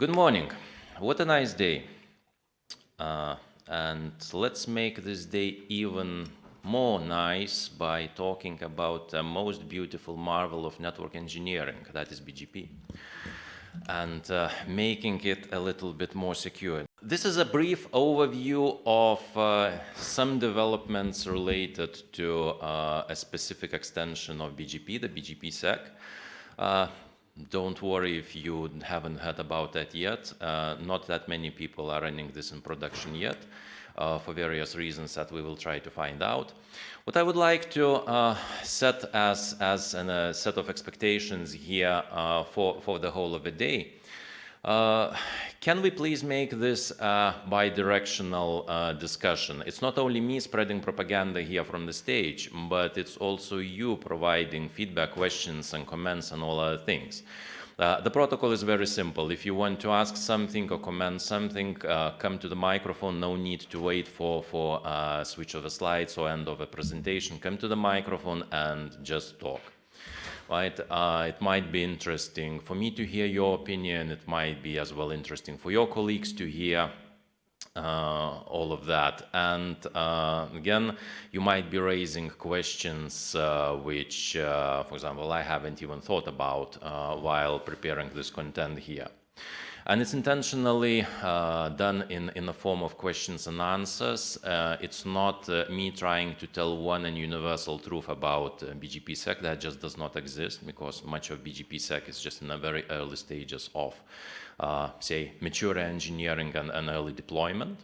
Good morning. What a nice day. And let's make this day even more nice by talking about the most beautiful marvel of network engineering, that is BGP, and making it a little bit more secure. This is a brief overview of some developments related to a specific extension of BGP, the BGPsec. Don't worry if you haven't heard about that yet. Not that many people are running this in production yet for various reasons that we will try to find out. What I would like to set as a set of expectations here for the whole of the day. Can we please make this a bi-directional discussion? It's not only me spreading propaganda here from the stage, but it's also you providing feedback, questions, and comments, and all other things. The protocol is very simple. If you want to ask something or comment something, come to the microphone. No need to wait for switch of the slides or end of a presentation. Come to the microphone and just talk. Right? It might be interesting for me to hear your opinion. It might be as well interesting for your colleagues to hear all of that. And again, you might be raising questions which, for example, I haven't even thought about while preparing this content here. And it's intentionally done in the form of questions and answers. It's not me trying to tell one and universal truth about BGPsec. That just does not exist, because much of BGPsec is just in the very early stages of, say, mature engineering and early deployment.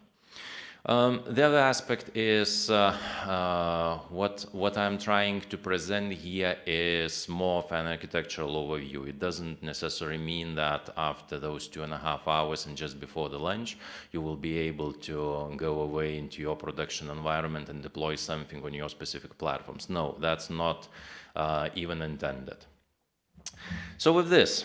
The other aspect is what I'm trying to present here is more of an architectural overview. It doesn't necessarily mean that after those 2.5 hours and just before the lunch, you will be able to go away into your production environment and deploy something on your specific platforms. No, that's not even intended. So with this,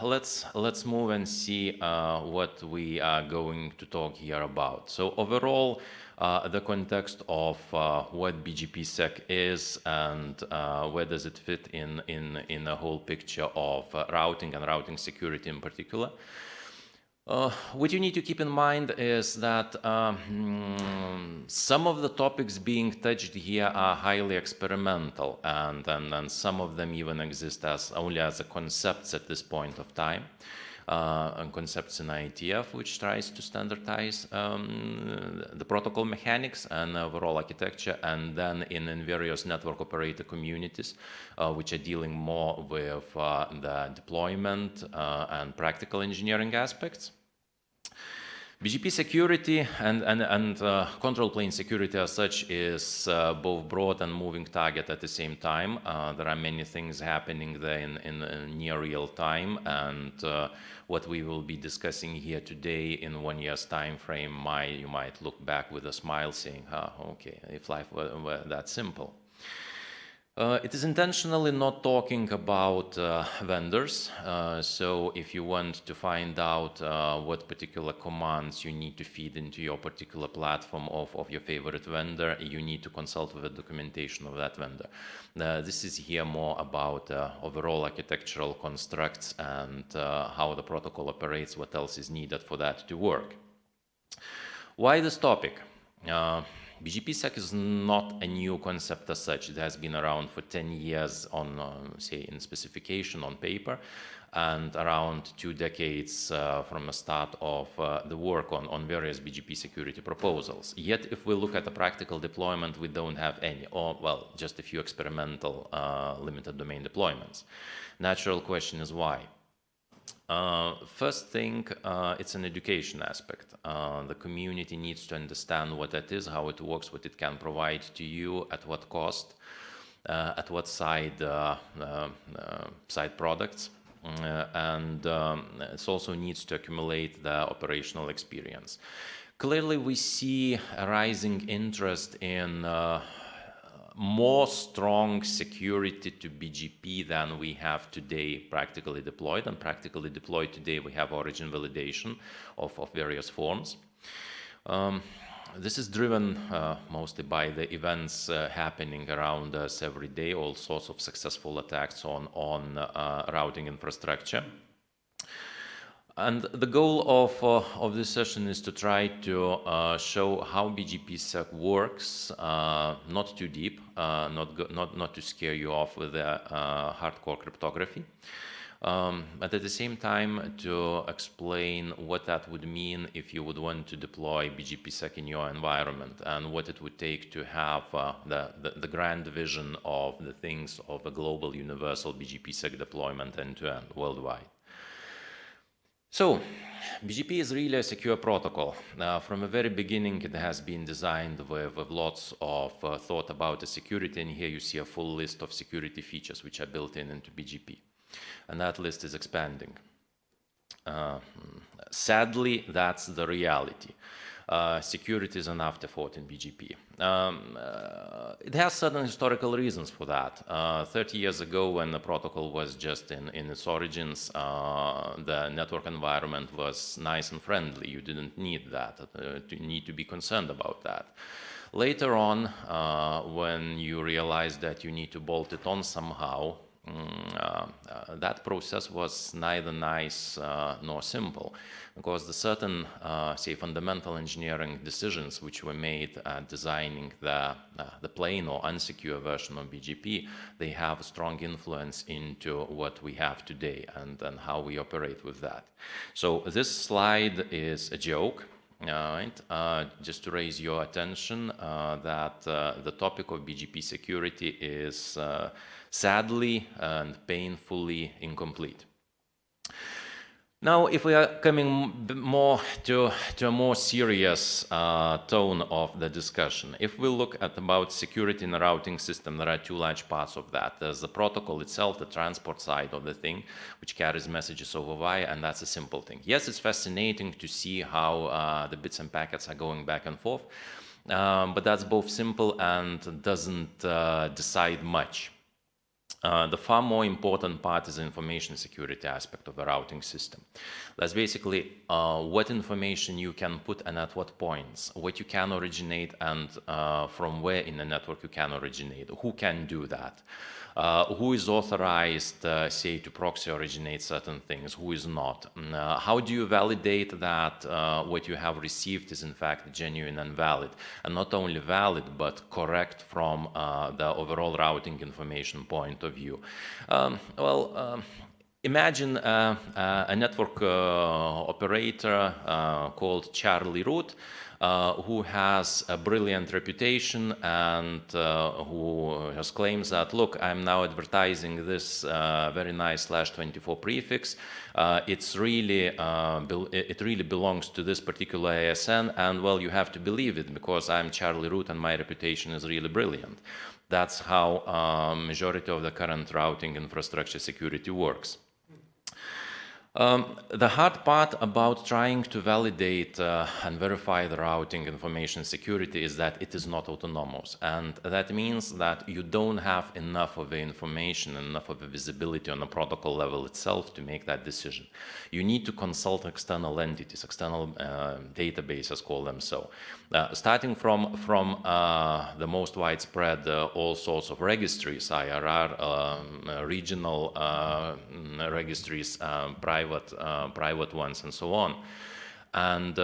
let's move and see what we are going to talk here about. So overall, the context of what BGPsec is and where does it fit in the whole picture of routing and routing security in particular. What you need to keep in mind is that some of the topics being touched here are highly experimental, and some of them even exist only as concepts at this point of time. And concepts in IETF, which tries to standardize the protocol mechanics and overall architecture, and then in various network operator communities, which are dealing more with the deployment and practical engineering aspects. BGP security and control plane security as such is both broad and moving target at the same time. There are many things happening there in near real time, and what we will be discussing here today in 1 year's time frame, you might look back with a smile saying, okay, if life were that simple. It is intentionally not talking about vendors, so if you want to find out what particular commands you need to feed into your particular platform of your favorite vendor, you need to consult with the documentation of that vendor. This is here more about overall architectural constructs and how the protocol operates, what else is needed for that to work. Why this topic? BGPsec is not a new concept as such. It has been around for 10 years on, say, in specification on paper, and around 2 decades from the start of the work on various BGP security proposals. Yet, if we look at the practical deployment, we don't have any, or, well, just a few experimental limited domain deployments. Natural question is why? First thing, it's an education aspect. The community needs to understand what that is, how it works, what it can provide to you, at what cost, at what side products, and it also needs to accumulate the operational experience. Clearly, we see a rising interest in more strong security to BGP than we have today practically deployed. And practically deployed today, we have origin validation of various forms. This is driven mostly by the events happening around us every day, all sorts of successful attacks on routing infrastructure. And the goal of this session is to try to show how BGPsec works, not too deep, not to scare you off with the hardcore cryptography, but at the same time to explain what that would mean if you would want to deploy BGPsec in your environment and what it would take to have the grand vision of the things of a global universal BGPsec deployment end-to-end worldwide. So, BGP is really a secure protocol. From the very beginning, it has been designed with lots of thought about the security, and here you see a full list of security features which are built into BGP. And that list is expanding. Sadly, that's the reality. Security is an afterthought in BGP. It has certain historical reasons for that. 30 years ago, when the protocol was just in its origins, the network environment was nice and friendly. You didn't need that, need to be concerned about that. Later on, when you realize that you need to bolt it on somehow, that process was neither nice nor simple, because the certain, say, fundamental engineering decisions which were made at designing the plain or unsecure version of BGP, they have a strong influence into what we have today and how we operate with that. So this slide is a joke. Right. Just to raise your attention that the topic of BGP security is sadly and painfully incomplete. Now, if we are coming more to a more serious tone of the discussion, if we look at about security in the routing system, there are two large parts of that. There's the protocol itself, the transport side of the thing, which carries messages over wire, and that's a simple thing. Yes, it's fascinating to see how the bits and packets are going back and forth, but that's both simple and doesn't decide much. The far more important part is the information security aspect of the routing system. That's basically what information you can put and at what points, what you can originate and from where in the network you can originate, who can do that, who is authorized, say, to proxy originate certain things, who is not. How do you validate that what you have received is in fact genuine and valid, and not only valid but correct from the overall routing information point of view. Imagine a network operator called Charlie Root, who has a brilliant reputation and who has claims that, look, I'm now advertising this very nice /24 prefix. It really belongs to this particular ASN, and well, you have to believe it because I'm Charlie Root and my reputation is really brilliant. That's how majority of the current routing infrastructure security works. The hard part about trying to validate and verify the routing information security is that it is not autonomous, and that means that you don't have enough of the information, enough of the visibility on the protocol level itself to make that decision. You need to consult external entities, external databases, call them so. Starting from the most widespread all sorts of registries, IRR, regional registries, private ones, and so on. And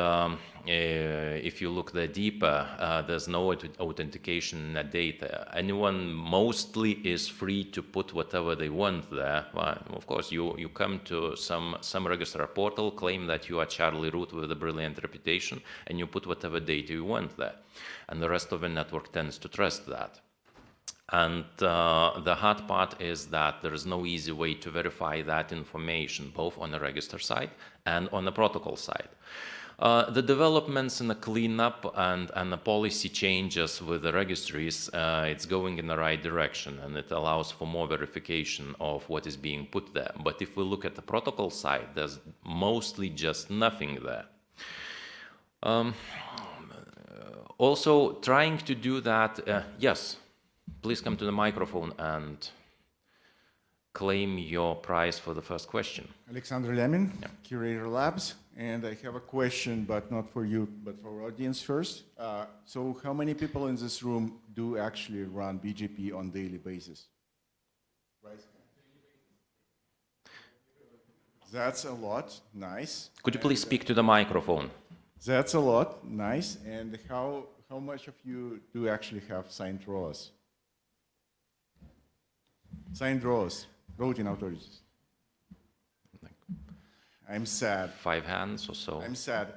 if you look there deeper, there's no authentication in that data. Anyone mostly is free to put whatever they want there. Well, of course, you come to some registrar portal, claim that you are Charlie Root with a brilliant reputation, and you put whatever data you want there. And the rest of the network tends to trust that. And the hard part is that there is no easy way to verify that information, both on the register side and on the protocol side. The developments in the cleanup and the policy changes with the registries, it's going in the right direction, and it allows for more verification of what is being put there. But if we look at the protocol side, there's mostly just nothing there. Also, trying to do that, yes. Please come to the microphone and claim your prize for the first question. Alexander Lemin, yeah. Curator Labs, and I have a question, but not for you, but for our audience first. So how many people in this room do actually run BGP on a daily basis? Right. That's a lot. Nice. Could you please speak to the microphone? That's a lot. Nice. And how much of you do actually have signed ROAs? Signed ROAs, routing authorities. I'm sad. 5 hands or so. I'm sad.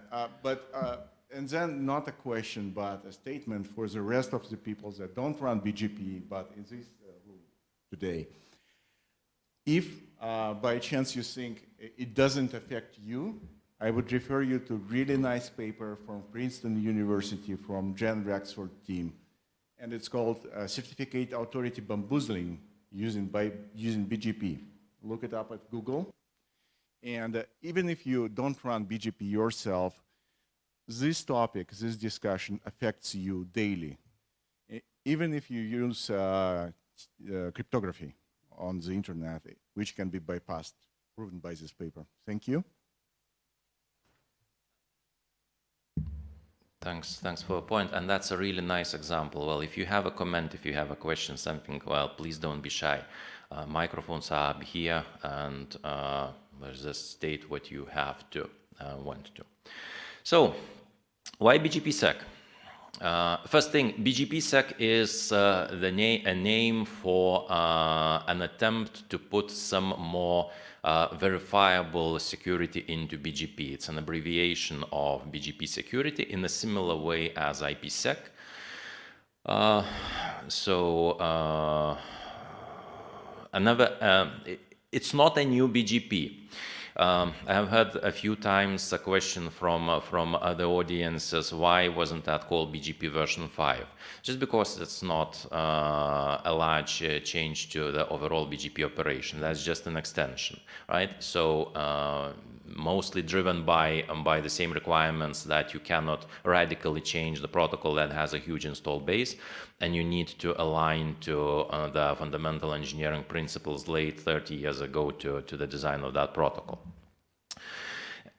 And then not a question, but a statement for the rest of the people that don't run BGP, but in this room today. If by chance you think it doesn't affect you, I would refer you to really nice paper from Princeton University from Jan Rexford team. And it's called Certificate Authority Bamboozling using BGP. Look it up at Google. And even if you don't run BGP yourself, this topic, this discussion affects you daily. Even if you use cryptography on the internet, which can be bypassed, proven by this paper. Thank you. Thanks for the point, and that's a really nice example. Well, if you have a comment, if you have a question, something, well, please don't be shy. Microphones are up here, and just state what you have to want to. So, why BGPsec? First thing, BGPsec is a name for an attempt to put some more verifiable security into BGP. It's an abbreviation of BGP security in a similar way as IPsec. It's not a new BGP. I have heard a few times a question from other audiences, why wasn't that called BGP version 5? Just because it's not a large change to the overall BGP operation. That's just an extension, right? So mostly driven by the same requirements that you cannot radically change the protocol that has a huge install base, and you need to align to the fundamental engineering principles laid 30 years ago to the design of that protocol.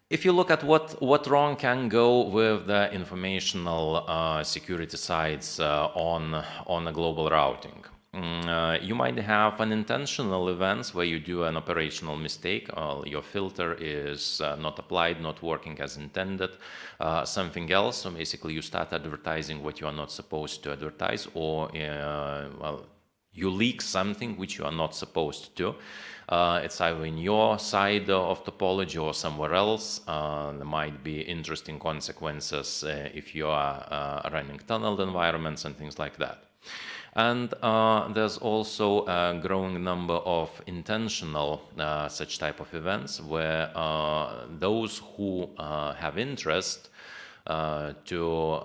If you look at what wrong can go with the informational security sides on a global routing, you might have unintentional events where you do an operational mistake. Your filter is not applied, not working as intended, something else. So basically, you start advertising what you are not supposed to advertise, or well, you leak something which you are not supposed to. It's either in your side of topology or somewhere else. There might be interesting consequences if you are running tunneled environments and things like that. And there's also a growing number of intentional such type of events where those who have interest to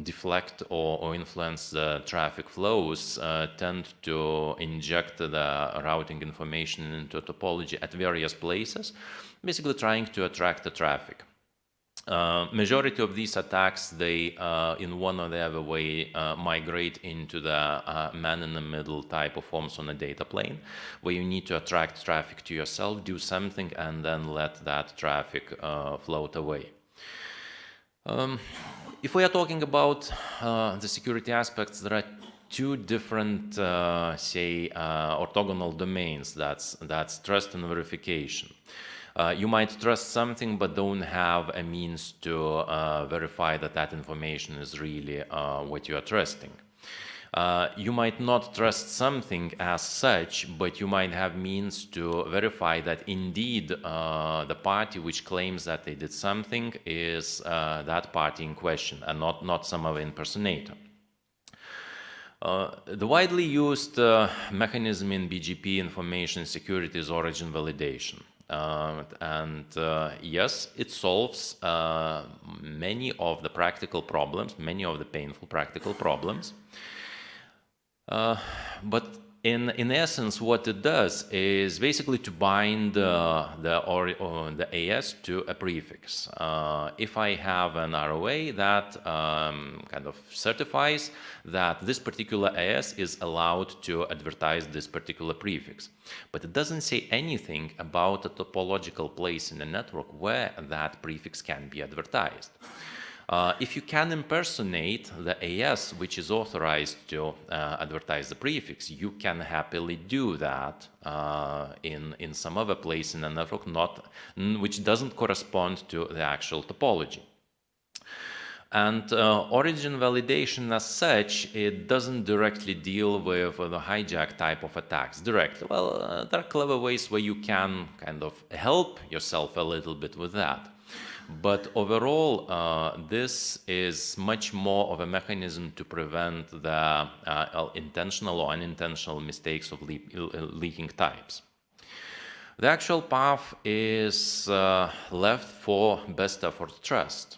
deflect or influence the traffic flows tend to inject the routing information into topology at various places, basically trying to attract the traffic. Majority of these attacks, they in one or the other way migrate into the man-in-the-middle type of forms on a data plane, where you need to attract traffic to yourself, do something, and then let that traffic float away. If we are talking about the security aspects, there are two different, say, orthogonal domains. That's trust and verification. You might trust something but don't have a means to verify that that information is really what you are trusting. You might not trust something as such, but you might have means to verify that indeed the party which claims that they did something is that party in question and not some other impersonator. The widely used mechanism in BGP information security is origin validation. Yes, it solves many of the practical problems, many of the painful practical problems. But in essence, what it does is basically to bind the AS to a prefix. If I have an ROA that kind of certifies that this particular AS is allowed to advertise this particular prefix, but it doesn't say anything about a topological place in the network where that prefix can be advertised. If you can impersonate the AS, which is authorized to advertise the prefix, you can happily do that in some other place in a network which doesn't correspond to the actual topology. And origin validation as such, it doesn't directly deal with the hijack type of attacks directly. Well, there are clever ways where you can kind of help yourself a little bit with that. But overall, this is much more of a mechanism to prevent the intentional or unintentional mistakes of leaking types. The actual path is left for best effort trust.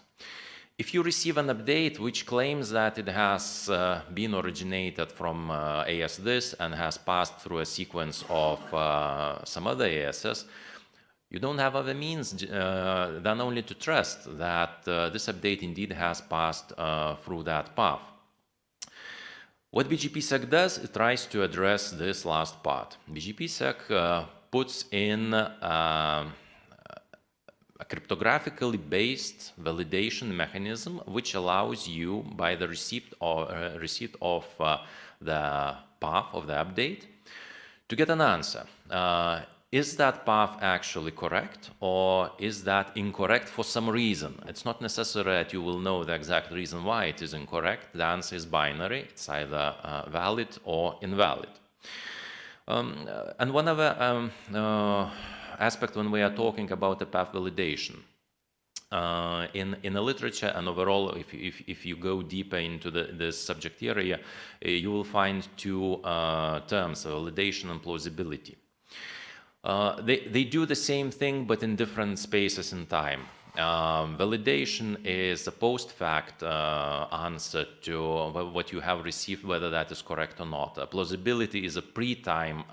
If you receive an update which claims that it has been originated from AS and has passed through a sequence of some other ASs, you don't have other means than only to trust that this update indeed has passed through that path. What BGPsec does, it tries to address this last part. BGPsec puts in a cryptographically based validation mechanism which allows you, by the receipt of the path of the update, to get an answer. Is that path actually correct, or is that incorrect for some reason? It's not necessary that you will know the exact reason why it is incorrect. The answer is binary. It's either valid or invalid. And one other aspect when we are talking about the path validation. In the literature and overall, if you go deeper into this subject area, you will find two terms, validation and plausibility. They do the same thing, but in different spaces in time. Validation is a post-fact answer to what you have received, whether that is correct or not. Plausibility is a pre-time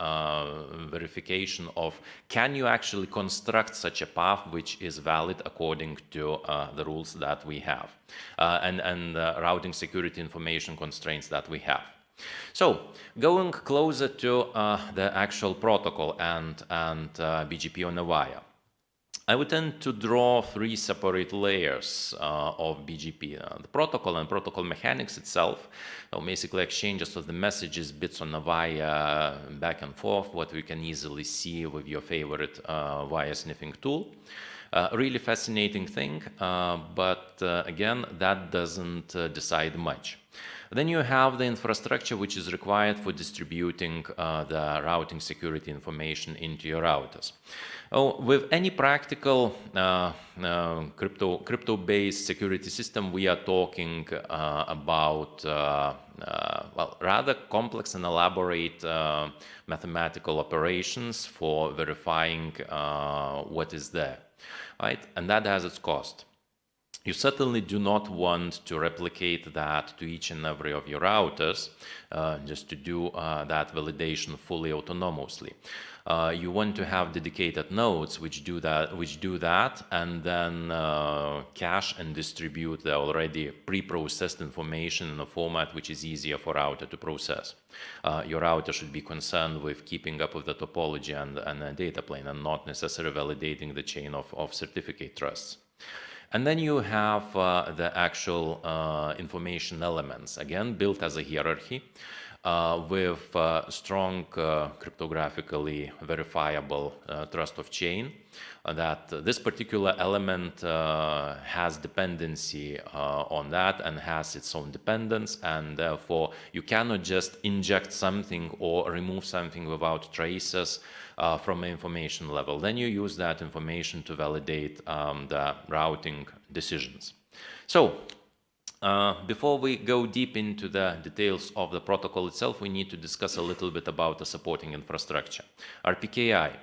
verification of, can you actually construct such a path which is valid according to the rules that we have and routing security information constraints that we have. So, going closer to the actual protocol and BGP on a wire, I would tend to draw three separate layers of BGP. The protocol and protocol mechanics itself, basically exchanges of the messages, bits on a wire, back and forth, what we can easily see with your favorite wire sniffing tool. Really fascinating thing, but again, that doesn't decide much. Then you have the infrastructure which is required for distributing the routing security information into your routers. With any practical crypto-based security system, we are talking about well, rather complex and elaborate mathematical operations for verifying what is there, right? And that has its cost. You certainly do not want to replicate that to each and every of your routers, just to do that validation fully autonomously. You want to have dedicated nodes which do that, and then cache and distribute the already pre-processed information in a format which is easier for router to process. Your router should be concerned with keeping up with the topology and a data plane, and not necessarily validating the chain of certificate trusts. And then you have the actual information elements, again, built as a hierarchy with strong cryptographically verifiable trust of chain, that this particular element has dependency on that and has its own dependence, and therefore you cannot just inject something or remove something without traces from an information level. Then you use that information to validate the routing decisions. So, before we go deep into the details of the protocol itself, we need to discuss a little bit about the supporting infrastructure, RPKI.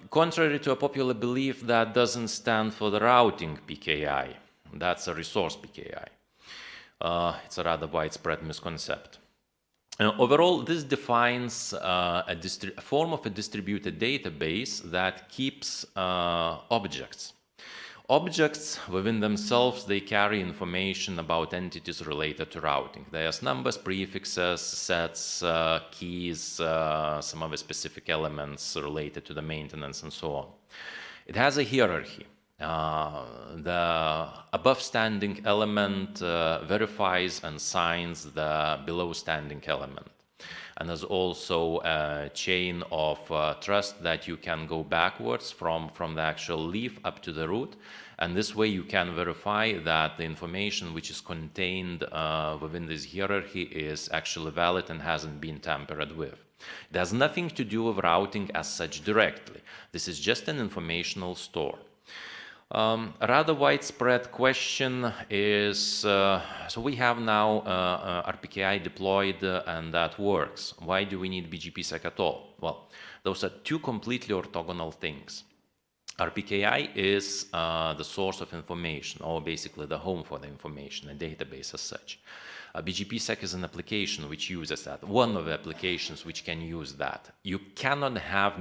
Contrary to a popular belief, that doesn't stand for the routing PKI. That's a resource PKI. It's a rather widespread misconception. Overall, this defines a form of a distributed database that keeps objects. Objects within themselves, they carry information about entities related to routing. There's numbers, prefixes, sets, keys, some other specific elements related to the maintenance and so on. It has a hierarchy. the above standing element verifies and signs the below standing element. And there's also a chain of trust that you can go backwards from the actual leaf up to the root. And this way you can verify that the information which is contained within this hierarchy is actually valid and hasn't been tampered with. It has nothing to do with routing as such directly. This is just an informational store. A rather widespread question is, so we have now RPKI deployed and that works. Why do we need BGPsec at all? Well, those are two completely orthogonal things. RPKI is the source of information, or basically the home for the information, a database as such. BGPsec is an application which uses that, one of the applications which can use that. You cannot have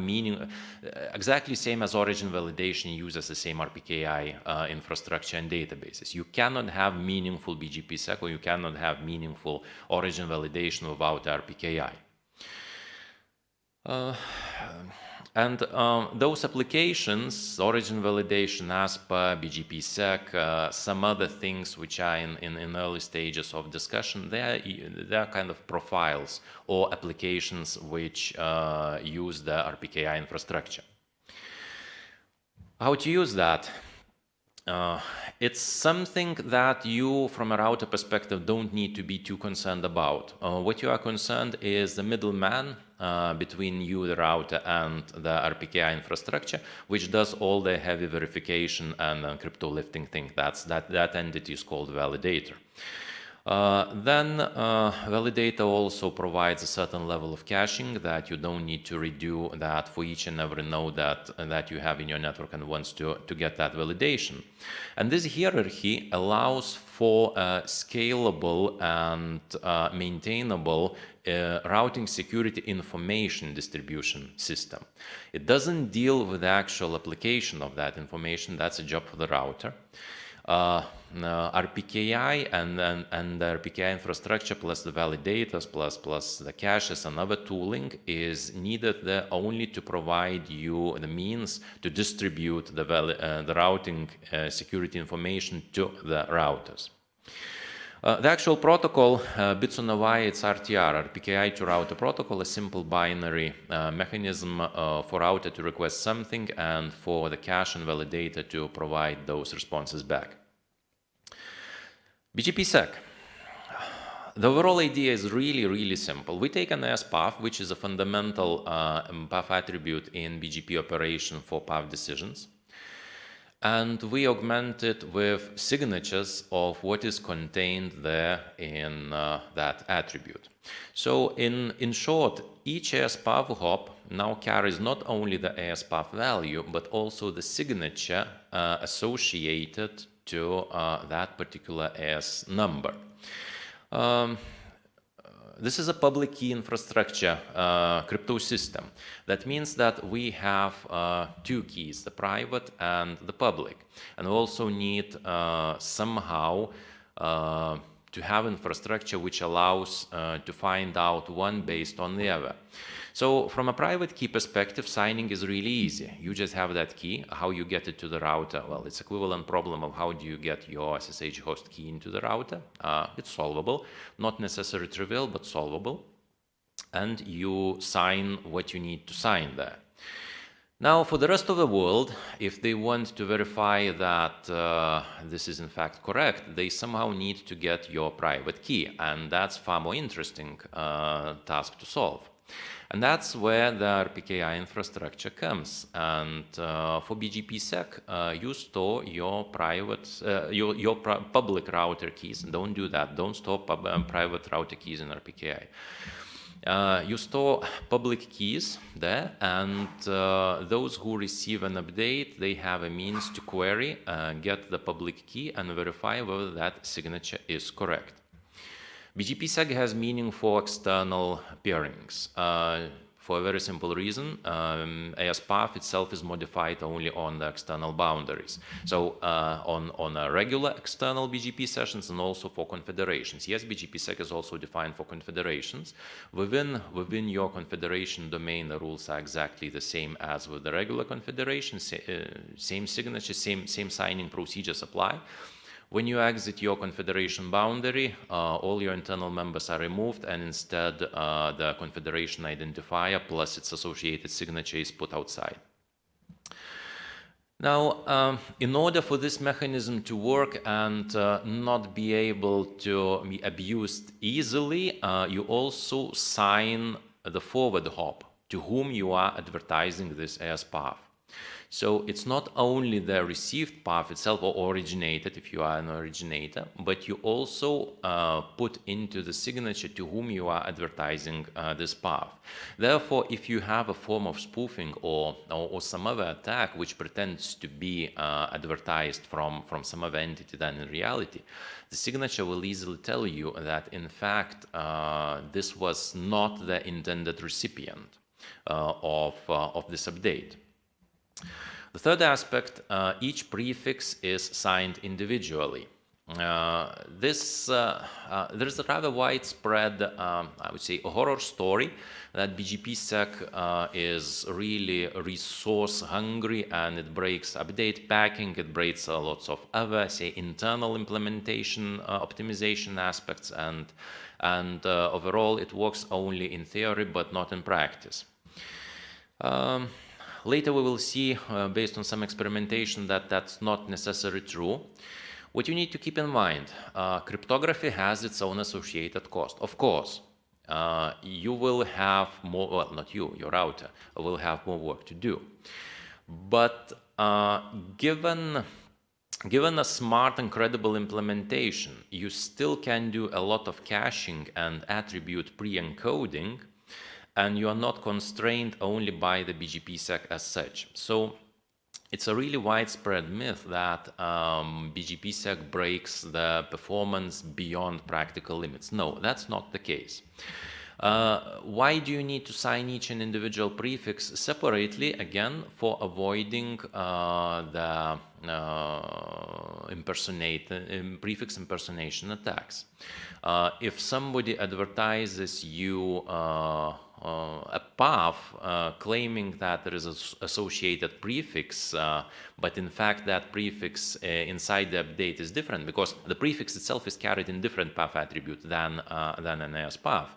exactly same as origin validation uses the same RPKI infrastructure and databases. You cannot have meaningful BGPsec or you cannot have meaningful origin validation without RPKI. And those applications, origin validation, ASPA, BGPsec, some other things which are in early stages of discussion, they are kind of profiles or applications which use the RPKI infrastructure. How to use that? It's something that you, from a router perspective, don't need to be too concerned about. What you are concerned is the middleman between you, the router, and the RPKI infrastructure, which does all the heavy verification and crypto lifting thing. That entity is called validator. Then validator also provides a certain level of caching that you don't need to redo that for each and every node that you have in your network and wants to get that validation. And this hierarchy allows for a scalable and maintainable routing security information distribution system. It doesn't deal with the actual application of that information. That's a job for the router. RPKI and the RPKI infrastructure plus the validators plus the caches and other tooling is needed there only to provide you the means to distribute the routing security information to the routers. The actual protocol, bits on the Y, it's RTR, RPKI to router protocol, a simple binary mechanism for router to request something and for the cache and validator to provide those responses back. BGPsec. The overall idea is really simple. We take an AS path, which is a fundamental path attribute in BGP operation for path decisions. And we augment it with signatures of what is contained there in that attribute. So in short, each ASPath hop now carries not only the ASPath value, but also the signature associated to that particular AS number. This is a public key infrastructure crypto system. That means that we have two keys, the private and the public. And we also need somehow to have infrastructure which allows to find out one based on the other. So from a private key perspective, signing is really easy. You just have that key. How you get it to the router? Well, it's equivalent problem of how do you get your SSH host key into the router. It's solvable. Not necessarily trivial, but solvable. And you sign what you need to sign there. Now, for the rest of the world, if they want to verify that this is in fact correct, they somehow need to get your private key. And that's far more interesting task to solve. And that's where the RPKI infrastructure comes. And for BGPsec, you store your private, your public router keys. Don't do that. Don't store private router keys in RPKI. You store public keys there, and those who receive an update, they have a means to query, get the public key, and verify whether that signature is correct. BGPsec has meaningful external peerings. For a very simple reason, ASPAF itself is modified only on the external boundaries. So on a regular external BGP sessions and also for confederations. Yes, BGPsec is also defined for confederations. Within your confederation domain, the rules are exactly the same as with the regular confederation. Same signature, same signing procedures apply. When you exit your confederation boundary, all your internal members are removed, and instead the confederation identifier plus its associated signature is put outside. Now, in order for this mechanism to work and not be able to be abused easily, you also sign the forward hop to whom you are advertising this ASPAF. So it's not only the received path itself or originated, if you are an originator, but you also put into the signature to whom you are advertising this path. Therefore, if you have a form of spoofing or some other attack which pretends to be advertised from some other entity than in reality, the signature will easily tell you that in fact this was not the intended recipient of this update. The third aspect, each prefix is signed individually. There's a rather widespread, I would say, a horror story that BGPsec is really resource hungry and it breaks update packing, it breaks lots of other, say, internal implementation optimization aspects, and overall it works only in theory but not in practice. Later we will see, based on some experimentation, that that's not necessarily true. What you need to keep in mind, cryptography has its own associated cost. Of course, you will have more, well, not you, your router, will have more work to do. But given a smart and credible implementation, you still can do a lot of caching and attribute pre-encoding, and you are not constrained only by the BGPsec as such. So it's a really widespread myth that BGPsec breaks the performance beyond practical limits. No, that's not the case. Why do you need to sign each and individual prefix separately? Again, for avoiding the prefix impersonation attacks. If somebody advertises you a path claiming that there is an associated prefix, but in fact that prefix inside the update is different because the prefix itself is carried in different path attribute than an AS path.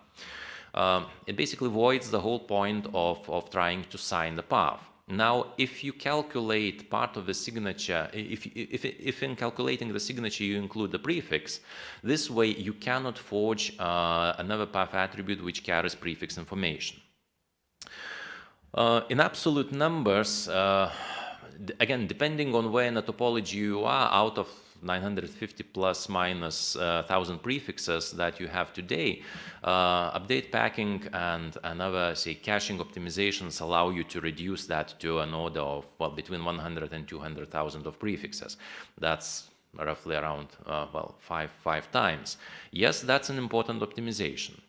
It basically voids the whole point of trying to sign the path. Now, if you calculate part of the signature, if in calculating the signature you include the prefix, this way you cannot forge another path attribute which carries prefix information. In absolute numbers, again, depending on where in the topology you are, out of 950 plus minus 1,000 prefixes that you have today, update packing and other, say, caching optimizations allow you to reduce that to an order of, well, between 100 and 200,000 of prefixes. That's roughly around, well, five times. Yes, that's an important optimization.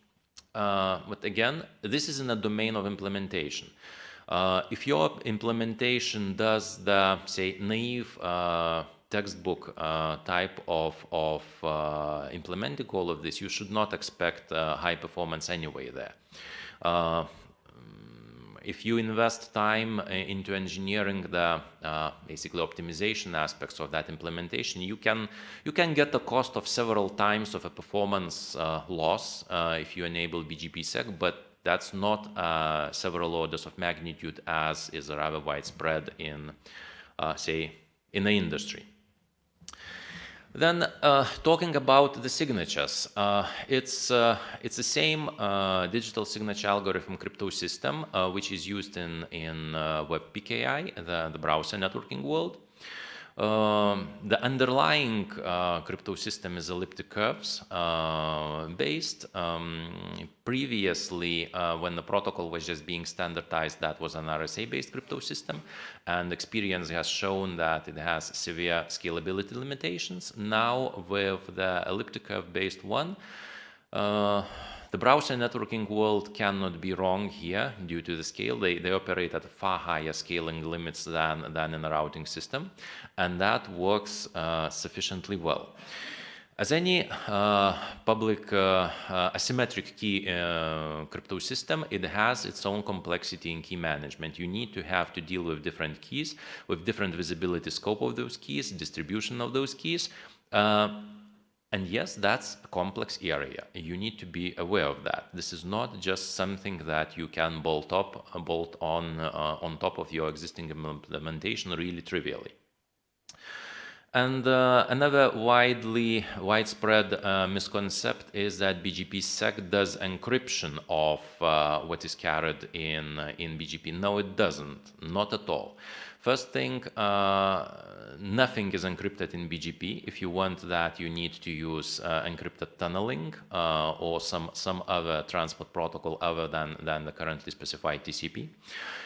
But again, this is in a domain of implementation. If your implementation does the, say, naive textbook type of implementing all of this, you should not expect high performance anyway there. If you invest time into engineering the basically optimization aspects of that implementation, you can get the cost of several times of a performance loss if you enable BGPsec, but that's not several orders of magnitude as is rather widespread in, say, in the industry. Then talking about the signatures, it's the same digital signature algorithm crypto system which is used in WebPKI, the browser networking world. The underlying crypto system is elliptic curves based. Previously, when the protocol was just being standardized, that was an RSA-based crypto system, and experience has shown that it has severe scalability limitations. Now, with the elliptic curve-based one, the The browser networking world cannot be wrong here due to the scale. They operate at far higher scaling limits than in a routing system, and that works sufficiently well. As any public asymmetric key crypto system, it has its own complexity in key management. You need to have to deal with different keys, with different visibility scope of those keys, distribution of those keys. And yes, that's a complex area. You need to be aware of that. This is not just something that you can bolt on top of your existing implementation really trivially. And another widespread misconception is that BGPsec does encryption of what is carried in BGP. No, it doesn't. Not at all. First thing, nothing is encrypted in BGP. If you want that, you need to use encrypted tunneling or some other transport protocol other than the currently specified TCP.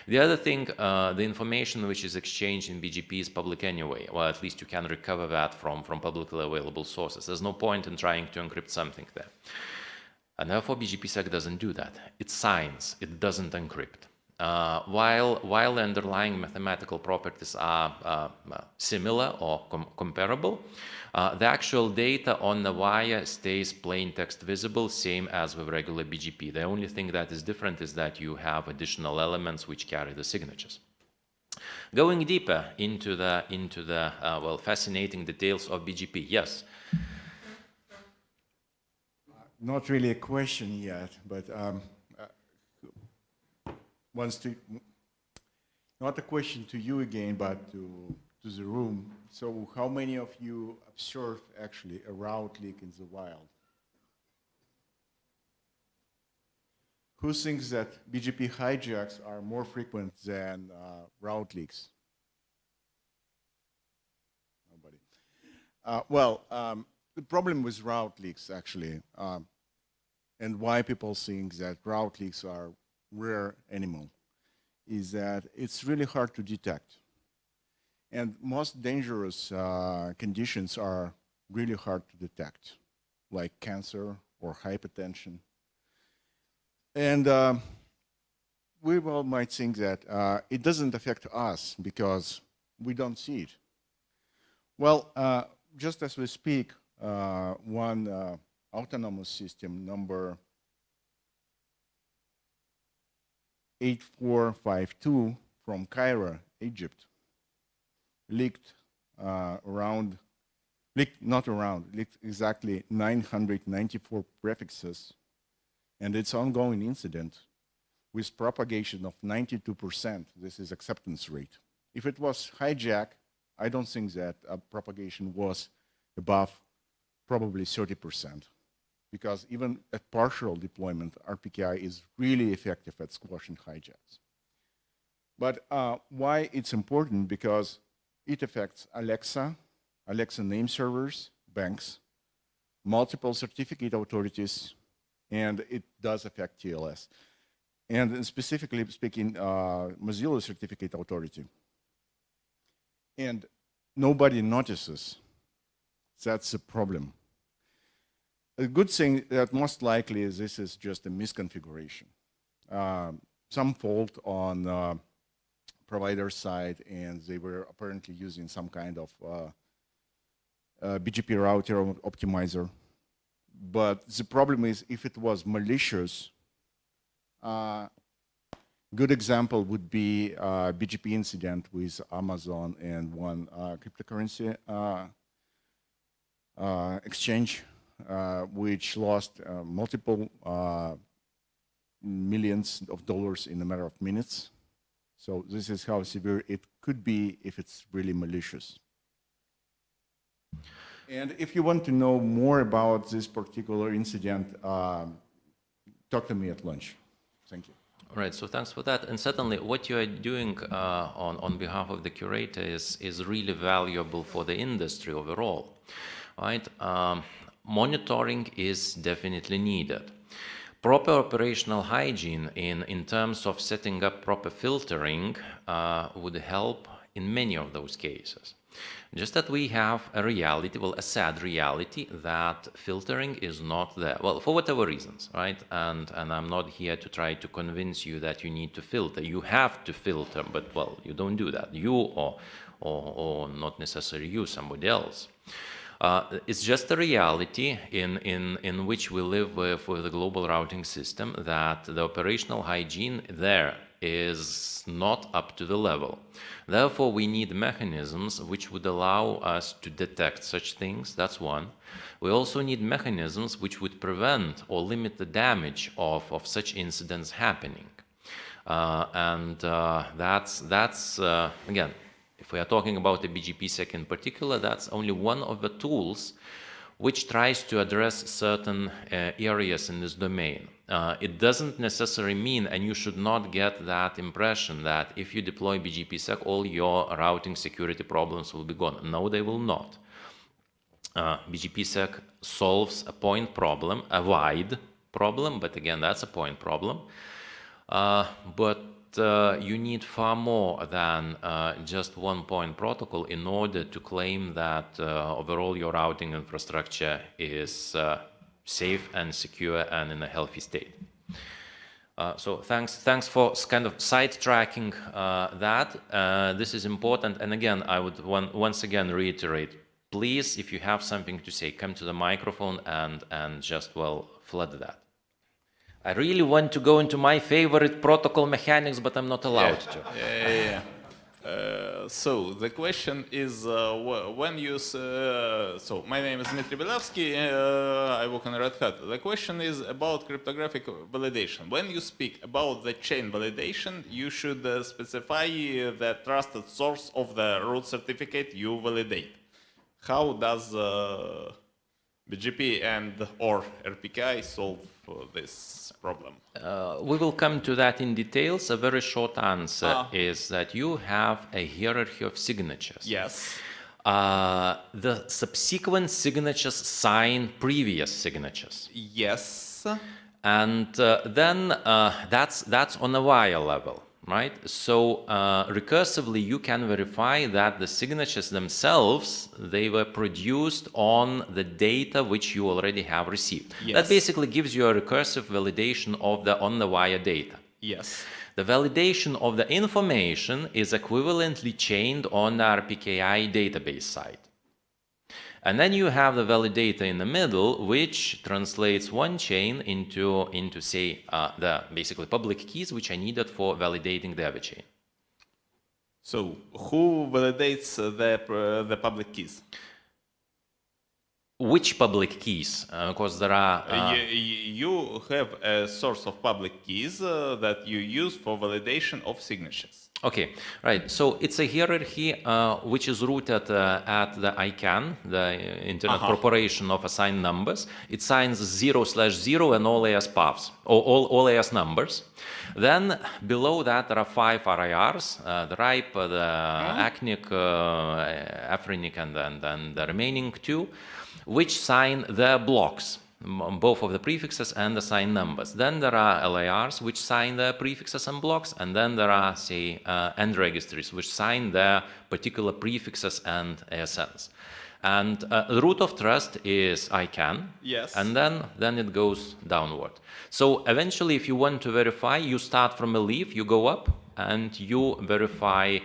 The other thing, the information which is exchanged in BGP is public anyway, or at least you can recover that from publicly available sources. There's no point in trying to encrypt something there. And therefore, BGPsec doesn't do that. It signs, it doesn't encrypt. While the underlying mathematical properties are similar or comparable, the actual data on the wire stays plain text visible, same as with regular BGP. The only thing that is different is that you have additional elements which carry the signatures. Going deeper into the well, fascinating details of BGP, yes. Not really a question yet, but not a question to you again, but to the room. So how many of you observed actually a route leak in the wild? Who thinks that BGP hijacks are more frequent than route leaks? Nobody. The problem with route leaks actually, and why people think that route leaks are rare animal, is that it's really hard to detect. And most dangerous conditions are really hard to detect, like cancer or hypertension. And we all might think that it doesn't affect us because we don't see it. Well, just as we speak, one autonomous system, number 8452 from Cairo, Egypt, leaked exactly 994 prefixes, and its ongoing incident with propagation of 92%. This is acceptance rate. If it was hijack, I don't think that propagation was above probably 30%. Because even at partial deployment, RPKI is really effective at squashing hijacks. But why it's important? Because it affects Alexa name servers, banks, multiple certificate authorities, and it does affect TLS. And specifically speaking, Mozilla Certificate Authority. And nobody notices. That's the problem. A good thing that most likely is this is just a misconfiguration. Some fault on provider side, and they were apparently using some kind of BGP router optimizer. But the problem is if it was malicious, good example would be BGP incident with Amazon and one cryptocurrency exchange, which lost multiple millions of dollars in a matter of minutes. So this is how severe it could be if it's really malicious. And if you want to know more about this particular incident, talk to me at lunch. Thank you. All right, so thanks for that. And certainly what you are doing on behalf of the curator is really valuable for the industry overall, right? Monitoring is definitely needed. Proper operational hygiene in terms of setting up proper filtering would help in many of those cases. Just that we have a reality, well, a sad reality, that filtering is not there. Well, for whatever reasons, right? And I'm not here to try to convince you that you need to filter. You have to filter, but, well, you don't do that. You or not necessarily you, somebody else. It's just a reality in which we live with the global routing system, that the operational hygiene there is not up to the level. Therefore, we need mechanisms which would allow us to detect such things. That's one. We also need mechanisms which would prevent or limit the damage of such incidents happening. That's again, if we are talking about the BGPsec in particular, that's only one of the tools which tries to address certain areas in this domain. It doesn't necessarily mean, and you should not get that impression, that if you deploy BGPsec, all your routing security problems will be gone. No, they will not. BGPsec solves a point problem, a wide problem, but again, that's a point problem. But you need far more than just one point protocol in order to claim that overall your routing infrastructure is safe and secure and in a healthy state. So thanks for kind of sidetracking that. This is important. And again, I would once again reiterate, please, if you have something to say, come to the microphone and just, well, flood that. I really want to go into my favorite protocol mechanics, but I'm not allowed to. So the question is, when you so my name is Dmitry Belavsky, I work on Red Hat. The question is about cryptographic validation. When you speak about the chain validation, you should specify the trusted source of the root certificate you validate. How does BGP and or RPKI solve this problem? We will come to that in details. A very short answer is that you have a hierarchy of signatures. Yes. The subsequent signatures sign previous signatures. Yes. And then that's on a wire level, right? So recursively, you can verify that the signatures themselves, they were produced on the data which you already have received. Yes. That basically gives you a recursive validation of the on-the-wire data. Yes. The validation of the information is equivalently chained on the RPKI database side. And then you have the validator in the middle, which translates one chain into say, the basically public keys, which are needed for validating the other chain. So who validates the public keys? Which public keys? Because there are... You have a source of public keys that you use for validation of signatures. Okay, right. So it's a hierarchy which is rooted at the ICANN, the Internet Corporation of Assigned Numbers. It signs 0/0 and all AS paths, or all AS numbers. Then below that there are 5 RIRs, the RIPE, the ACNIC, AFRINIC, and then the remaining 2, which sign their blocks, both of the prefixes and the signed numbers. Then there are LARs which sign the prefixes and blocks, and then there are, say, end registries which sign their particular prefixes and ASNs. And the root of trust is ICANN, yes, and then it goes downward. So eventually, if you want to verify, you start from a leaf, you go up, and you verify.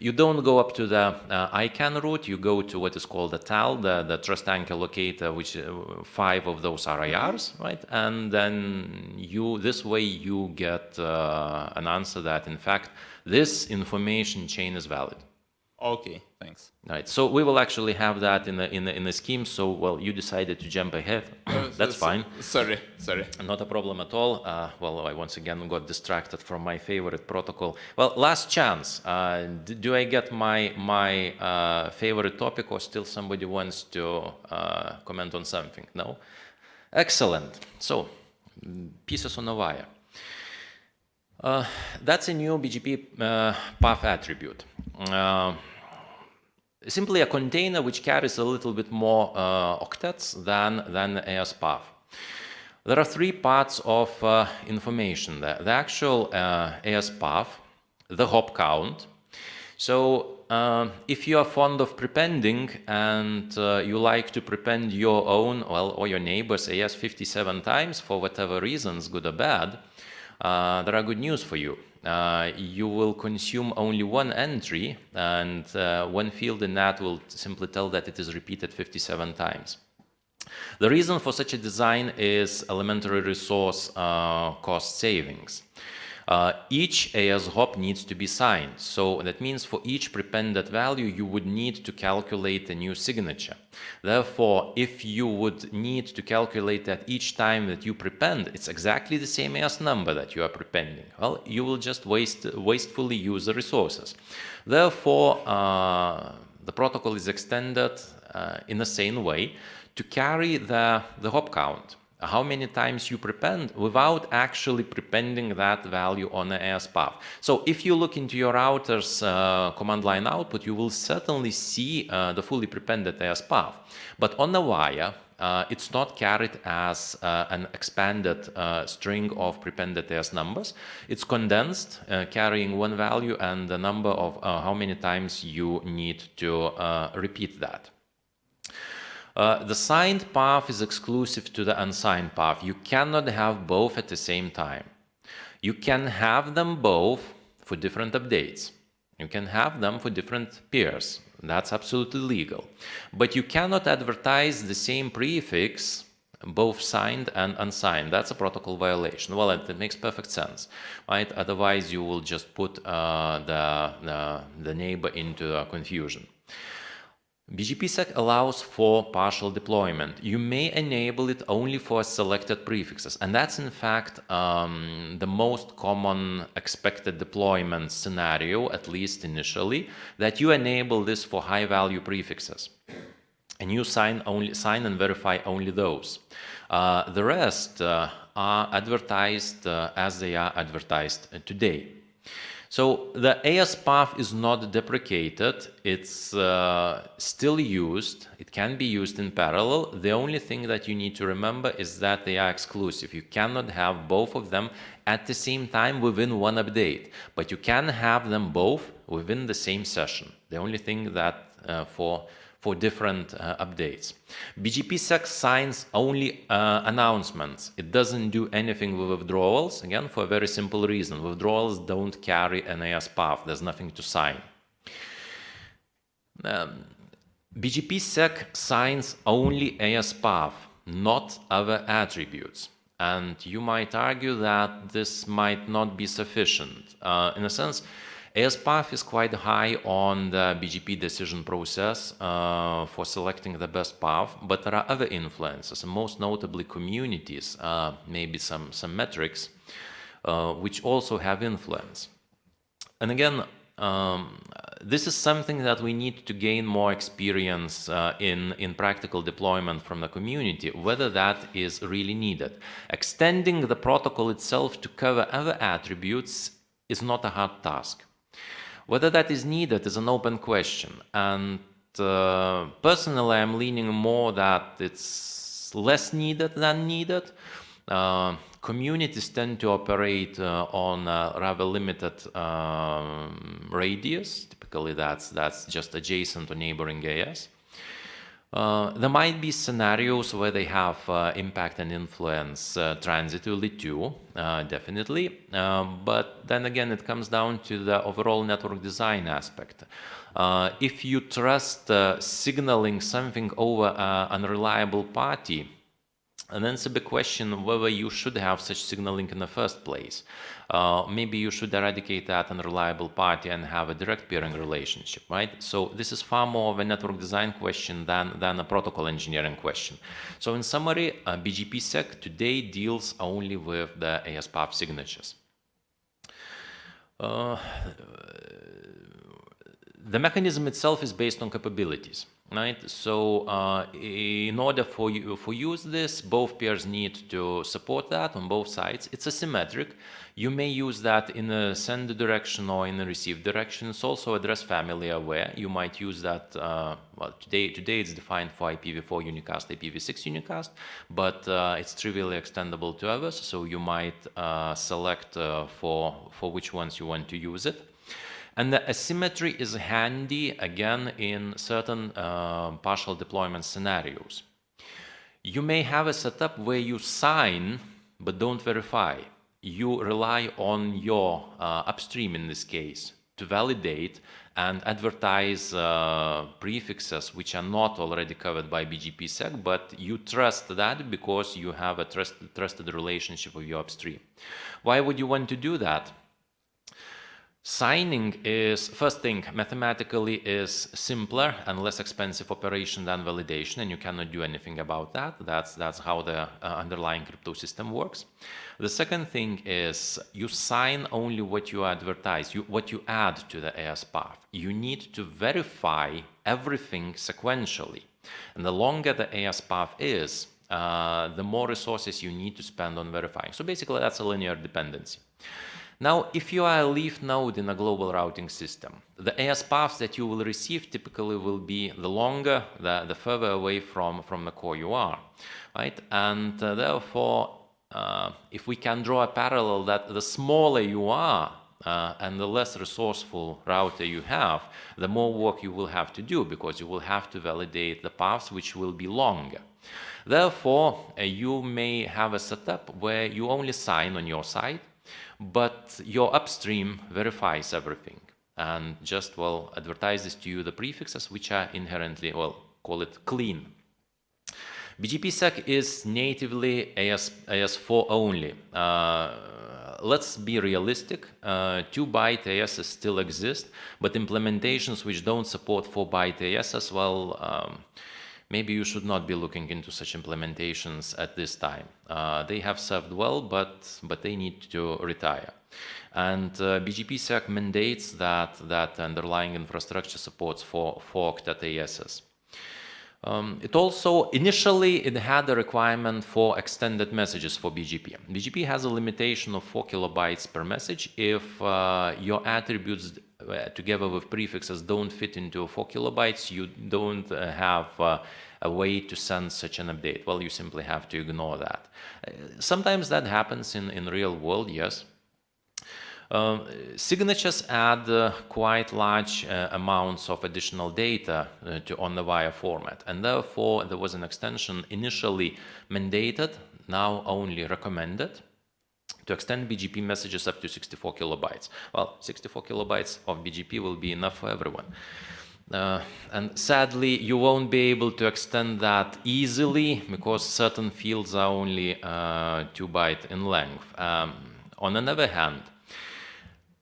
You don't go up to the ICANN root, you go to what is called the TAL, the Trust Anchor Locator, which 5 of those RIRs, right? And then this way you get an answer that, in fact, this information chain is valid. Okay, thanks. Right, so we will actually have that in the scheme. So, well, you decided to jump ahead. That's fine. Sorry. Not a problem at all. Well, I once again got distracted from my favorite protocol. Well, last chance. Do I get my favorite topic, or still somebody wants to comment on something? No? Excellent. So, pieces on a wire. That's a new BGP path attribute. Simply a container which carries a little bit more octets than AS path. There are three parts of information: the actual AS path, the hop count. So if you are fond of prepending and you like to prepend your own, well, or your neighbor's AS 57 times for whatever reasons, good or bad, there are good news for you. You will consume only one entry, and one field in that will simply tell that it is repeated 57 times. The reason for such a design is elementary resource cost savings. Each AS hop needs to be signed, so that means for each prepended value you would need to calculate a new signature. Therefore, if you would need to calculate that each time that you prepend, it's exactly the same AS number that you are prepending. Well, you will just wastefully use the resources. Therefore, the protocol is extended in a sane way to carry the hop count, how many times you prepend, without actually prepending that value on the AS path. So if you look into your router's command line output, you will certainly see the fully prepended AS path. But on the wire, it's not carried as an expanded string of prepended AS numbers. It's condensed, carrying one value and the number of how many times you need to repeat that. The signed path is exclusive to the unsigned path. You cannot have both at the same time. You can have them both for different updates. You can have them for different peers. That's absolutely legal. But you cannot advertise the same prefix, both signed and unsigned. That's a protocol violation. Well, it makes perfect sense, right? Otherwise, you will just put the neighbor into confusion. BGPsec allows for partial deployment. You may enable it only for selected prefixes, and that's in fact the most common expected deployment scenario, at least initially, that you enable this for high-value prefixes, and you sign and verify only those. The rest are advertised as they are advertised today. So the AS path is not deprecated, it's still used, it can be used in parallel. The only thing that you need to remember is that they are exclusive. You cannot have both of them at the same time within one update, but you can have them both within the same session. The only thing that for different updates. BGPsec signs only announcements. It doesn't do anything with withdrawals, again, for a very simple reason. Withdrawals don't carry an AS path. There's nothing to sign. BGPsec signs only AS path, not other attributes. And you might argue that this might not be sufficient. In a sense, AS path is quite high on the BGP decision process for selecting the best path, but there are other influences, and most notably communities, maybe some metrics, which also have influence. And again, this is something that we need to gain more experience in practical deployment from the community, whether that is really needed. Extending the protocol itself to cover other attributes is not a hard task. Whether that is needed is an open question, and personally I'm leaning more that it's less needed than needed. Communities tend to operate on a rather limited radius. Typically that's just adjacent to neighboring AS. There might be scenarios where they have impact and influence transitively too, definitely, but then again it comes down to the overall network design aspect. If you trust signaling something over an unreliable party, and then it's a big question whether you should have such signaling in the first place. Maybe you should eradicate that unreliable party and have a direct peering relationship, right? So this is far more of a network design question than a protocol engineering question. So in summary, BGPsec today deals only with the AS path signatures. The mechanism itself is based on capabilities. right? So in order for use this, both pairs need to support that on both sides. It's asymmetric. You may use that in a send direction or in a receive direction. It's also address family aware. You might use that, well, today it's defined for IPv4 unicast, IPv6 unicast, but it's trivially extendable to others. So you might select for which ones you want to use it. And the asymmetry is handy, again, in certain partial deployment scenarios. You may have a setup where you sign but don't verify. You rely on your upstream, in this case, to validate and advertise prefixes which are not already covered by BGPsec, but you trust that because you have a trusted relationship with your upstream. Why would you want to do that? Signing is, first thing, mathematically is simpler and less expensive operation than validation, and you cannot do anything about that. That's how the underlying crypto system works. The second thing is you sign only what you advertise, what you add to the AS path. You need to verify everything sequentially. And the longer the AS path is, the more resources you need to spend on verifying. So basically, that's a linear dependency. Now, if you are a leaf node in a global routing system, the AS paths that you will receive typically will be the longer, the further away from the core you are, right? And therefore, if we can draw a parallel that the smaller you are and the less resourceful router you have, the more work you will have to do because you will have to validate the paths which will be longer. Therefore, you may have a setup where you only sign on your side, but your upstream verifies everything and just, well, advertises to you the prefixes which are inherently, well, call it clean. BGPsec is natively AS4 only. Let's be realistic, 2-byte ASs still exist, but implementations which don't support 4-byte ASs, well, maybe you should not be looking into such implementations at this time. They have served well, but they need to retire. And BGPsec mandates that underlying infrastructure supports for octet ASs. It also, initially, it had a requirement for extended messages for BGP. BGP has a limitation of 4 kilobytes per message if your attributes together with prefixes don't fit into 4 kilobytes, you don't have a way to send such an update. Well, you simply have to ignore that. Sometimes that happens in real world, yes. Signatures add quite large amounts of additional data on the wire format, and therefore there was an extension initially mandated, now only recommended, to extend BGP messages up to 64 kilobytes. Well, 64 kilobytes of BGP will be enough for everyone. And sadly, you won't be able to extend that easily because certain fields are only 2-byte in length. On the other hand,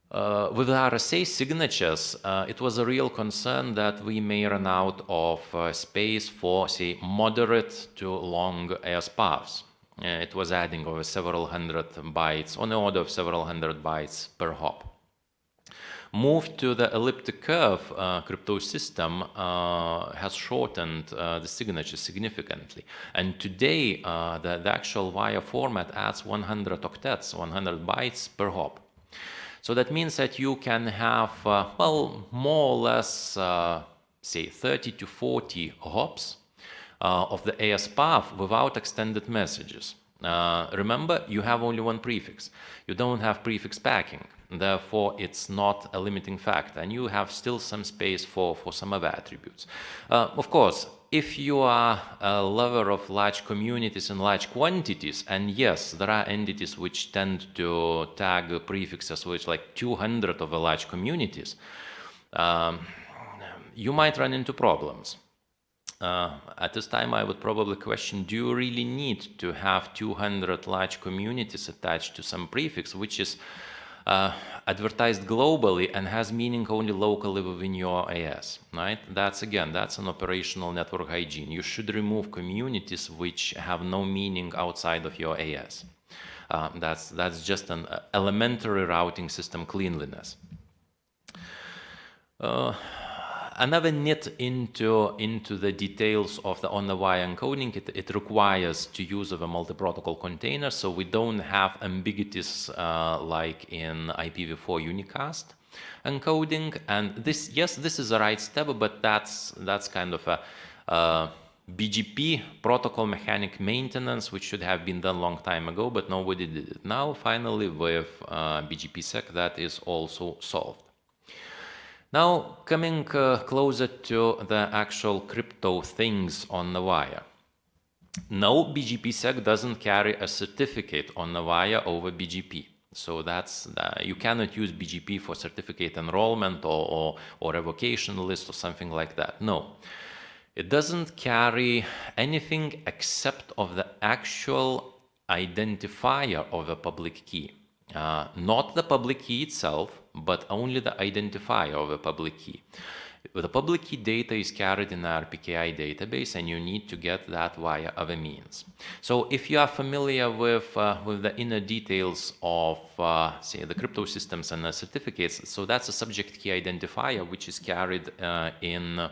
with RSA signatures, it was a real concern that we may run out of space for, say, moderate to long AS paths. It was adding over several hundred bytes, on the order of several hundred bytes per hop. Move to the elliptic curve crypto system has shortened the signature significantly. And today, the actual wire format adds 100 octets, 100 bytes per hop. So that means that you can have, well, more or less, say, 30 to 40 hops of the AS path without extended messages. Remember, you have only one prefix. You don't have prefix packing. Therefore, it's not a limiting factor, and you have still some space for some other attributes. Of course, if you are a lover of large communities and large quantities, and yes, there are entities which tend to tag prefixes with like 200 of the large communities, you might run into problems. At this time, I would probably question, do you really need to have 200 large communities attached to some prefix, which is advertised globally and has meaning only locally within your AS, right? That's an operational network hygiene. You should remove communities which have no meaning outside of your AS. That's just an elementary routing system cleanliness. I never knit into the details of the on-the-wire encoding. It requires to use of a multi-protocol container, so we don't have ambiguities like in IPv4 unicast encoding. And this, yes, this is the right step, but that's kind of a BGP protocol mechanic maintenance, which should have been done long time ago, but nobody did it. Now, finally, with BGPsec, that is also solved. Now, coming closer to the actual crypto things on the wire. No, BGPsec doesn't carry a certificate on the wire over BGP. So that's you cannot use BGP for certificate enrollment or revocation list or something like that. No. It doesn't carry anything except of the actual identifier of a public key. Not the public key itself, but only the identifier of a public key. The public key data is carried in the RPKI database, and you need to get that via other means. So if you are familiar with the inner details of, say, the crypto systems and the certificates, so that's a subject key identifier which is carried in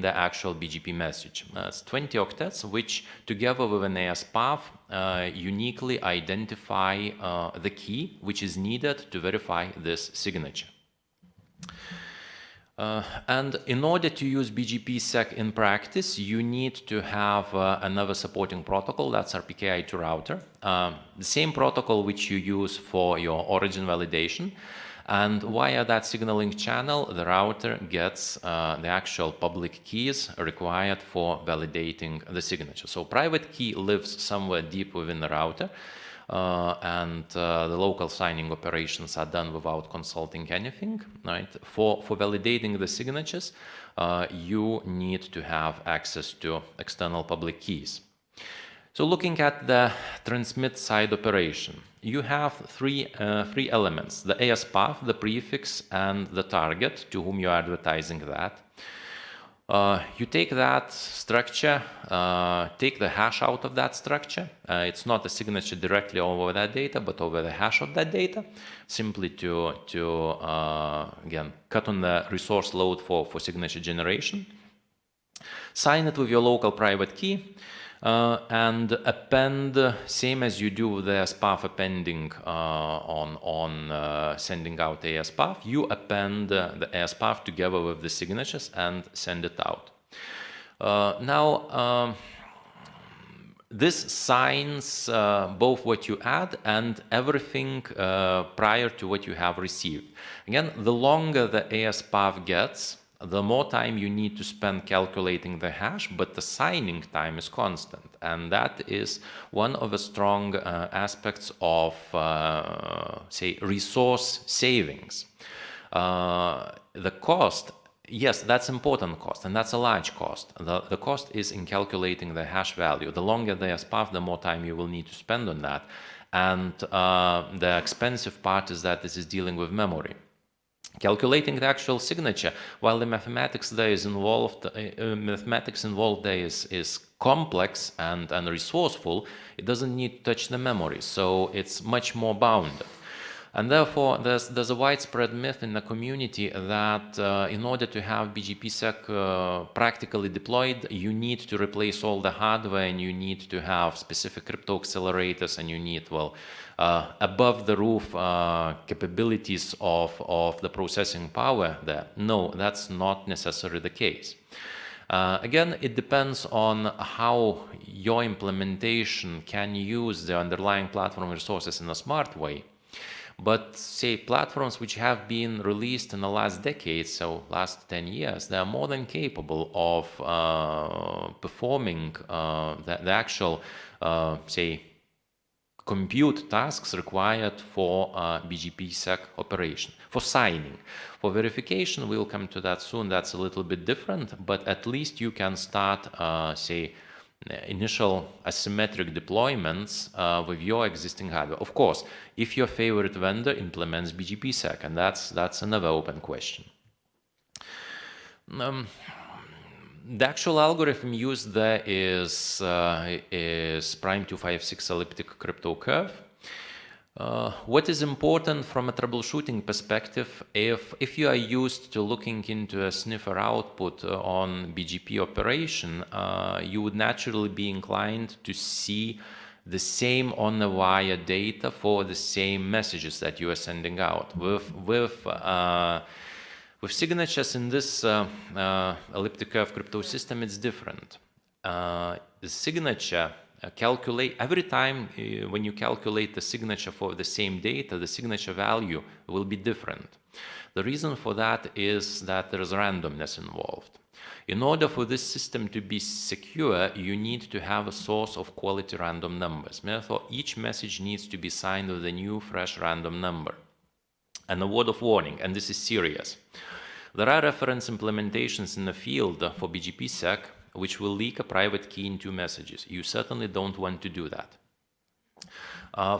the actual BGP message. It's 20 octets, which together with an AS path uniquely identify the key which is needed to verify this signature. And in order to use BGPsec in practice, you need to have another supporting protocol, that's RPKI to router. The same protocol which you use for your origin validation. And via that signaling channel, the router gets the actual public keys required for validating the signature. So private key lives somewhere deep within the router, and the local signing operations are done without consulting anything. Right? For validating the signatures, you need to have access to external public keys. So looking at the transmit side operation, you have three elements: the AS path, the prefix, and the target to whom you are advertising that. You take that structure, take the hash out of that structure. It's not a signature directly over that data, but over the hash of that data, simply to again, cut on the resource load for signature generation. Sign it with your local private key. And append, same as you do with the AS path appending on sending out the AS path, you append the AS path together with the signatures and send it out. Now, this signs both what you add and everything prior to what you have received. Again, the longer the AS path gets, the more time you need to spend calculating the hash, but the signing time is constant. And that is one of the strong aspects of, say, resource savings. The cost, yes, that's important cost, and that's a large cost. The cost is in calculating the hash value. The longer the AS path, the more time you will need to spend on that. And the expensive part is that this is dealing with memory. Calculating the actual signature, while the mathematics there is involved, is complex and resourceful, it doesn't need to touch the memory, so it's much more bounded. And therefore, there's a widespread myth in the community that in order to have BGPsec practically deployed, you need to replace all the hardware, and you need to have specific crypto accelerators, and you need, well, above the roof capabilities of the processing power there. No, that's not necessarily the case. Again, it depends on how your implementation can use the underlying platform resources in a smart way. But say platforms which have been released in the last decade, so last 10 years, they are more than capable of performing the actual, say, compute tasks required for BGPsec operation, for signing. For verification, we'll come to that soon, that's a little bit different, but at least you can start, say, initial asymmetric deployments with your existing hardware. Of course, if your favorite vendor implements BGPsec, and that's another open question. The actual algorithm used there is Prime 256 elliptic crypto curve. What is important from a troubleshooting perspective, if you are used to looking into a sniffer output on BGP operation, you would naturally be inclined to see the same on the wire data for the same messages that you are sending out. With signatures in this elliptic curve crypto system, it's different. The signature calculate every time when you calculate the signature for the same data, the signature value will be different. The reason for that is that there is randomness involved. In order for this system to be secure, you need to have a source of quality random numbers. Therefore, each message needs to be signed with a new, fresh random number. And a word of warning, and this is serious. There are reference implementations in the field for BGPsec which will leak a private key in 2 messages. You certainly don't want to do that.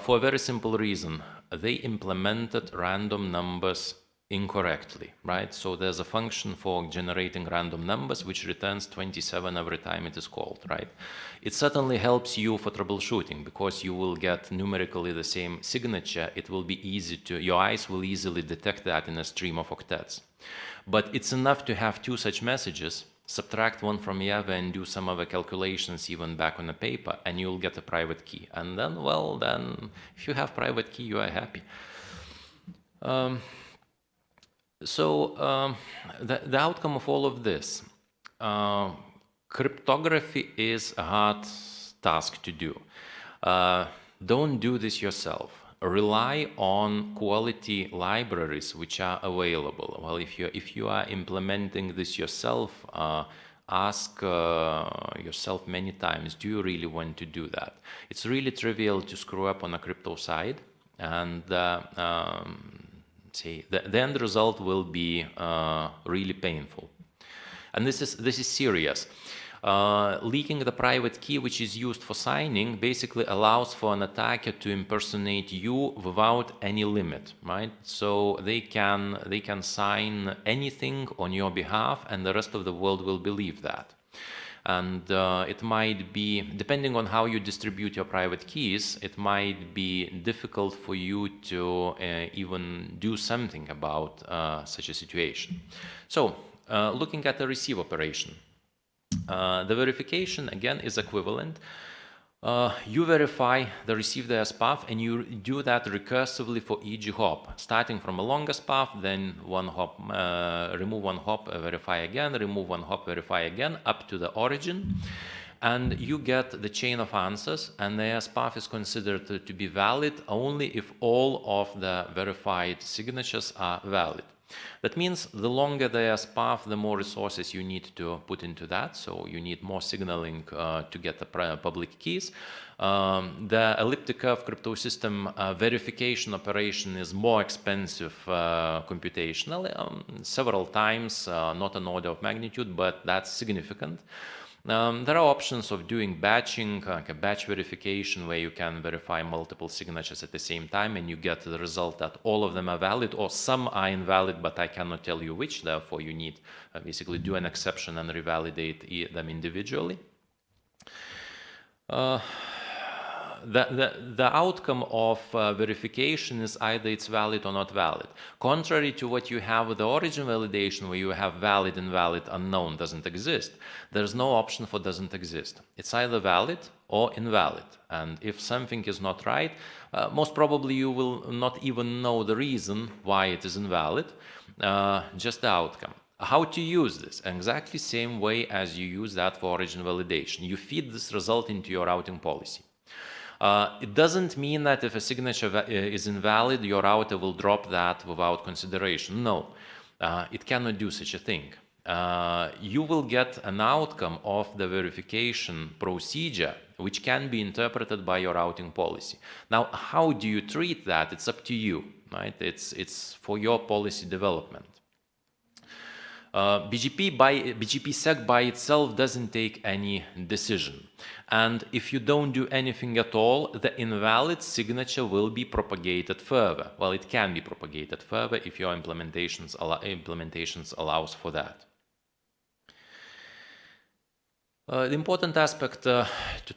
For a very simple reason. They implemented random numbers incorrectly, right? So there's a function for generating random numbers which returns 27 every time it is called, right? It certainly helps you for troubleshooting because you will get numerically the same signature. It will be easy to, your eyes will easily detect that in a stream of octets. But it's enough to have 2 such messages, subtract one from the other and do some other calculations even back on the paper, and you'll get a private key. And then, well, then if you have private key, you are happy. The outcome of all of this, cryptography is a hard task to do. Don't do this yourself. Rely on quality libraries which are available. Well, if you are implementing this yourself, ask yourself many times, do you really want to do that? It's really trivial to screw up on a crypto side, and the end result will be really painful. And this is serious. Leaking the private key, which is used for signing, basically allows for an attacker to impersonate you without any limit, right? So they can sign anything on your behalf, and the rest of the world will believe that. And it might be, depending on how you distribute your private keys, it might be difficult for you to even do something about such a situation. So, looking at the receive operation. The verification, again, is equivalent. You verify the received AS path, and you do that recursively for each hop, starting from the longest path, then one hop, remove one hop, verify again, remove one hop, verify again, up to the origin. And you get the chain of answers, and the AS path is considered to be valid only if all of the verified signatures are valid. That means the longer the AS path, the more resources you need to put into that. So you need more signaling to get the public keys. The elliptic curve crypto system verification operation is more expensive computationally, several times, not an order of magnitude, but that's significant. There are options of doing batching, like a batch verification, where you can verify multiple signatures at the same time and you get the result that all of them are valid, or some are invalid, but I cannot tell you which. Therefore, you need basically do an exception and revalidate them individually. The outcome of verification is either it's valid or not valid. Contrary to what you have with the origin validation, where you have valid, invalid, unknown, doesn't exist. There's no option for doesn't exist. It's either valid or invalid. And if something is not right, most probably you will not even know the reason why it is invalid, just the outcome. How to use this? Exactly same way as you use that for origin validation. You feed this result into your routing policy. It doesn't mean that if a signature is invalid, your router will drop that without consideration. No, it cannot do such a thing. You will get an outcome of the verification procedure which can be interpreted by your routing policy. Now, how do you treat that? It's up to you, right? It's for your policy development. BGPsec by itself doesn't take any decision. And if you don't do anything at all, the invalid signature will be propagated further. Well, it can be propagated further if your implementations allows for that. The important aspect to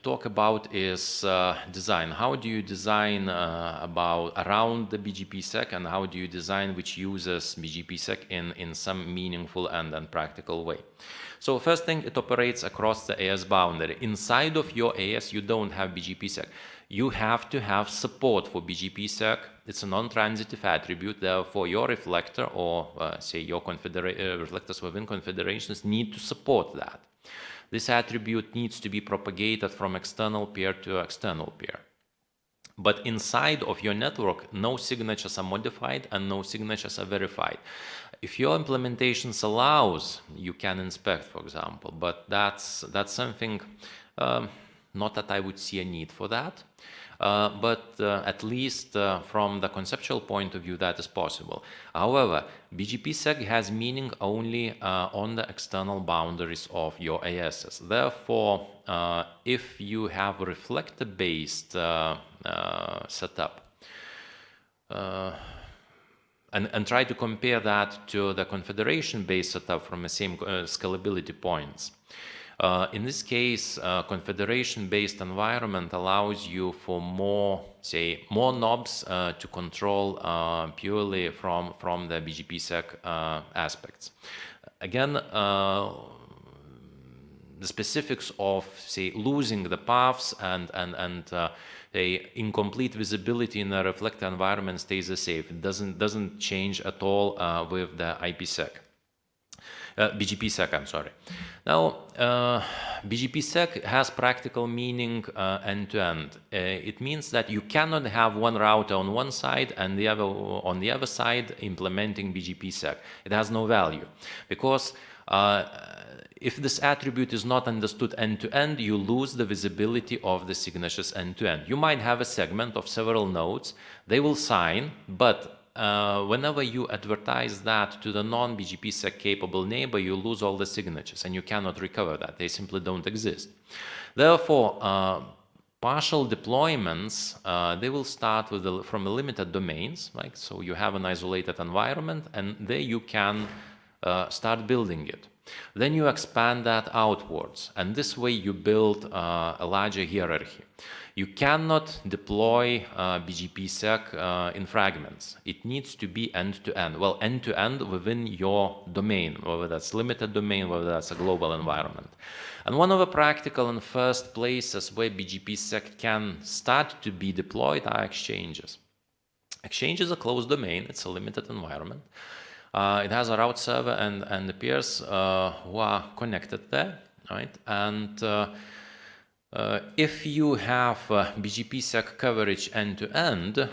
talk about is design. How do you design around the BGPsec, and how do you design which uses BGPsec in some meaningful and practical way? So first thing, it operates across the AS boundary. Inside of your AS, you don't have BGPsec. You have to have support for BGPsec. It's a non-transitive attribute. Therefore, your reflector or say your reflectors within confederations need to support that. This attribute needs to be propagated from external peer to external peer. But inside of your network, no signatures are modified and no signatures are verified. If your implementations allows, you can inspect, for example, but that's something not that I would see a need for that. But at least from the conceptual point of view, that is possible. However, BGPsec has meaning only on the external boundaries of your ASs. Therefore, if you have a reflector-based setup, and try to compare that to the confederation-based setup from the same scalability points. In this case, confederation-based environment allows you for more knobs to control purely from the BGPsec aspects. Again, the specifics of losing the paths and incomplete visibility in the reflector environment stays the same. It doesn't change at all with the IPsec. BGPsec, I'm sorry. Now, BGPsec has practical meaning end-to-end. It means that you cannot have one router on one side and the other on the other side implementing BGPsec. It has no value because if this attribute is not understood end-to-end, you lose the visibility of the signatures end-to-end. You might have a segment of several nodes. They will sign, but whenever you advertise that to the non-BGPsec capable neighbor, you lose all the signatures and you cannot recover that. They simply don't exist. Therefore, partial deployments, they will start with from limited domains, right? So you have an isolated environment and there you can start building it. Then you expand that outwards, and this way you build a larger hierarchy. You cannot deploy BGPsec in fragments. It needs to be end-to-end. Well, end-to-end within your domain, whether that's limited domain, whether that's a global environment. And one of the practical and first places where BGPsec can start to be deployed are exchanges. Exchange is a closed domain. It's a limited environment. It has a route server and the peers who are connected there, right? And if you have BGPsec coverage end-to-end,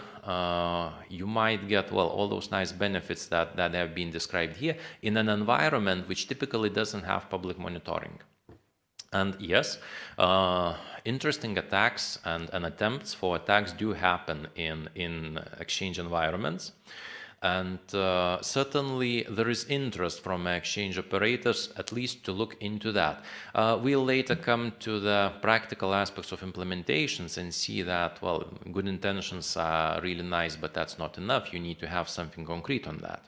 you might get, well, all those nice benefits that have been described here in an environment which typically doesn't have public monitoring. And yes, interesting attacks and attempts for attacks do happen in exchange environments. And certainly there is interest from exchange operators at least to look into that. We'll later come to the practical aspects of implementations and see that, well, good intentions are really nice, but that's not enough. You need to have something concrete on that.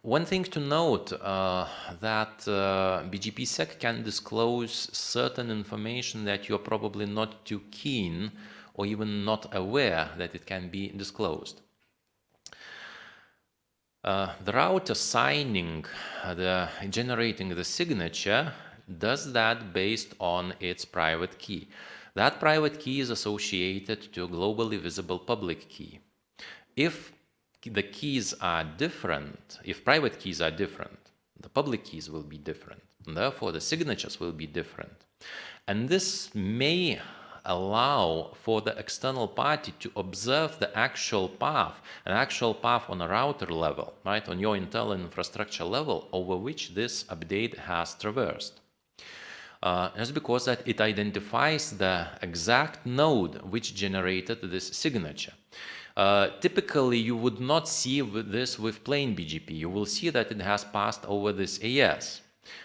One thing to note that BGPsec can disclose certain information that you're probably not too keen or even not aware that it can be disclosed. The router generating the signature does that based on its private key. That private key is associated to a globally visible public key. If the keys are different, if private keys are different, the public keys will be different, and therefore the signatures will be different. And this may allow for the external party to observe the actual path, an actual path on a router level, right, on your internal infrastructure level over which this update has traversed. That's because that it identifies the exact node which generated this signature. Typically, you would not see this with plain BGP. You will see that it has passed over this AS.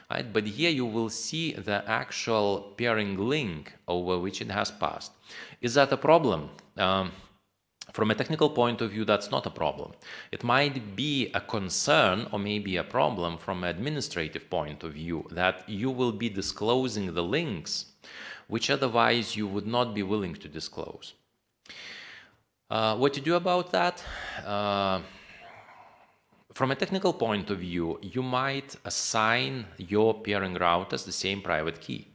Right? But here you will see the actual pairing link over which it has passed. Is that a problem? From a technical point of view, that's not a problem. It might be a concern or maybe a problem from an administrative point of view that you will be disclosing the links which otherwise you would not be willing to disclose. What to do about that? From a technical point of view, you might assign your peering routers the same private key.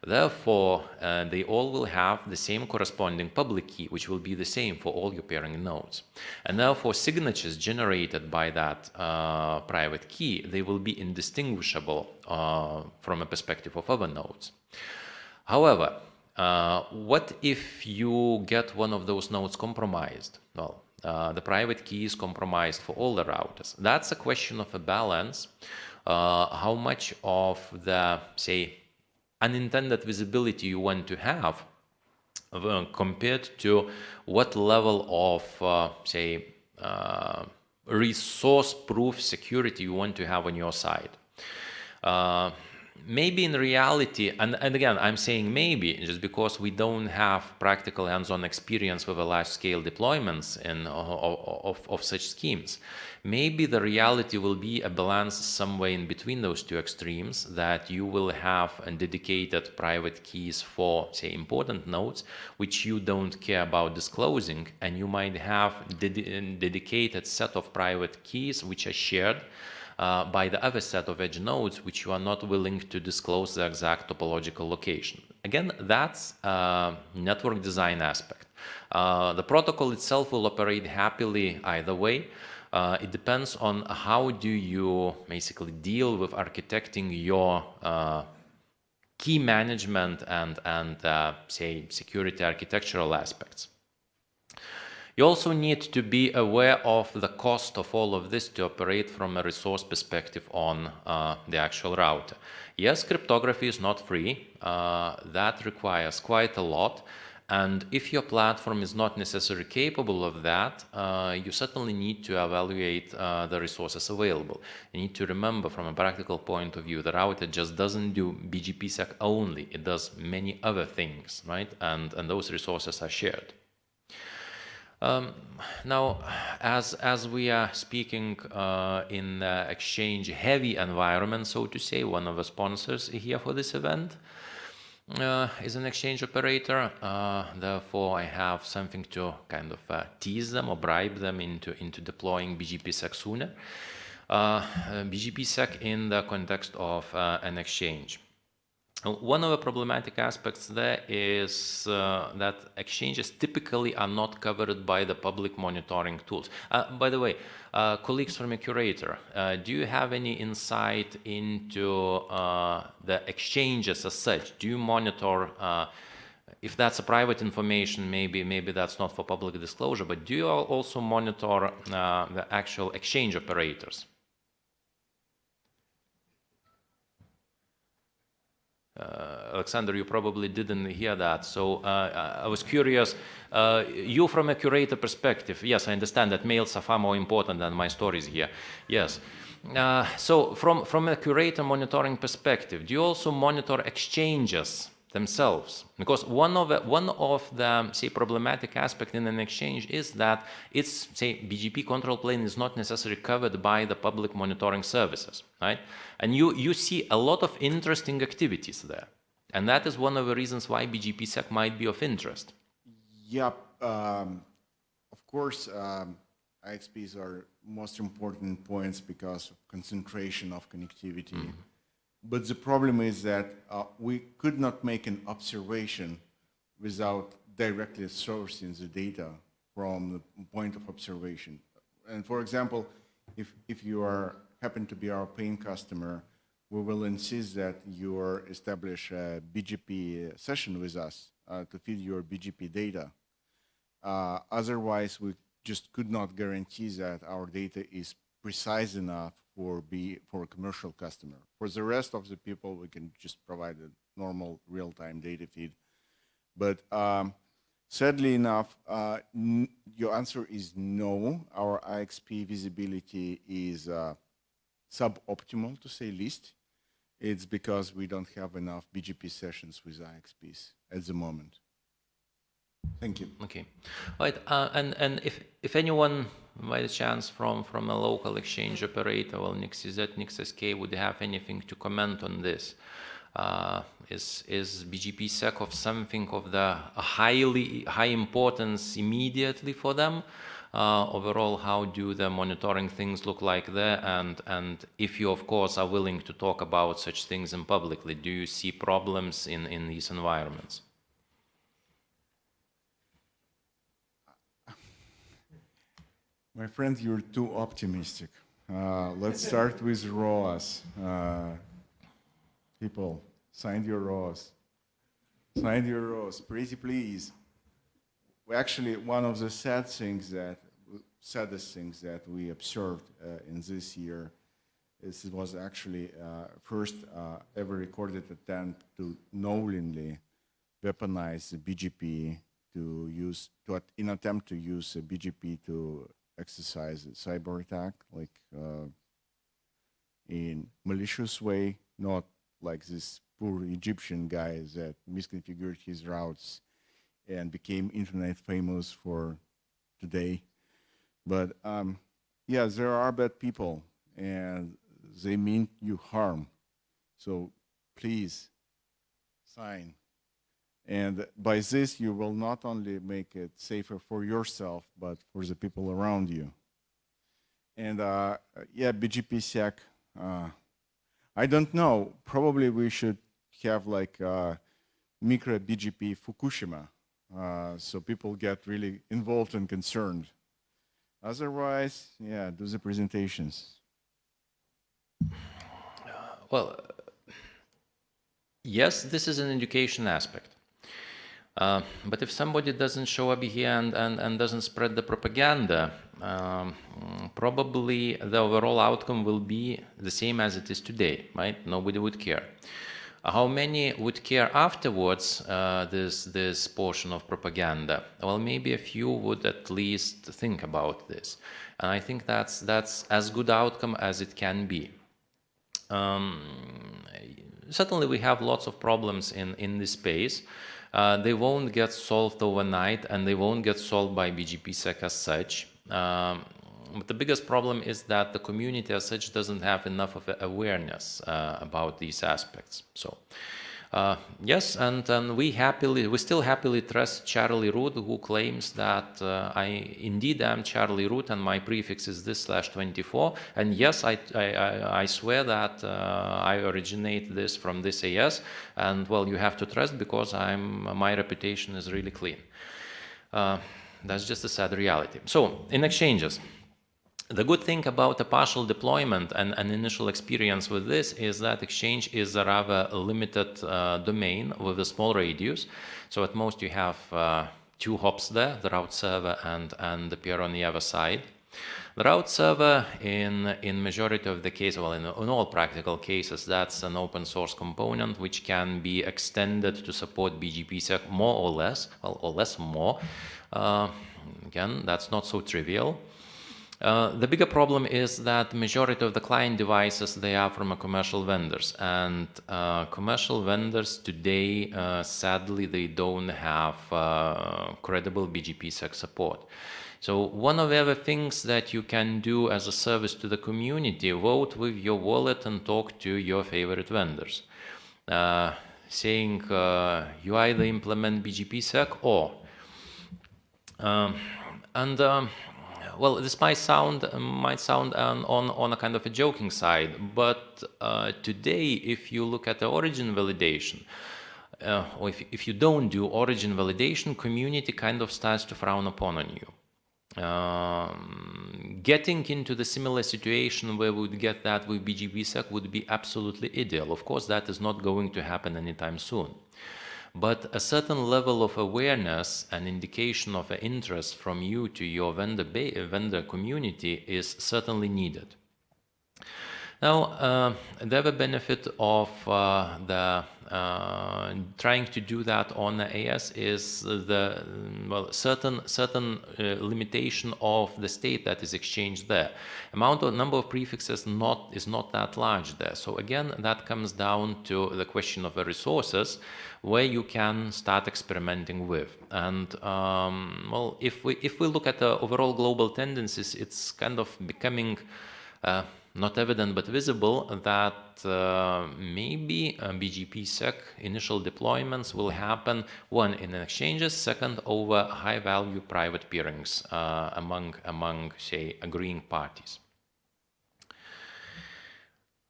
Therefore, they all will have the same corresponding public key, which will be the same for all your pairing nodes. And therefore, signatures generated by that private key, they will be indistinguishable from a perspective of other nodes. However, what if you get one of those nodes compromised? Well, the private key is compromised for all the routers. That's a question of a balance. How much of the, say, unintended visibility you want to have compared to what level of, say, resource-proof security you want to have on your side. Maybe in reality, and again, I'm saying maybe just because we don't have practical hands-on experience with a large-scale deployments of such schemes. Maybe the reality will be a balance somewhere in between those two extremes, that you will have dedicated private keys for, say, important nodes, which you don't care about disclosing, and you might have dedicated set of private keys which are shared by the other set of edge nodes, which you are not willing to disclose the exact topological location. Again, that's a network design aspect. The protocol itself will operate happily either way. It depends on how do you basically deal with architecting your key management and say, security architectural aspects. You also need to be aware of the cost of all of this to operate from a resource perspective on the actual router. Yes, cryptography is not free. That requires quite a lot. And if your platform is not necessarily capable of that, you certainly need to evaluate the resources available. You need to remember from a practical point of view, the router just doesn't do BGPsec only. It does many other things, right? And those resources are shared. Now, as we are speaking in exchange-heavy environment, so to say, one of the sponsors here for this event is an exchange operator. Therefore, I have something to kind of tease them or bribe them into deploying BGPsec sooner. BGPsec in the context of an exchange. One of the problematic aspects there is that exchanges typically are not covered by the public monitoring tools. By the way, colleagues from a curator, do you have any insight into the exchanges as such? Do you monitor, if that's a private information, maybe that's not for public disclosure, but do you also monitor the actual exchange operators? Alexander, you probably didn't hear that. So I was curious, you from a curator perspective, yes, I understand that mails are far more important than my stories here. Yes. So from a curator monitoring perspective, do you also monitor exchanges themselves? Because one of the say problematic aspect in an exchange is that its say BGP control plane is not necessarily covered by the public monitoring services, right? And you see a lot of interesting activities there, and that is one of the reasons why BGPsec might be of interest. Yeah, of course, IXPs are most important points because of concentration of connectivity. Mm-hmm. But the problem is that we could not make an observation without directly sourcing the data from the point of observation. And for example, if you happen to be our paying customer, we will insist that you establish a BGP session with us to feed your BGP data. Otherwise, we just could not guarantee that our data is precise enough for a commercial customer. For the rest of the people, we can just provide a normal real-time data feed. But sadly enough, your answer is no. Our IXP visibility is suboptimal, to say least. It's because we don't have enough BGP sessions with IXPs at the moment. Thank you. Okay. All right. And if anyone by the chance from a local exchange operator, well, NixCZ, NixSK would have anything to comment on this, is BGPsec of something of the high importance immediately for them? Overall, how do the monitoring things look like there? And if you, of course, are willing to talk about such things in publicly, do you see problems in these environments? My friend, you're too optimistic. Let's start with ROAS. People, sign your ROAS. Sign your ROAS, pretty please. Actually, one of the saddest things that we observed in this year is it was actually first ever recorded attempt to knowingly weaponize the BGP in attempt to use a BGP to exercise a cyber attack, like in malicious way, not like this poor Egyptian guy that misconfigured his routes and became internet famous for today. But yeah, there are bad people and they mean you harm. So please sign. And by this, you will not only make it safer for yourself, but for the people around you. And yeah, BGPsec, I don't know. Probably we should have like micro BGP Fukushima, so people get really involved and concerned. Otherwise, yeah, do the presentations. Well, yes, this is an education aspect. But if somebody doesn't show up here and doesn't spread the propaganda, probably the overall outcome will be the same as it is today, right? Nobody would care. How many would care afterwards, this portion of propaganda? Well, maybe a few would at least think about this. And I think that's as good outcome as it can be. Certainly we have lots of problems in this space. They won't get solved overnight, and they won't get solved by BGPsec as such. But the biggest problem is that the community as such doesn't have enough of awareness about these aspects. So yes, and we still happily trust Charlie Root, who claims that I indeed am Charlie Root and my prefix is this /24. And yes, I swear that I originate this from this AS. And well, you have to trust because my reputation is really clean. That's just a sad reality. So in exchanges, the good thing about a partial deployment and an initial experience with this is that exchange is a rather limited domain with a small radius. So at most you have 2 hops there, the route server and the peer on the other side. The route server, in majority of the cases, well, in all practical cases, that's an open source component which can be extended to support BGPsec more or less, well, or less or more. Again, that's not so trivial. The bigger problem is that majority of the client devices, they are from commercial vendors, and commercial vendors today, sadly, they don't have credible BGPsec support. So one of the other things that you can do as a service to the community, vote with your wallet and talk to your favorite vendors, saying you either implement BGPsec or well, this might sound on a kind of a joking side, but today, if you look at the origin validation, or if you don't do origin validation, community kind of starts to frown upon you. Getting into the similar situation where we would get that with BGPsec would be absolutely ideal. Of course, that is not going to happen anytime soon. But a certain level of awareness and indication of an interest from you to your vendor community is certainly needed. Now, the other benefit of trying to do that on AES is the certain limitation of the state that is exchanged there. Number of prefixes is not that large there. So again, that comes down to the question of the resources where you can start experimenting with. And if we look at the overall global tendencies, it's kind of becoming not evident but visible that maybe BGPsec initial deployments will happen, one, in exchanges, second, over high-value private peerings among, say, agreeing parties.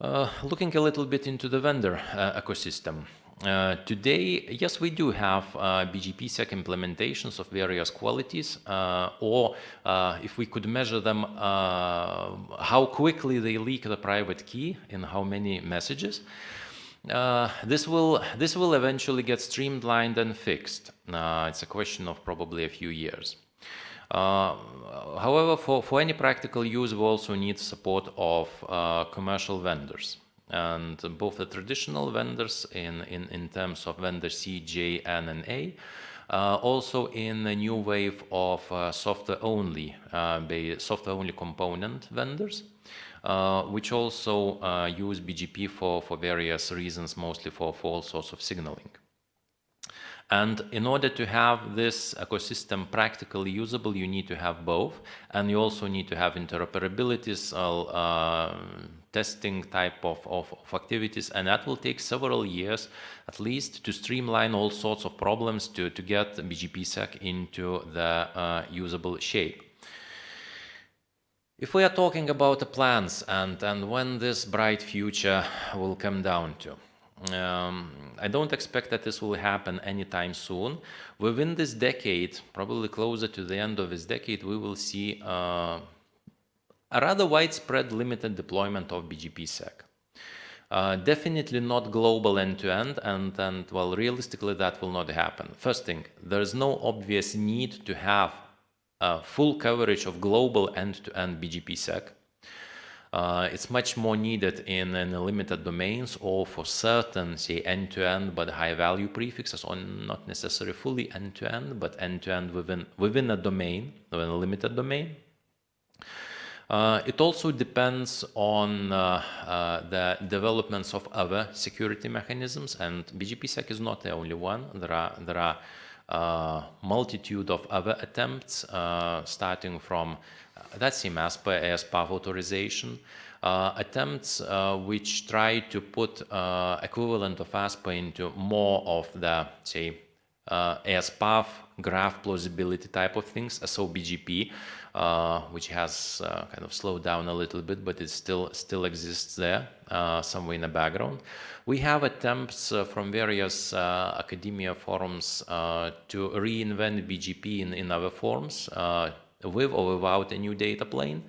Looking a little bit into the vendor ecosystem. Today, yes, we do have BGPsec implementations of various qualities, or if we could measure them, how quickly they leak the private key in how many messages. This will eventually get streamlined and fixed. It's a question of probably a few years. However, for any practical use, we also need support of commercial vendors. And both the traditional vendors in terms of vendor C, J, N, and A, also in a new wave of software-only component vendors, which also use BGP for various reasons, mostly for all sorts of signaling. And in order to have this ecosystem practically usable, you need to have both, and you also need to have interoperabilities, testing type of activities, and that will take several years at least to streamline all sorts of problems to get BGPsec into the usable shape. If we are talking about the plans and when this bright future will come down to, I don't expect that this will happen anytime soon. Within this decade, probably closer to the end of this decade, we will see a rather widespread limited deployment of BGPsec. Definitely not global end-to-end, and well, realistically that will not happen. First thing, there is no obvious need to have full coverage of global end-to-end BGPsec. It's much more needed in limited domains or for certain, say, end-to-end but high-value prefixes, or not necessarily fully end-to-end, but end-to-end within a domain, within a limited domain. It also depends on the developments of other security mechanisms, and BGPsec is not the only one. There are multitude of other attempts, starting from that same ASPA, ASPAV authorization, attempts which try to put equivalent of ASPA into more of the, say, ASPAV graph plausibility type of things, so BGP, which has kind of slowed down a little bit, but it still exists there somewhere in the background. We have attempts from various academia forums to reinvent BGP in other forms, with or without a new data plane,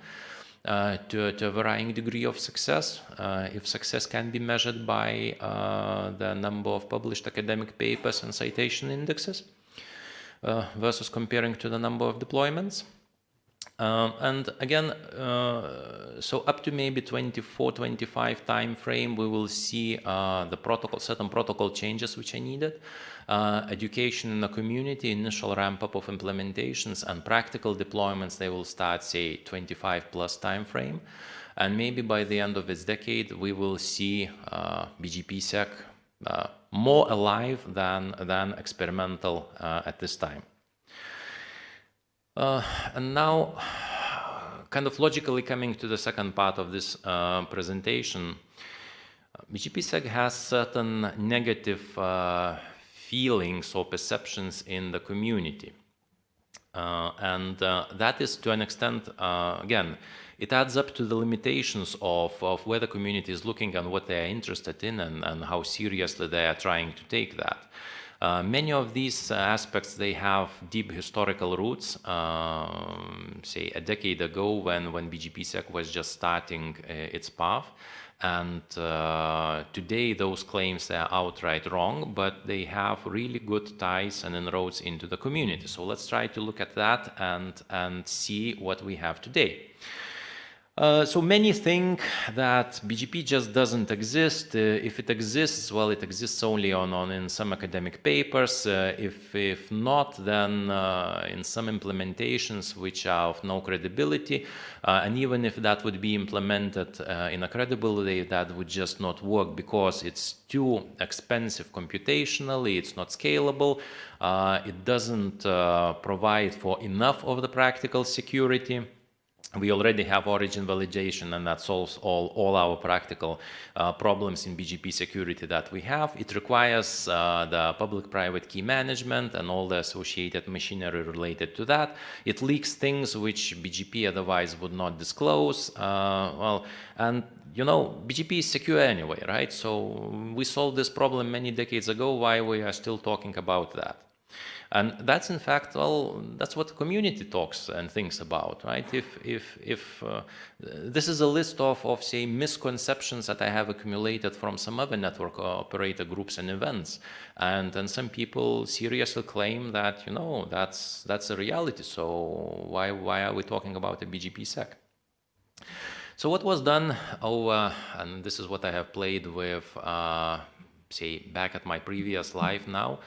to a varying degree of success. If success can be measured by the number of published academic papers and citation indexes versus comparing to the number of deployments. And again, so up to maybe 24-25 time frame, we will see certain protocol changes which are needed. Education in the community, initial ramp up of implementations, and practical deployments, they will start, say, 25 plus time frame. And maybe by the end of this decade, we will see BGPsec more alive than experimental at this time. And now, kind of logically coming to the second part of this presentation, BGPsec has certain negative feelings or perceptions in the community. And that is, to an extent, again, it adds up to the limitations of where the community is looking and what they are interested in, and how seriously they are trying to take that. Many of these aspects, they have deep historical roots. Say a decade ago, when BGPsec was just starting its path, and today those claims are outright wrong, but they have really good ties and inroads into the community. So let's try to look at that and see what we have today. So many think that BGP just doesn't exist. If it exists, well, it exists only in some academic papers. If not, then in some implementations which are of no credibility. And even if that would be implemented in a credible way, that would just not work because it's too expensive computationally, it's not scalable, it doesn't provide for enough of the practical security. We already have origin validation, and that solves all our practical problems in BGP security that we have. It requires the public-private key management and all the associated machinery related to that. It leaks things which BGP otherwise would not disclose. And you know, BGP is secure anyway, right? So we solved this problem many decades ago. Why we are still talking about that? And that's in fact, well, that's what the community talks and thinks about, right? If this is a list of say misconceptions that I have accumulated from some other network operator groups and events, and some people seriously claim that, you know, that's a reality. So why are we talking about a BGPsec? So what was done over, and this is what I have played with, say back at my previous life now.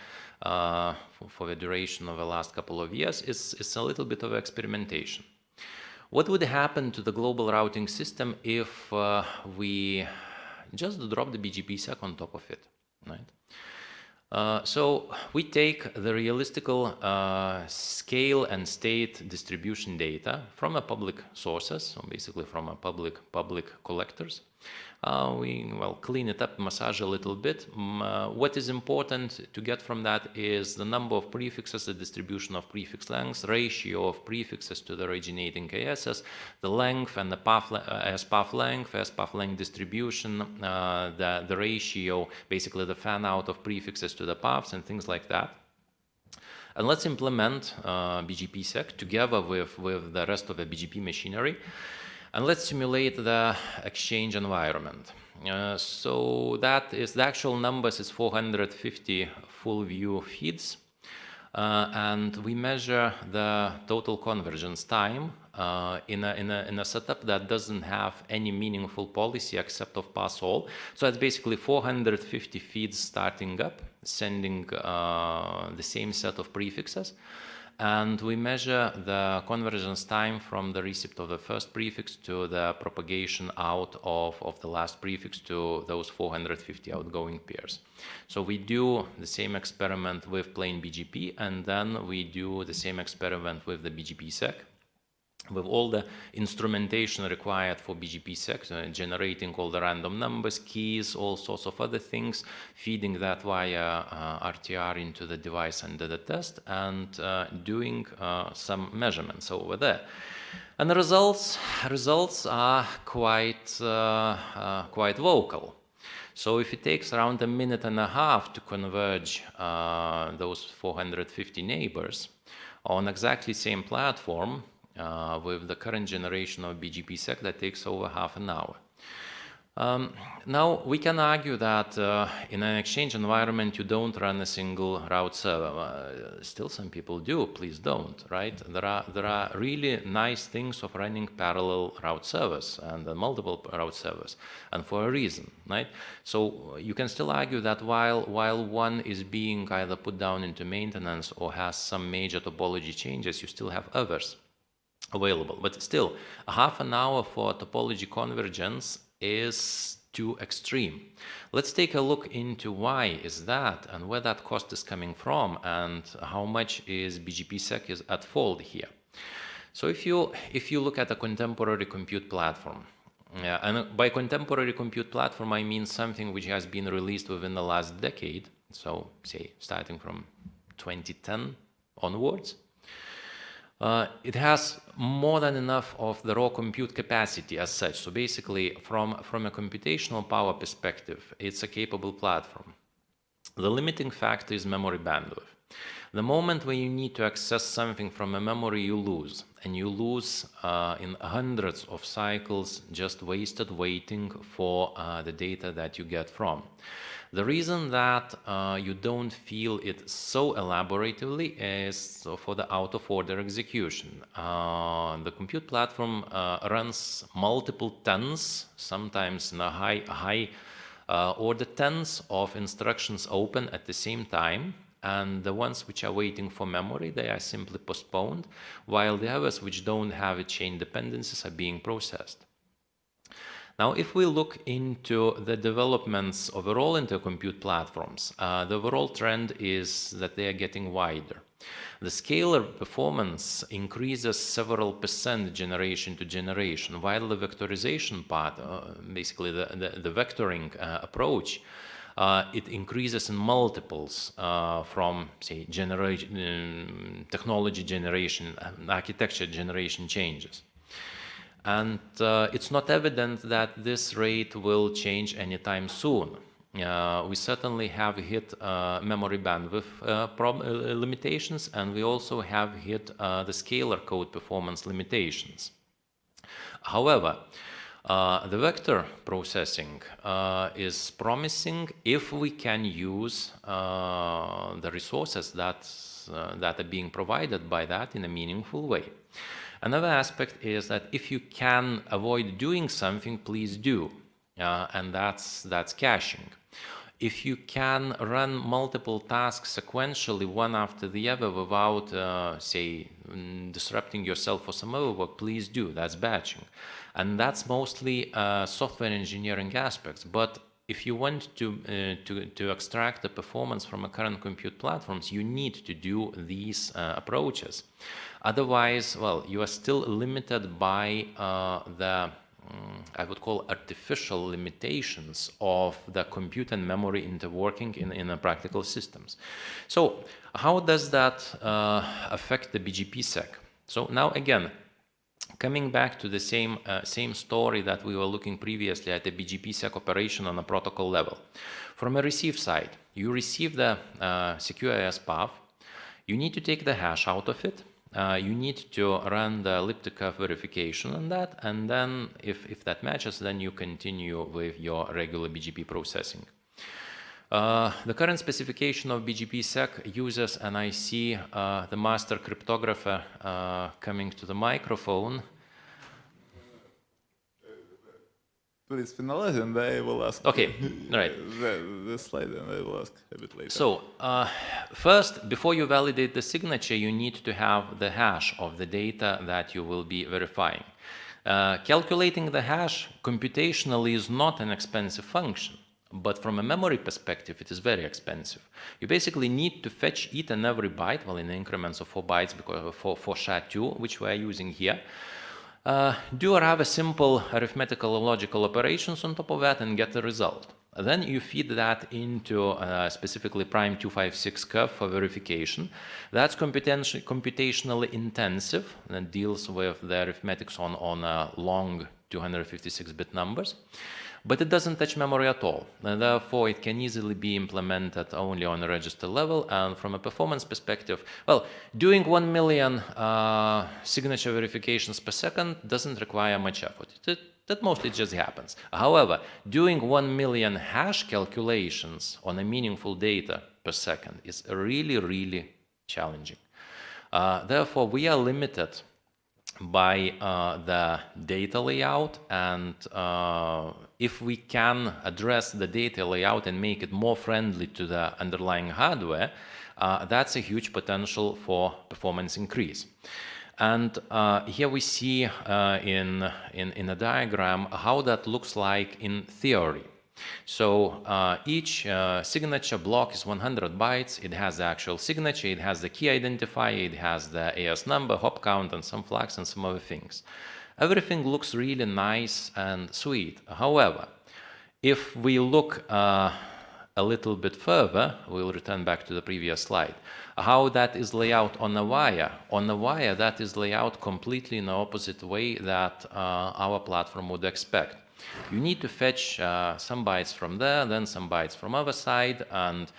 For the duration of the last couple of years is a little bit of experimentation. What would happen to the global routing system if we just drop the BGPsec on top of it, right? So we take the realistical scale and state distribution data from a public sources, so basically from a public collectors. We clean it up, massage a little bit. What is important to get from that is the number of prefixes, the distribution of prefix lengths, ratio of prefixes to the originating ASs, the length and the path, path length distribution, the ratio, basically the fan out of prefixes to the paths and things like that. And let's implement BGPsec together with the rest of the BGP machinery. And let's simulate the exchange environment. So that is, the actual numbers is 450 full view feeds. And we measure the total convergence time in a setup that doesn't have any meaningful policy except of pass all. So that's basically 450 feeds starting up, sending the same set of prefixes. And we measure the convergence time from the receipt of the first prefix to the propagation out of the last prefix to those 450 outgoing pairs. So we do the same experiment with plain BGP, and then we do the same experiment with the BGPsec, with all the instrumentation required for BGPsec, generating all the random numbers, keys, all sorts of other things, feeding that via RTR into the device under the test, and doing some measurements over there. And the results are quite vocal. So if it takes around a minute and a half to converge those 450 neighbors on exactly same platform, with the current generation of BGPsec, that takes over half an hour. Now we can argue that in an exchange environment you don't run a single route server. Still some people do, please don't, right? There are really nice things of running parallel route servers and multiple route servers, and for a reason, right? So you can still argue that while one is being either put down into maintenance or has some major topology changes, you still have others available. But still, a half an hour for topology convergence is too extreme. Let's take a look into why is that and where that cost is coming from and how much is BGPsec is at fault here. So if you look at a contemporary compute platform, and by contemporary compute platform I mean something which has been released within the last decade, so say starting from 2010 onwards, it has more than enough of the raw compute capacity as such. So basically, from a computational power perspective, it's a capable platform. The limiting factor is memory bandwidth. The moment when you need to access something from a memory, you lose. And you lose in hundreds of cycles just wasted waiting for the data that you get from. The reason that you don't feel it so elaboratively is for the out-of-order execution. The compute platform runs multiple tens, sometimes in a high order tens of instructions open at the same time. And the ones which are waiting for memory, they are simply postponed, while the others which don't have a chain dependencies are being processed. Now, if we look into the developments overall into compute platforms, the overall trend is that they are getting wider. The scalar performance increases several percent generation to generation, while the vectorization part, basically the vectoring approach, it increases in multiples from, say, technology generation, architecture generation changes. And it's not evident that this rate will change anytime soon. We certainly have hit memory bandwidth limitations, and we also have hit the scalar code performance limitations. However, the vector processing is promising if we can use the resources that are being provided by that in a meaningful way. Another aspect is that if you can avoid doing something, please do, and that's caching. If you can run multiple tasks sequentially, one after the other, without, say, disrupting yourself for some other work, please do. That's batching. And that's mostly software engineering aspects. But if you want to extract the performance from a current compute platforms, you need to do these approaches. Otherwise, well, you are still limited by I would call artificial limitations of the compute and memory interworking in practical systems. So how does that affect the BGPsec? So now again, coming back to the same story that we were looking previously at the BGPsec operation on a protocol level. From a receive side, you receive the secure-IS path. You need to take the hash out of it. You need to run the elliptic curve verification on that, and then if that matches, then you continue with your regular BGP processing. The current specification of BGPsec uses, and I see the master cryptographer coming to the microphone. Please finalize, and I will ask. Okay, all right. The slide, and I will ask a bit later. So first, before you validate the signature, you need to have the hash of the data that you will be verifying. Calculating the hash computationally is not an expensive function, but from a memory perspective, it is very expensive. You basically need to fetch each and every byte, well, in increments of 4 bytes because for SHA-2, which we are using here. Do rather simple arithmetical or logical operations on top of that and get the result. Then you feed that into specifically prime 256 curve for verification. That's computationally intensive and deals with the arithmetics on long 256-bit numbers. But it doesn't touch memory at all, and therefore it can easily be implemented only on a register level. And from a performance perspective, well, doing 1 million signature verifications per second doesn't require much effort. That mostly just happens. However, doing 1 million hash calculations on a meaningful data per second is really, really challenging. Therefore, we are limited by the data layout, and if we can address the data layout and make it more friendly to the underlying hardware, that's a huge potential for performance increase. And here we see in a diagram how that looks like in theory. So each signature block is 100 bytes. It has the actual signature, it has the key identifier, it has the AS number, hop count, and some flags and some other things. Everything looks really nice and sweet. However, if we look a little bit further, we'll return back to the previous slide, how that is laid out on a wire. On a wire, that is laid out completely in the opposite way that our platform would expect. You need to fetch some bytes from there, then some bytes from other side, and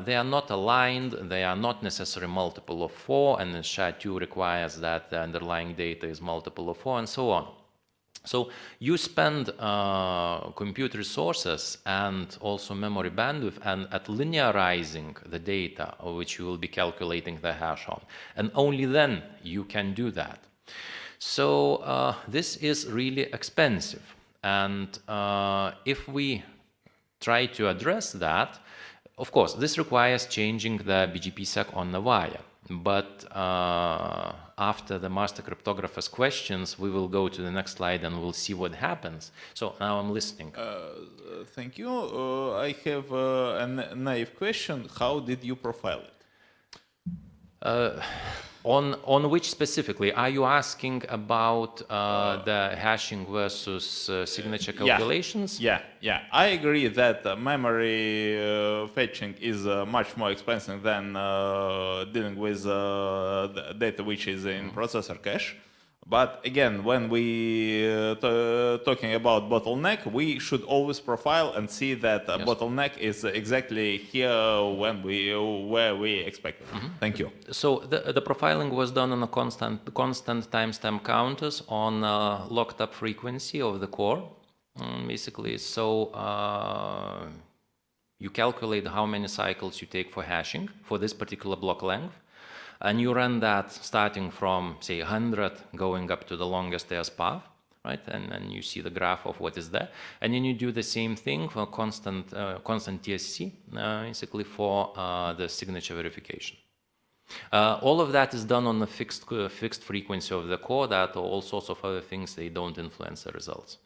they are not aligned, they are not necessarily multiple of 4, and the SHA-2 requires that the underlying data is multiple of 4, and so on. So you spend compute resources and also memory bandwidth and at linearizing the data which you will be calculating the hash on, and only then you can do that. So this is really expensive, and if we try to address that, of course, this requires changing the BGPsec on the wire. But after the master cryptographer's questions, we will go to the next slide and we'll see what happens. So now I'm listening. Thank you. I have a naive question. How did you profile it? On which specifically? Are you asking about the hashing versus signature calculations? Yeah. I agree that memory fetching is much more expensive than dealing with the data which is in processor cache. But again, when we talking about bottleneck, we should always profile and see that bottleneck is exactly here where we expect it. Thank you. So the profiling was done on a constant timestamp counters on locked up frequency of the core, basically. So you calculate how many cycles you take for hashing for this particular block length. And you run that starting from, say, 100 going up to the longest AES path, right? And you see the graph of what is there. And then you do the same thing for constant TSC, basically for the signature verification. All of that is done on the fixed frequency of the core. That or all sorts of other things, they don't influence the results.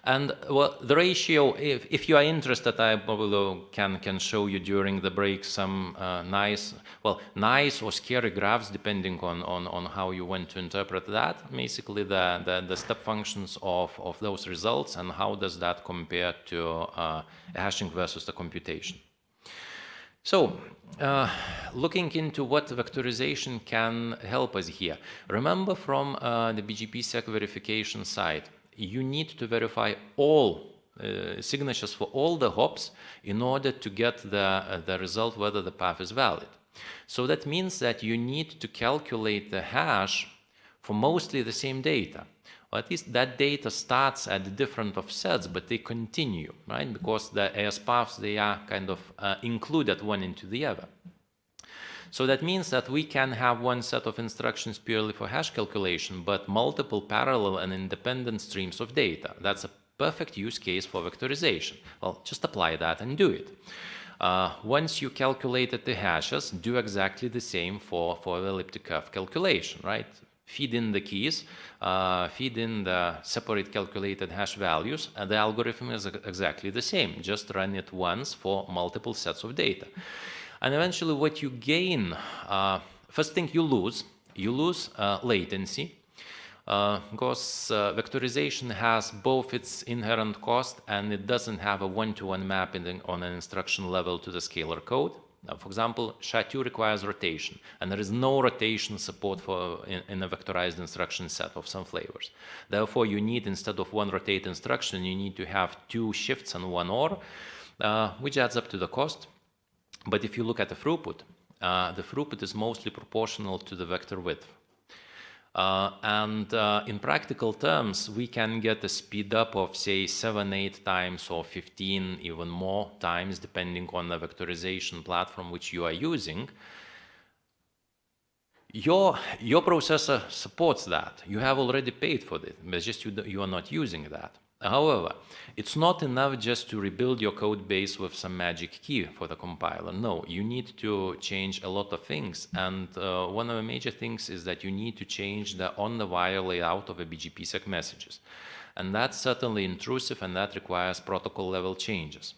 And well, the ratio, if you are interested, I probably can show you during the break some nice or scary graphs, depending on how you want to interpret that. Basically, the step functions of those results and how does that compare to hashing versus the computation. So, looking into what vectorization can help us here. Remember from the BGPsec verification side, you need to verify all signatures for all the hops in order to get the result whether the path is valid. So that means that you need to calculate the hash for mostly the same data. Or at least that data starts at different offsets, but they continue, right? Because the AES paths, they are kind of included one into the other. So that means that we can have one set of instructions purely for hash calculation, but multiple parallel and independent streams of data. That's a perfect use case for vectorization. Well, just apply that and do it. Once you calculated the hashes, do exactly the same for the elliptic curve calculation, right? Feed in the keys, feed in the separate calculated hash values, and the algorithm is exactly the same. Just run it once for multiple sets of data. And eventually what you gain, first thing you lose latency, because vectorization has both its inherent cost and it doesn't have a one-to-one mapping on an instruction level to the scalar code. For example, SHA-2 requires rotation, and there is no rotation support in a vectorized instruction set of some flavors. Therefore, you need, instead of one rotate instruction, you need to have 2 shifts and 1 OR, which adds up to the cost. But if you look at the throughput is mostly proportional to the vector width. In practical terms, we can get a speed up of, say, 7-8 times or 15, even more times, depending on the vectorization platform which you are using. Your processor supports that. You have already paid for it, but just you are not using that. However, it's not enough just to rebuild your code base with some magic key for the compiler. No, you need to change a lot of things. And one of the major things is that you need to change the on-the-wire layout of the BGPsec messages. And that's certainly intrusive, and that requires protocol-level changes.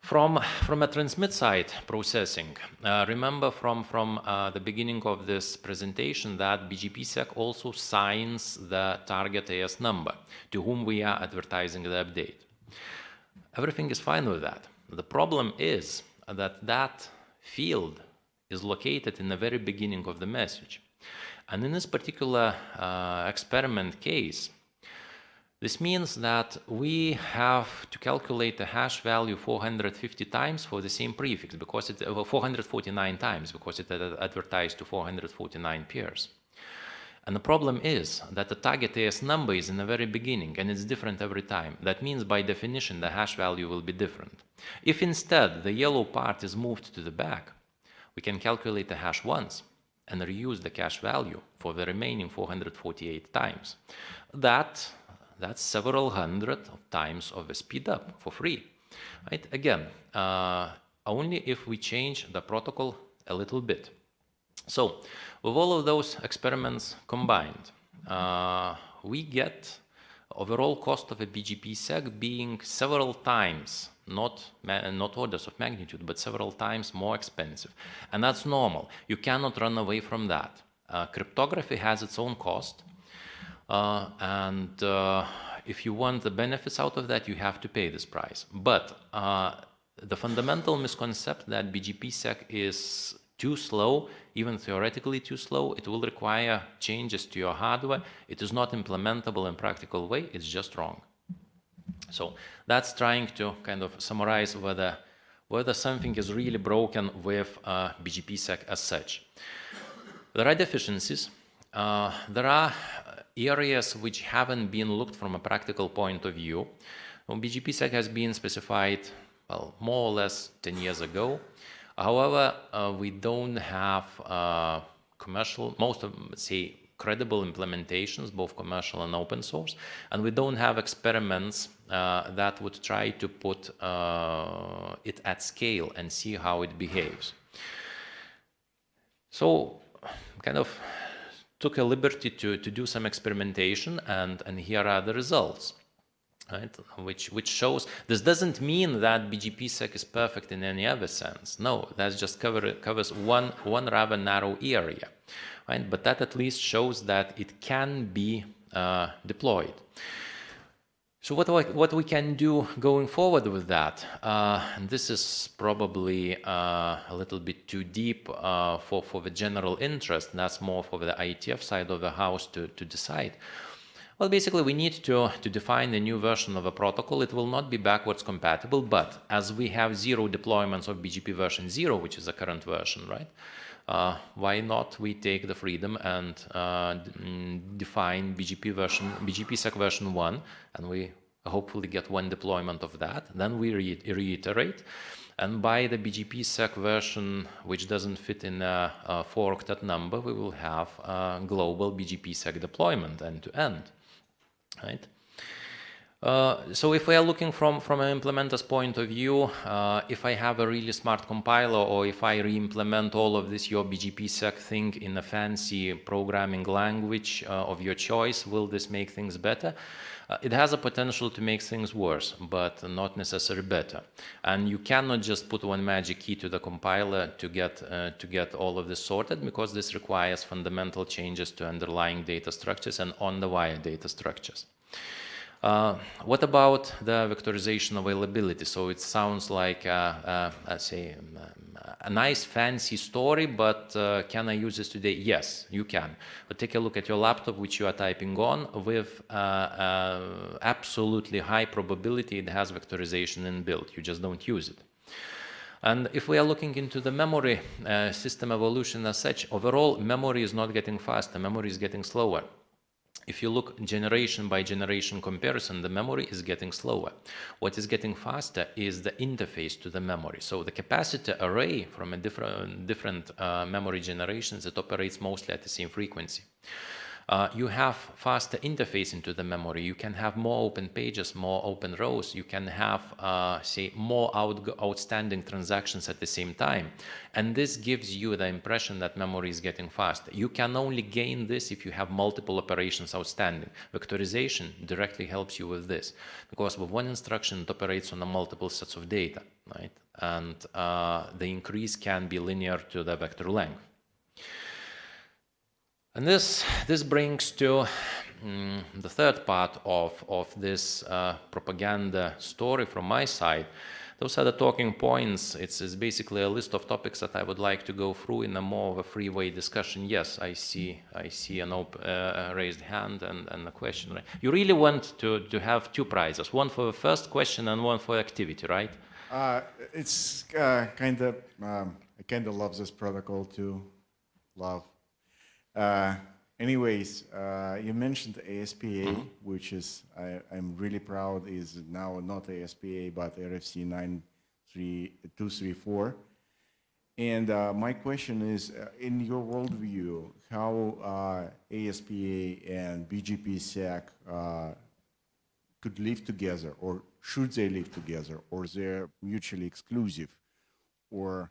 From a transmit side processing, remember from the beginning of this presentation that BGPsec also signs the target AES number to whom we are advertising the update. Everything is fine with that. The problem is that that field is located in the very beginning of the message. And in this particular experiment case, this means that we have to calculate the hash value 450 times for the same prefix, because it 449 times, because it advertised to 449 pairs. And the problem is that the target AS number is in the very beginning, and it's different every time. That means by definition the hash value will be different. If instead the yellow part is moved to the back, we can calculate the hash once and reuse the cache value for the remaining 448 times. That's several hundred of times of a speed up for free, right? Again, only if we change the protocol a little bit. So with all of those experiments combined, we get overall cost of a BGPsec being several times, not orders of magnitude, but several times more expensive. And that's normal. You cannot run away from that. Cryptography has its own cost. And if you want the benefits out of that, you have to pay this price. But the fundamental misconception that BGPsec is too slow, even theoretically too slow, it will require changes to your hardware. It is not implementable in practical way. It's just wrong. So that's trying to kind of summarize whether something is really broken with BGPsec as such. There are deficiencies. There are areas which haven't been looked from a practical point of view. BGPsec has been specified, well, more or less 10 years ago. However, we don't have commercial, most of, say, credible implementations, both commercial and open source, and we don't have experiments that would try to put it at scale and see how it behaves. So, kind of took a liberty to do some experimentation, and here are the results, right? Which shows this doesn't mean that BGPsec is perfect in any other sense. No, that just covers one rather narrow area, right? But that at least shows that it can be deployed. So what we can do going forward with that, and this is probably a little bit too deep for the general interest, and that's more for the IETF side of the house to decide. Well, basically, we need to define a new version of a protocol. It will not be backwards compatible, but as we have 0 deployments of BGP version 0, which is the current version, right? Why not we take the freedom and define BGPsec version 1, and we hopefully get 1 deployment of that. Then we reiterate, and by the BGPsec version, which doesn't fit in a 4-octet number, we will have a global BGPsec deployment end-to-end, right? So if we are looking from an implementer's point of view, if I have a really smart compiler, or if I re-implement all of this, your BGPsec thing in a fancy programming language of your choice, will this make things better? It has a potential to make things worse, but not necessarily better. And you cannot just put one magic key to the compiler to get all of this sorted, because this requires fundamental changes to underlying data structures and on-the-wire data structures. What about the vectorization availability? So it sounds like, say, a nice fancy story, but can I use this today? Yes, you can. But take a look at your laptop, which you are typing on, with absolutely high probability it has vectorization inbuilt. You just don't use it. And if we are looking into the memory system evolution as such, overall memory is not getting faster, memory is getting slower. If you look generation by generation comparison, the memory is getting slower. What is getting faster is the interface to the memory. So the capacitor array from a different memory generations, it operates mostly at the same frequency. You have faster interface into the memory. You can have more open pages, more open rows. You can have, say, more outstanding transactions at the same time. And this gives you the impression that memory is getting faster. You can only gain this if you have multiple operations outstanding. Vectorization directly helps you with this, because with one instruction, it operates on a multiple sets of data, right? And the increase can be linear to the vector length. And this brings to the third part of this propaganda story from my side. Those are the talking points. It's basically a list of topics that I would like to go through in a more of a freeway discussion. Yes, I see an raised hand and a question. You really want to have two prizes, one for the first question and one for activity, right? It's I kind of love this protocol too. Love. Anyways, you mentioned ASPA, which is, I'm really proud, is now not ASPA, but RFC 93234. And my question is, in your worldview, how ASPA and BGPsec could live together, or should they live together, or they're mutually exclusive, or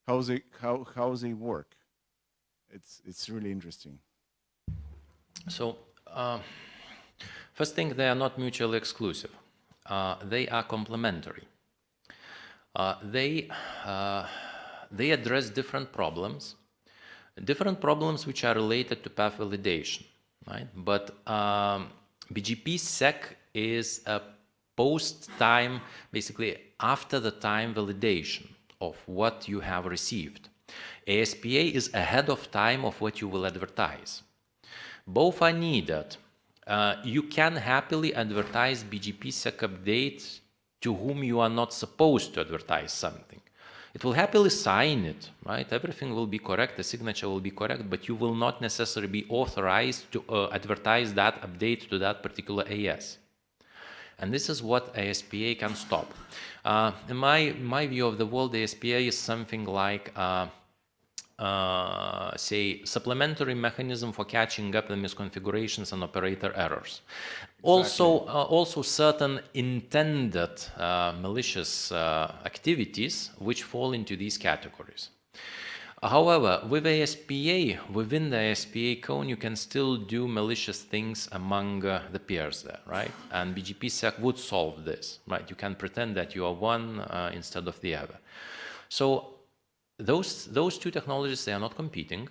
how they work? It's really interesting. So, first thing, they are not mutually exclusive. They are complementary. They address different problems which are related to path validation, right? But BGPsec is a post-time, basically after the time validation of what you have received. ASPA is ahead of time of what you will advertise. Both are needed. You can happily advertise BGPsec update to whom you are not supposed to advertise something. It will happily sign it, right? Everything will be correct, the signature will be correct, but you will not necessarily be authorized to advertise that update to that particular AS. And this is what ASPA can stop. In my view of the world, ASPA is something like say, supplementary mechanism for catching up the misconfigurations and operator errors. Exactly. Also certain intended malicious activities which fall into these categories. However, with ASPA, within the ASPA cone, you can still do malicious things among the peers there, right? And BGPsec would solve this, right? You can pretend that you are one instead of the other. So those two technologies, they are not competing,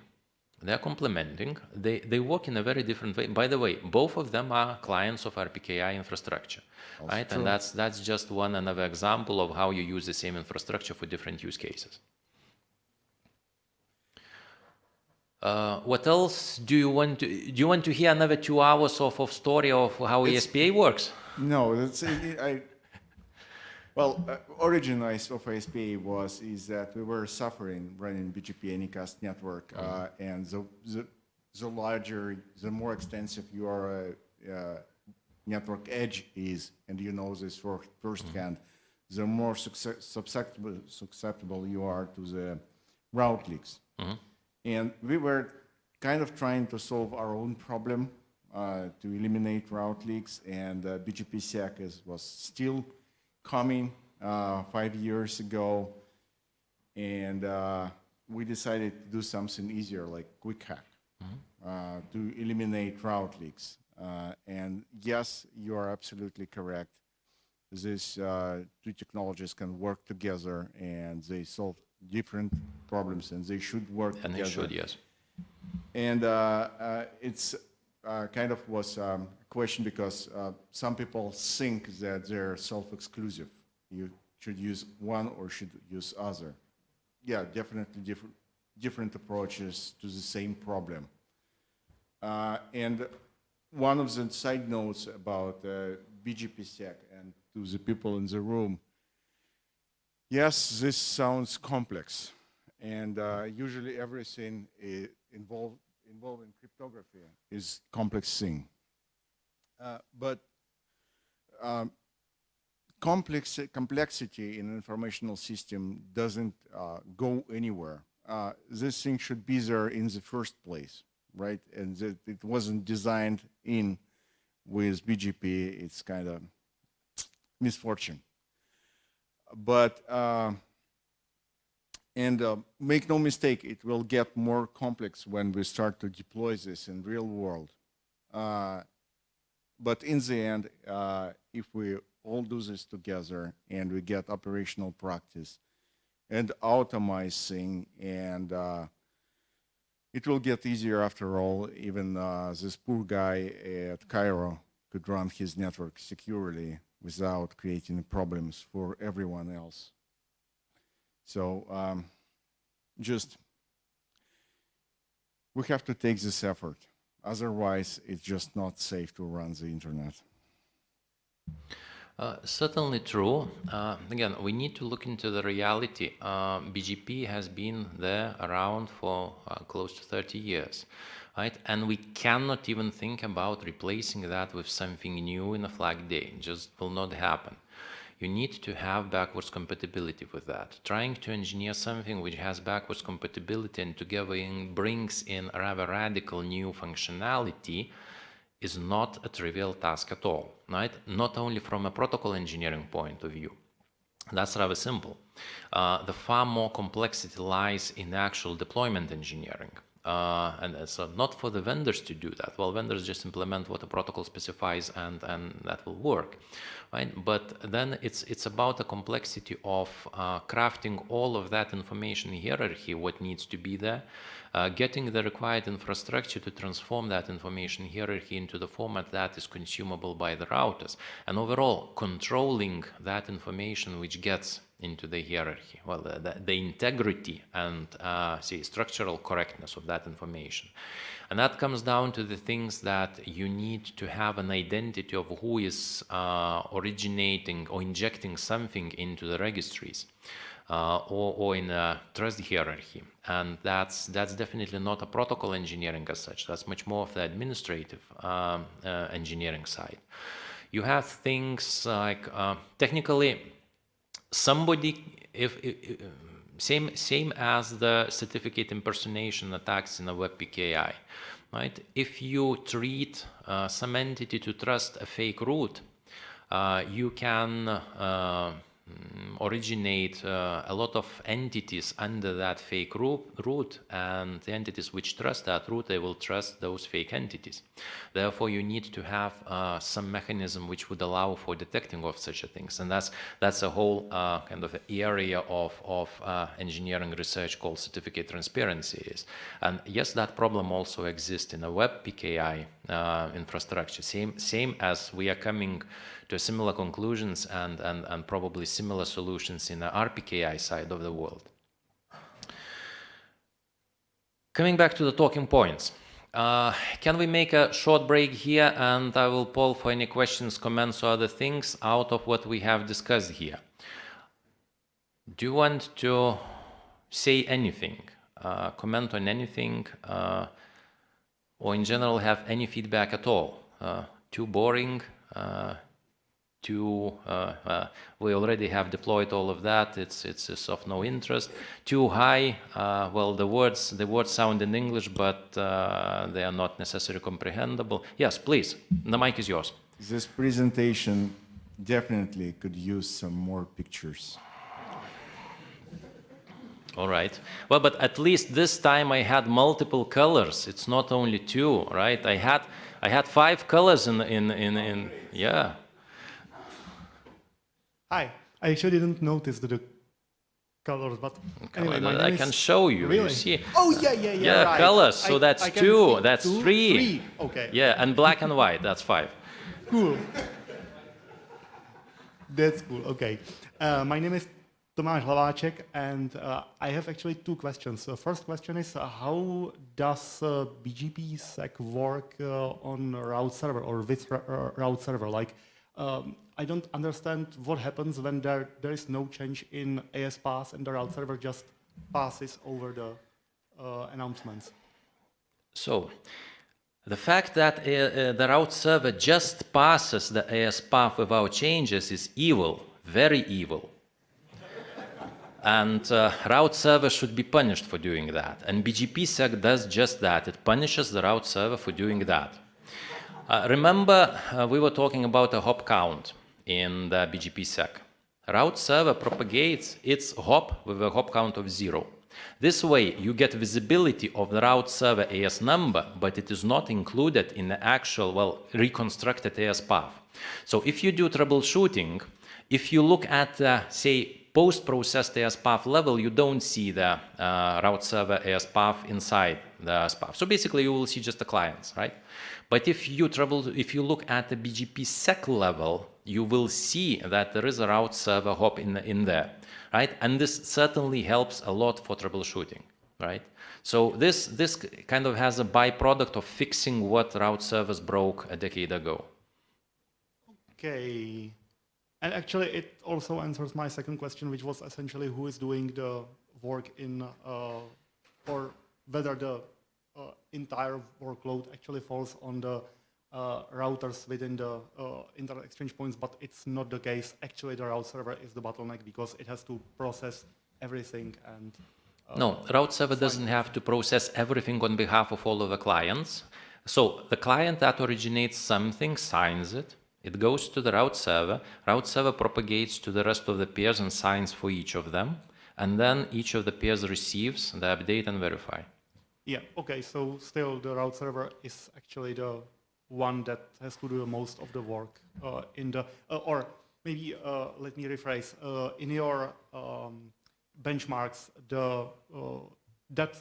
they are complementing, they work in a very different way. By the way, both of them are clients of RPKI infrastructure, that's right? True. And that's just another example of how you use the same infrastructure for different use cases. What else do you want to hear? Another 2 hours of story of how ASPA works? No, that's well, origin of ASPA is that we were suffering running BGP Anycast network, and the larger, the more extensive your network edge is, and you know this firsthand, the more susceptible you are to the route leaks. And we were kind of trying to solve our own problem to eliminate route leaks, and BGPsec was still coming 5 years ago, and we decided to do something easier, like quick hack, to eliminate route leaks. And yes, you are absolutely correct. These two technologies can work together, and they solve different problems, and they should work together. And they should, yes. And it's kind of was a question because some people think that they're self-exclusive. You should use one or should use other. Yeah, definitely different approaches to the same problem. And one of the side notes about BGPsec and to the people in the room, yes, this sounds complex, and usually everything involving cryptography is complex thing. But complexity in an informational system doesn't go anywhere. This thing should be there in the first place, right? And it wasn't designed in with BGP. It's kind of misfortune. But make no mistake, it will get more complex when we start to deploy this in real world. But in the end, if we all do this together and we get operational practice and automizing and it will get easier after all. Even this poor guy at Cairo could run his network securely without creating problems for everyone else. So we have to take this effort. Otherwise, it's just not safe to run the internet. Certainly true. Again, we need to look into the reality. BGP has been there around for close to 30 years, right? And we cannot even think about replacing that with something new in a flag day. It just will not happen. You need to have backwards compatibility with that. Trying to engineer something which has backwards compatibility and together brings in a rather radical new functionality is not a trivial task at all, right? Not only from a protocol engineering point of view. That's rather simple. The far more complexity lies in actual deployment engineering. And so not for the vendors to do that. Well, vendors just implement what the protocol specifies and that will work, right? But then it's about the complexity of crafting all of that information hierarchy, what needs to be there, getting the required infrastructure to transform that information hierarchy into the format that is consumable by the routers, and overall controlling that information which gets into the hierarchy, well, the integrity and say structural correctness of that information. And that comes down to the things that you need to have an identity of who is originating or injecting something into the registries or in a trust hierarchy. And that's definitely not a protocol engineering as such. That's much more of the administrative engineering side. You have things like technically somebody, same as the certificate impersonation attacks in a web PKI, right? If you treat some entity to trust a fake root, you can originate a lot of entities under that fake root, and the entities which trust that root, they will trust those fake entities. Therefore, you need to have some mechanism which would allow for detecting of such things, and that's a whole kind of area of engineering research called certificate transparency. And yes, that problem also exists in a web PKI infrastructure. Same as we are coming to similar conclusions and probably similar solutions in the RPKI side of the world. Coming back to the talking points, can we make a short break here, and I will poll for any questions, comments, or other things out of what we have discussed here. Do you want to say anything, comment on anything, or in general have any feedback at all? Too boring? We already have deployed all of that. It's of no interest. Too high. Well, the words sound in English, but they are not necessarily comprehensible. Yes, please. The mic is yours. This presentation definitely could use some more pictures. All right. Well, but at least this time I had multiple colors. It's not only two, right? I had 5 colors in yeah. Hi, I actually didn't notice the colors, but anyway, I can show you. Really? You see? Oh yeah, right. Colors. So that's 2. That's 3. Okay. Yeah, and black and white. That's 5. Cool. That's cool. Okay. My name is Tomáš Hlaváček, and I have actually 2 questions. The first question is, how does BGPsec work on route server or with route server? Like, I don't understand what happens when there is no change in AS path and the route server just passes over the announcements. So, the fact that the route server just passes the AS path without changes is evil, very evil. And route server should be punished for doing that. And BGPsec does just that. It punishes the route server for doing that. Remember, we were talking about a hop count in the BGPsec. Route server propagates its hop with a hop count of 0. This way, you get visibility of the route server AS number, but it is not included in the actual, well, reconstructed AS path. So if you do troubleshooting, if you look at, say, post-processed AS path level, you don't see the route server AS path inside the AS path. So basically, you will see just the clients, right? But if you look at the BGPsec level, you will see that there is a route server hop in there, right? And this certainly helps a lot for troubleshooting, right? So this kind of has a byproduct of fixing what route servers broke a decade ago. Okay. And actually, it also answers my second question, which was essentially who is doing the work in, or whether the entire workload actually falls on the routers within the internet exchange points, but it's not the case. Actually, the route server is the bottleneck because it has to process everything and... No, route server doesn't have to process everything on behalf of all of the clients. So the client that originates something signs it. It goes to the route server propagates to the rest of the peers and signs for each of them, and then each of the peers receives the update and verify. Yeah, okay, so still the route server is actually the one that has to do most of the work in the, or maybe let me rephrase, in your benchmarks, that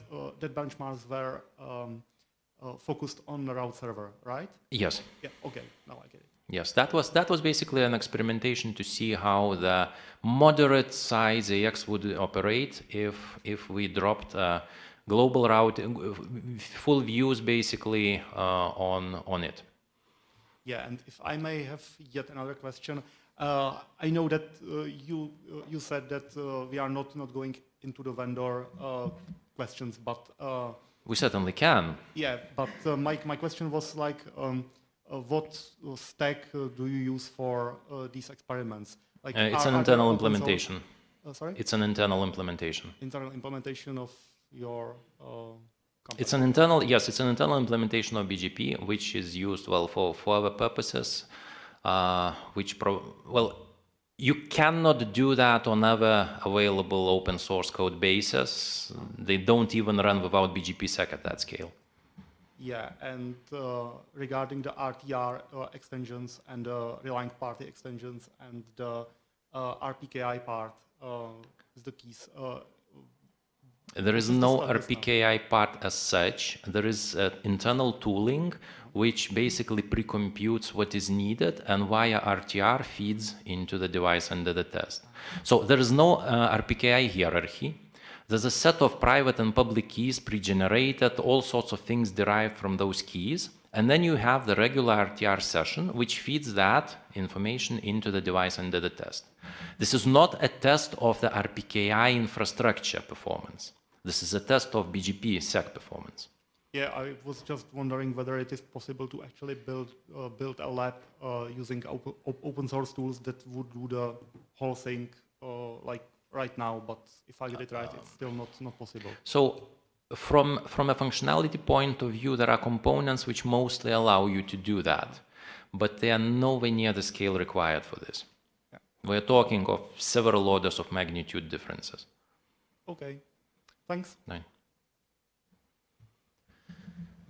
benchmarks were focused on the route server, right? Yes. Yeah, okay, now I get it. Yes, that was basically an experimentation to see how the moderate size AX would operate if we dropped global route, full views basically on it. Yeah, and if I may have yet another question, I know that you said that we are not going into the vendor questions, but We certainly can. yeah, but my question was like, what stack do you use for these experiments? Like, It's an are internal they open source? implementation. Sorry? It's an internal implementation. Internal implementation of your company? It's an internal, yes, it's an internal implementation of BGP, which is used well for other purposes. You cannot do that on other available open source code bases. They don't even run without BGPsec at that scale. Yeah, and regarding the RTR extensions and the relying party extensions and the RPKI part, is the keys. There is no RPKI part as such. There is internal tooling which basically pre-computes what is needed and via RTR feeds into the device under the test. So there is no RPKI hierarchy. There's a set of private and public keys pre-generated, all sorts of things derived from those keys. And then you have the regular RTR session, which feeds that information into the device under the test. This is not a test of the RPKI infrastructure performance. This is a test of BGPsec performance. Yeah, I was just wondering whether it is possible to actually build a lab using open source tools that would do the whole thing like right now, but if I get it right, it's still not possible. So from a functionality point of view, there are components which mostly allow you to do that, but they are nowhere near the scale required for this. Yeah. We're talking of several orders of magnitude differences. Okay, thanks. Right.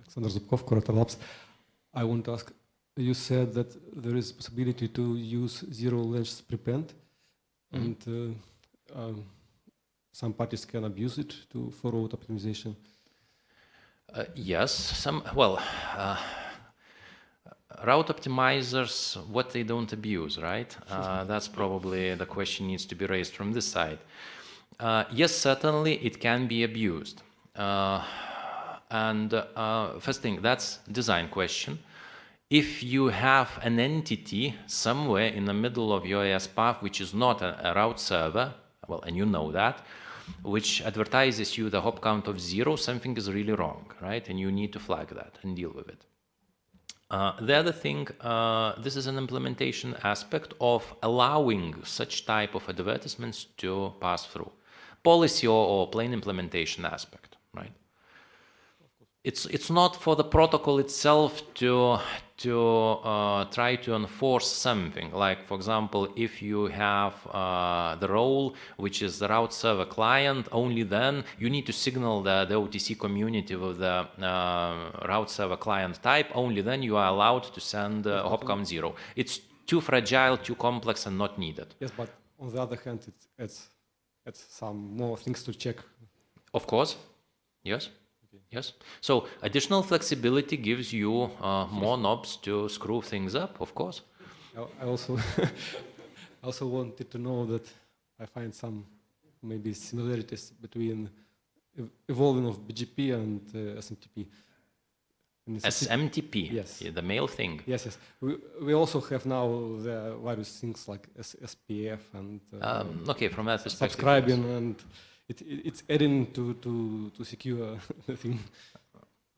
Alexander Zubkov, Curator Labs. I want to ask, you said that there is possibility to use zero-length prepend, and some parties can abuse it for route optimization. Yes, route optimizers, what they don't abuse, right? That's probably the question needs to be raised from this side. Yes, certainly it can be abused. First thing, that's design question. If you have an entity somewhere in the middle of your AS path, which is not a route server, well, and you know that, which advertises you the hop count of 0, something is really wrong, right? And you need to flag that and deal with it. The other thing, this is an implementation aspect of allowing such type of advertisements to pass through. Policy or plain implementation aspect, right? It's not for the protocol itself to try to enforce something. Like, for example, if you have the role which is the route server client, only then you need to signal the OTC community with the route server client type. Only then you are allowed to send hop count 0. It's too fragile, too complex, and not needed. Yes, but on the other hand, it's add some more things to check? Of course, yes. Yes. So additional flexibility gives you more knobs to screw things up, of course. I also also wanted to know that I find some maybe similarities between evolving of BGP and SMTP. And SMTP, yes, the mail thing. yes, yes. We also have now the various things like SPF and Okay, from that perspective. subscribing, yes. and it's adding to secure the thing.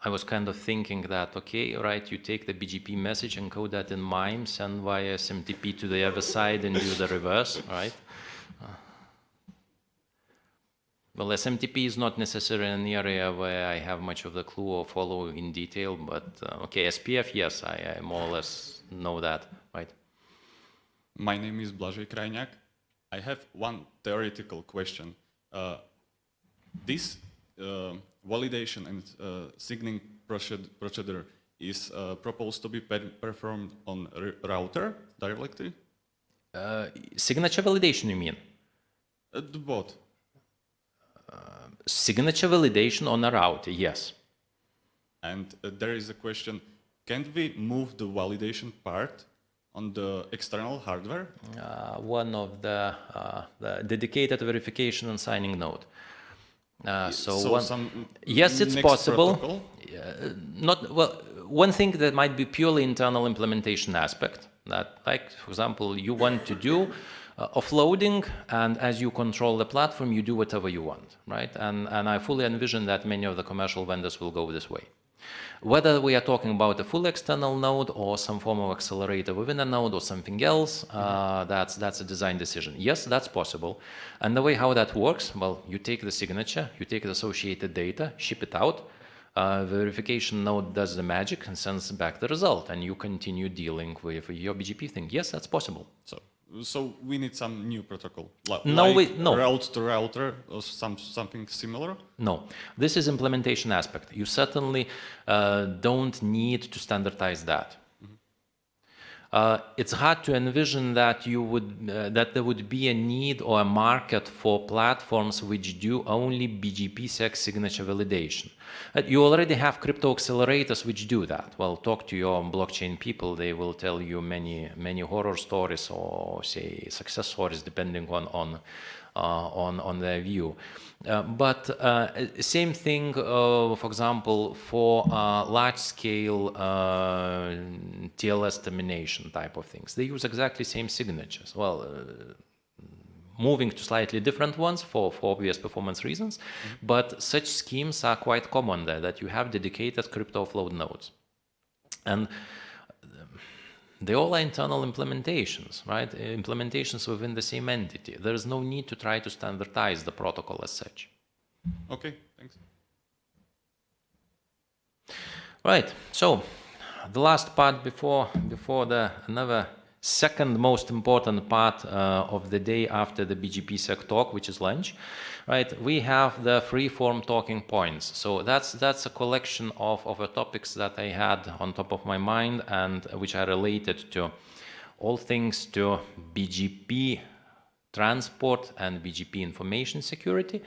I was kind of thinking that, okay, right, you take the BGP message, encode that in MIME, send via SMTP to the other side and do the reverse, right? Well, SMTP is not necessarily an area where I have much of the clue or follow in detail, but okay, SPF, yes, I more or less know that, right? My name is Blažej Krajňák. I have one theoretical question. This validation and signing procedure is proposed to be performed on router directly? Signature validation, you mean? Both. Signature validation on a router, yes. And there is a question, can't we move the validation part on the external hardware? One of the dedicated verification and signing node. Yes, it's next possible. protocol? Not well. One thing that might be purely internal implementation aspect. That, like, for example, you want to do offloading, and as you control the platform, you do whatever you want, right? And I fully envision that many of the commercial vendors will go this way. Whether we are talking about a full external node or some form of accelerator within a node or something else, that's a design decision. Yes, that's possible. And the way how that works, well, you take the signature, you take the associated data, ship it out, verification node does the magic and sends back the result, and you continue dealing with your BGP thing. Yes, that's possible. So we need some new protocol, No, no. route to router or something similar? No, this is implementation aspect. You certainly don't need to standardize that. It's hard to envision that that there would be a need or a market for platforms which do only BGPsec signature validation. You already have crypto accelerators which do that. Well, talk to your blockchain people; they will tell you many horror stories or say success stories, depending on their view. But same thing, for example, for large-scale TLS termination type of things. They use exactly same signatures. Well, moving to slightly different ones for obvious performance reasons, but such schemes are quite common there, that you have dedicated crypto offload nodes. And they all are internal implementations, right? Implementations within the same entity. There is no need to try to standardize the protocol as such. Okay, thanks. Right, so the last part before another second most important part of the day after the BGPsec talk, which is lunch, right? We have the free-form talking points. So that's a collection of topics that I had on top of my mind and which are related to all things to BGP transport and BGP information security.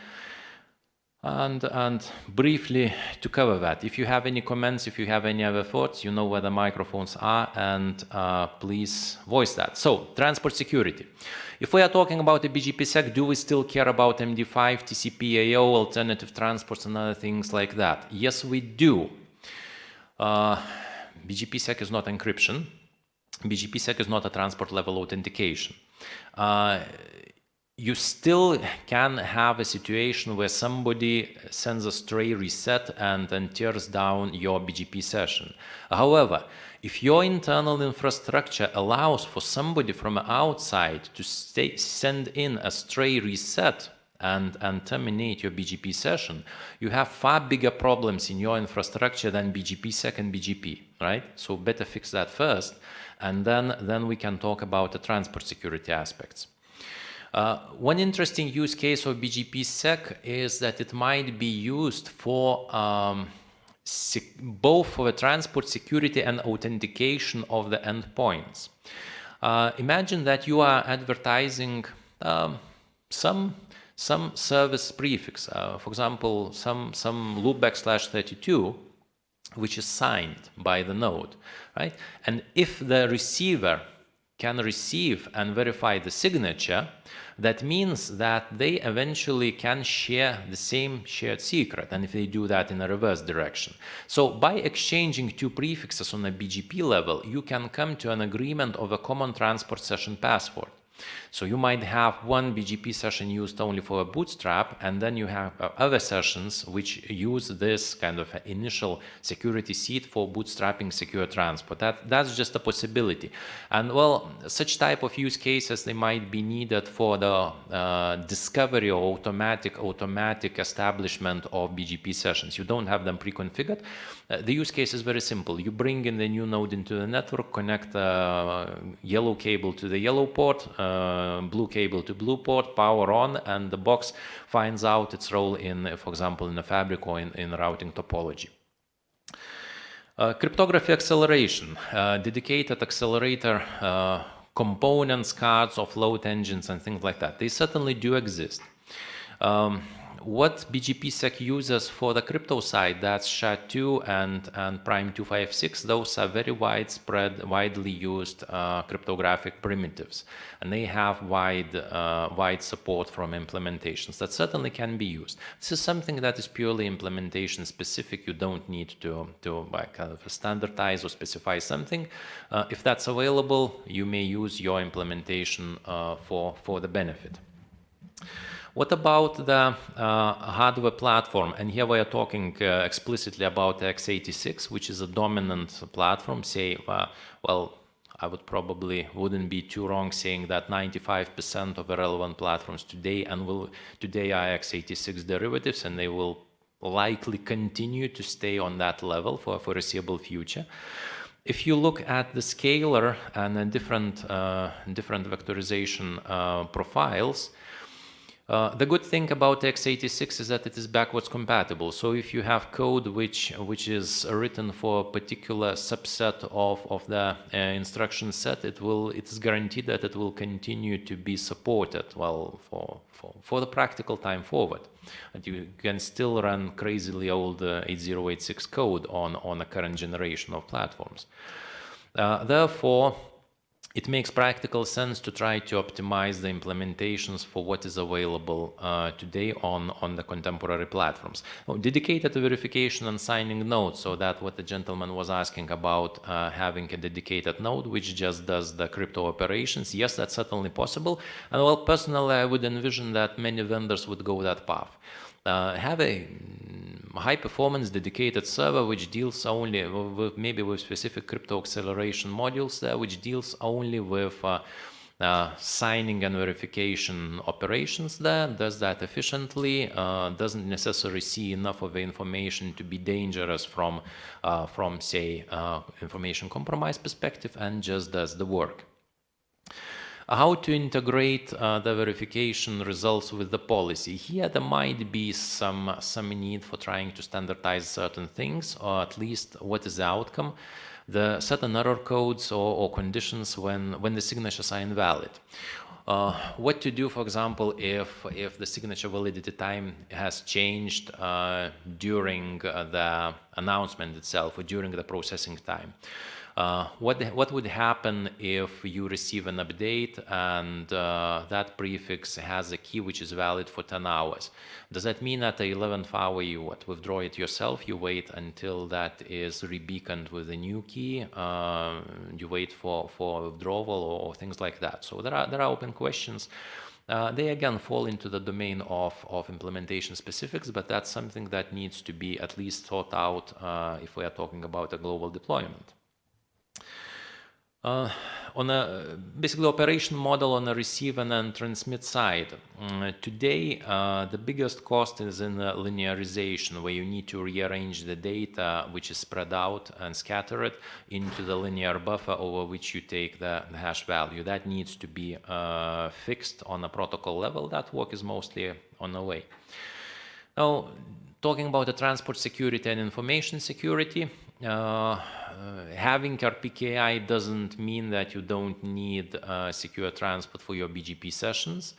And briefly to cover that, if you have any comments, if you have any other thoughts, you know where the microphones are, and please voice that. So, transport security. If we are talking about the BGPsec, do we still care about MD5, TCP, AO, alternative transports, and other things like that? Yes, we do. BGPsec is not encryption. BGPsec is not a transport level authentication. You still can have a situation where somebody sends a stray reset and then tears down your BGP session. However, if your internal infrastructure allows for somebody from outside to send in a stray reset and terminate your BGP session, you have far bigger problems in your infrastructure than BGPsec and BGP, right? So better fix that first, and then we can talk about the transport security aspects. One interesting use case of BGPsec is that it might be used for both for the transport security and authentication of the endpoints. Imagine that you are advertising some some service prefix, for example, some loop \32, which is signed by the node, right? And if the receiver can receive and verify the signature, that means that they eventually can share the same shared secret, and if they do that in a reverse direction. So by exchanging two prefixes on a BGP level, you can come to an agreement of a common transport session password. So you might have one BGP session used only for a bootstrap, and then you have other sessions which use this kind of initial security seed for bootstrapping secure transport. That's just a possibility. And well, such type of use cases, they might be needed for the discovery or automatic establishment of BGP sessions. You don't have them pre-configured. The use case is very simple. You bring in the new node into the network, connect yellow cable to the yellow port, blue cable to blue port, power on, and the box finds out its role in, for example, in a fabric or in routing topology. Cryptography acceleration, dedicated accelerator components, cards, offload engines, and things like that. They certainly do exist. What BGPsec uses for the crypto side, that's SHA-2 and Prime 256, those are very widely used cryptographic primitives, and they have wide support from implementations that certainly can be used. This is something that is purely implementation specific. You don't need to kind of standardize or specify something. If that's available, you may use your implementation for the benefit. What about the hardware platform? And here we are talking explicitly about x86, which is a dominant platform. Say, well, I wouldn't be too wrong saying that 95% of the relevant platforms today today are x86 derivatives, and they will likely continue to stay on that level for a foreseeable future. If you look at the scalar and different vectorization profiles, the good thing about x86 is that it is backwards compatible. So if you have code which is written for a particular subset of the instruction set, it is guaranteed that it will continue to be supported well for the practical time forward. And you can still run crazily old 8086 code on a current generation of platforms. Therefore, it makes practical sense to try to optimize the implementations for what is available today on the contemporary platforms. Dedicated verification and signing nodes, so that what the gentleman was asking about, having a dedicated node which just does the crypto operations. Yes, that's certainly possible. And well, personally, I would envision that many vendors would go that path. Have a high-performance dedicated server which deals only with specific crypto acceleration modules there, which deals only with signing and verification operations there, does that efficiently, doesn't necessarily see enough of the information to be dangerous from say, information compromise perspective, and just does the work. How to integrate the verification results with the policy? Here there might be some need for trying to standardize certain things, or at least what is the outcome, the certain error codes or conditions when the signatures are invalid. What to do, for example, if the signature validity time has changed during the announcement itself or during the processing time. What would happen if you receive an update and that prefix has a key which is valid for 10 hours? Does that mean at the 11th hour you withdraw it yourself? You wait until that is rebeaconed with a new key? You wait for withdrawal or things like that? So there are open questions. They again fall into the domain of implementation specifics, but that's something that needs to be at least thought out if we are talking about a global deployment. On a basically operation model on the receive and transmit side, today the biggest cost is in linearization, where you need to rearrange the data which is spread out and scattered into the linear buffer over which you take the hash value. That needs to be fixed on a protocol level. That work is mostly on the way. Now, talking about the transport security and information security, having RPKI doesn't mean that you don't need secure transport for your BGP sessions.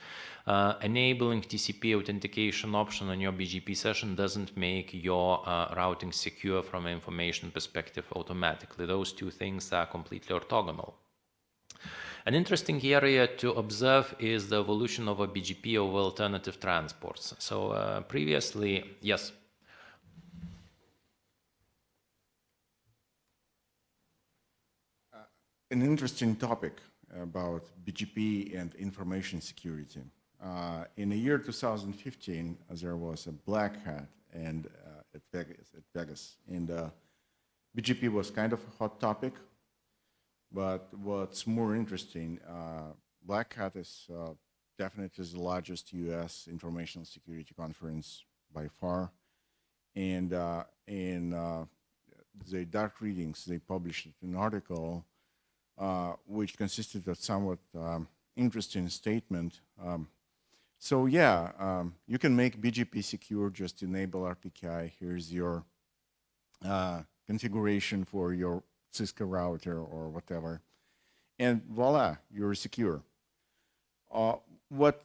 Enabling TCP authentication option on your BGP session doesn't make your routing secure from an information perspective automatically. Those two things are completely orthogonal. An interesting area to observe is the evolution of a BGP over alternative transports. So previously, yes. An interesting topic about BGP and information security. In the year 2015, there was a black hat and at Vegas, and BGP was kind of a hot topic. But what's more interesting, Black Hat is definitely the largest U.S. information security conference by far, and in the dark readings, they published an article which consisted of somewhat interesting statement. So yeah, you can make BGP secure, just enable RPKI. Here's your configuration for your Cisco router or whatever, and voila, you're secure. What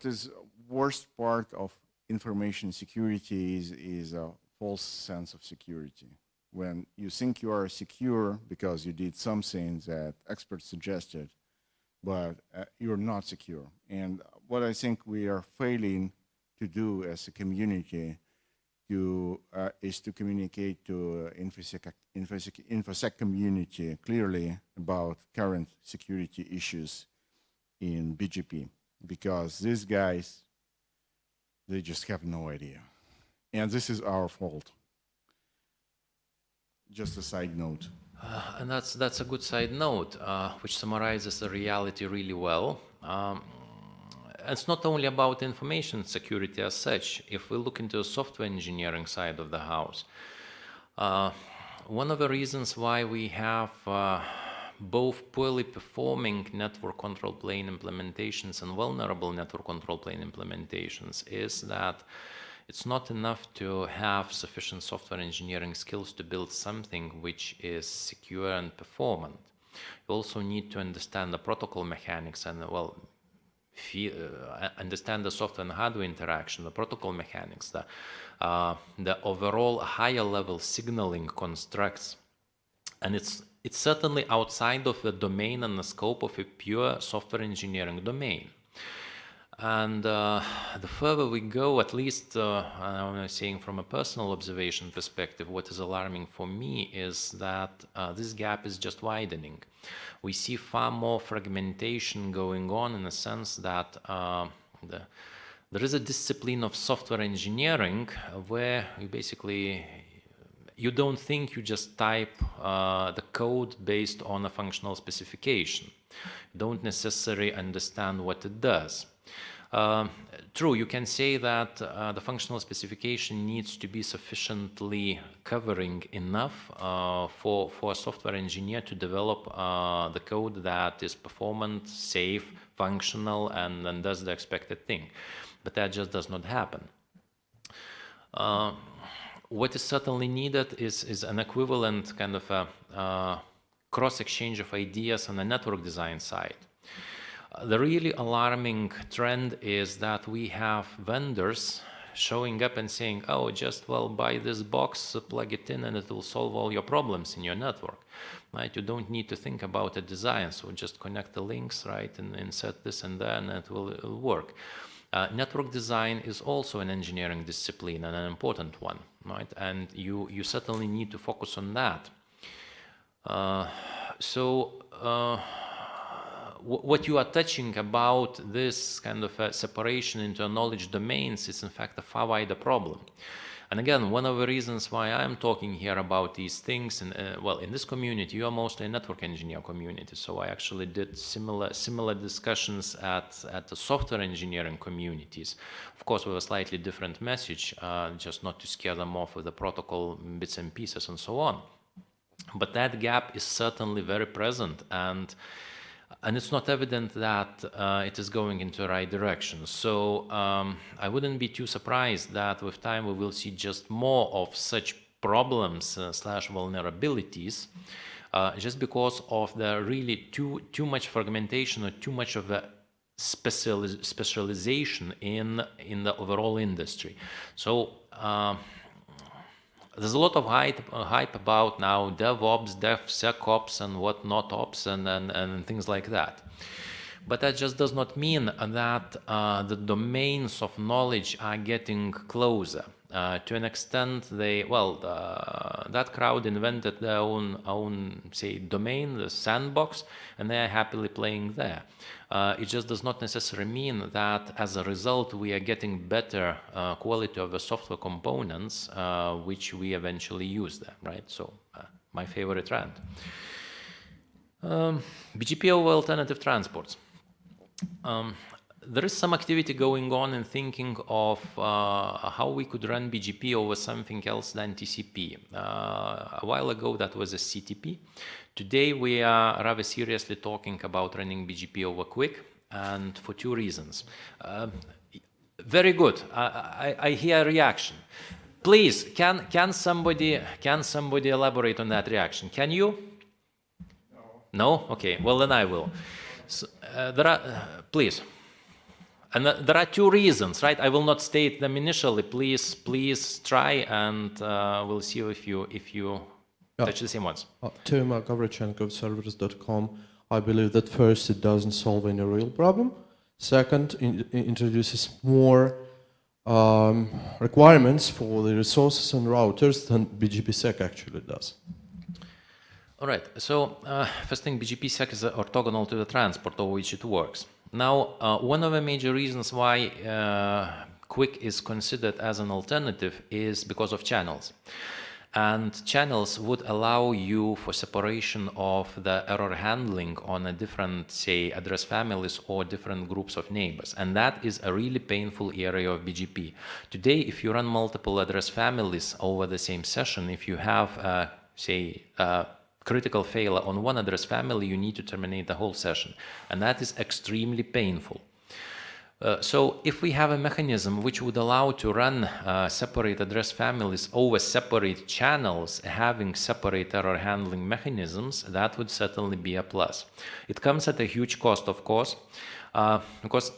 is worst part of information security is a false sense of security. When you think you are secure because you did something that experts suggested, but you're not secure. And what I think we are failing to do as a community is to communicate to InfoSec community clearly about current security issues in BGP, because these guys, they just have no idea. And this is our fault. Just a side note. And that's a good side note, which summarizes the reality really well. It's not only about information security as such. If we look into the software engineering side of the house, one of the reasons why we have both poorly performing network control plane implementations and vulnerable network control plane implementations is that it's not enough to have sufficient software engineering skills to build something which is secure and performant. You also need to understand the protocol mechanics and, well, understand the software and hardware interaction, the protocol mechanics, the overall higher level signaling constructs. And it's certainly outside of the domain and the scope of a pure software engineering domain. And the further we go, at least I'm saying from a personal observation perspective, what is alarming for me is that this gap is just widening. We see far more fragmentation going on in the sense that there is a discipline of software engineering where you don't think, you just type the code based on a functional specification. You don't necessarily understand what it does. True, you can say that the functional specification needs to be sufficiently covering enough for a software engineer to develop the code that is performant, safe, functional, and does the expected thing. But that just does not happen. What is certainly needed is an equivalent kind of a cross-exchange of ideas on the network design side. The really alarming trend is that we have vendors showing up and saying, oh, just, well, buy this box, plug it in, and it will solve all your problems in your network, right? You don't need to think about a design, so just connect the links, right, and insert this and then it'll work. Network design is also an engineering discipline and an important one, right? And you certainly need to focus on that. What you are touching about this kind of a separation into knowledge domains is in fact a far wider problem. And again, one of the reasons why I'm talking here about these things, and well, in this community, you are mostly a network engineer community, so I actually did similar discussions at the software engineering communities, of course with a slightly different message, just not to scare them off with the protocol bits and pieces and so on. But that gap is certainly very present, and it's not evident that it is going into the right direction. So I wouldn't be too surprised that with time we will see just more of such problems slash vulnerabilities just because of the really too much fragmentation or too much of a specialization in the overall industry. So there's a lot of hype about now DevOps, DevSecOps, and whatnot ops, and things like that. But that just does not mean that the domains of knowledge are getting closer. To an extent, that crowd invented their own, say, domain, the sandbox, and they are happily playing there. It just does not necessarily mean that as a result we are getting better quality of the software components which we eventually use there, right? So my favorite rant. BGP over alternative transports. There is some activity going on in thinking of how we could run BGP over something else than TCP. A while ago that was a CTP. Today we are rather seriously talking about running BGP over QUIC, and for two reasons. Very good. I hear a reaction. Please, can somebody elaborate on that reaction? Can you? No? Okay. Well, then I will. So, please. And there are two reasons, right? I will not state them initially. Please try, and we'll see if you touch the same ones. Toma Gavrichenko, servers.com. I believe that first, it doesn't solve any real problem. Second, it introduces more requirements for the resources and routers than BGPsec actually does. All right. So first thing, BGPsec is orthogonal to the transport over which it works. Now, one of the major reasons why QUIC is considered as an alternative is because of channels. And channels would allow you for separation of the error handling on a different, say, address families or different groups of neighbors. And that is a really painful area of BGP. Today, if you run multiple address families over the same session, if you have, say, critical failure on one address family, you need to terminate the whole session. And that is extremely painful. So if we have a mechanism which would allow to run separate address families over separate channels, having separate error handling mechanisms, that would certainly be a plus. It comes at a huge cost, of course, because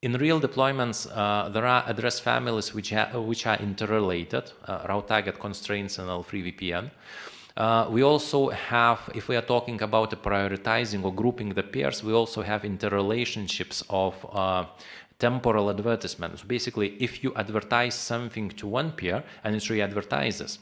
in real deployments, there are address families which are interrelated, route target constraints and L3 VPN. We also have, if we are talking about prioritizing or grouping the pairs, we also have interrelationships of temporal advertisements. Basically, if you advertise something to one pair and it re-advertises,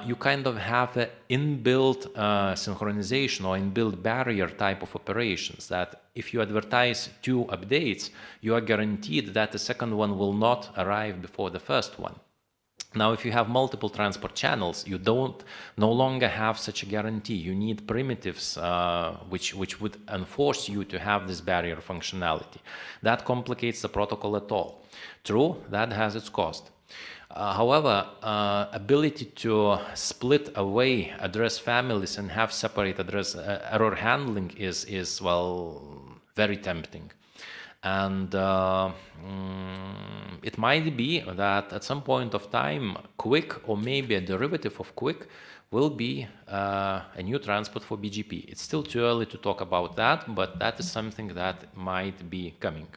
you kind of have an inbuilt synchronization or inbuilt barrier type of operations that if you advertise two updates, you are guaranteed that the second one will not arrive before the first one. Now, if you have multiple transport channels, you no longer have such a guarantee. You need primitives which would enforce you to have this barrier functionality. That complicates the protocol at all. True, that has its cost. However, ability to split away address families and have separate address error handling is well, very tempting. And it might be that at some point of time, QUIC, or maybe a derivative of QUIC, will be a new transport for BGP. It's still too early to talk about that, but that is something that might be coming.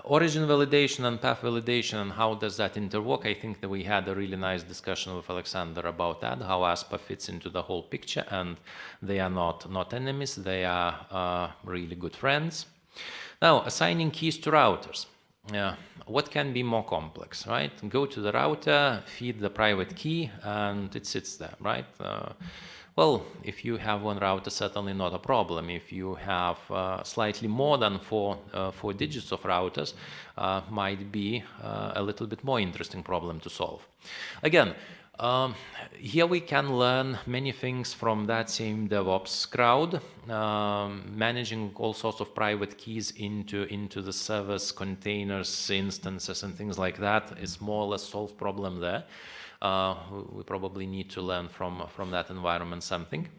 Origin validation and path validation, and how does that interwork? I think that we had a really nice discussion with Alexander about that, how ASPA fits into the whole picture, and they are not enemies, they are really good friends. Now, assigning keys to routers. What can be more complex, right? Go to the router, feed the private key, and it sits there, right? Well, if you have one router, certainly not a problem. If you have slightly more than four digits of routers, might be a little bit more interesting problem to solve. Again, here we can learn many things from that same DevOps crowd, managing all sorts of private keys into the servers, containers, instances, and things like that is more or less solved problem there. We probably need to learn from that environment something.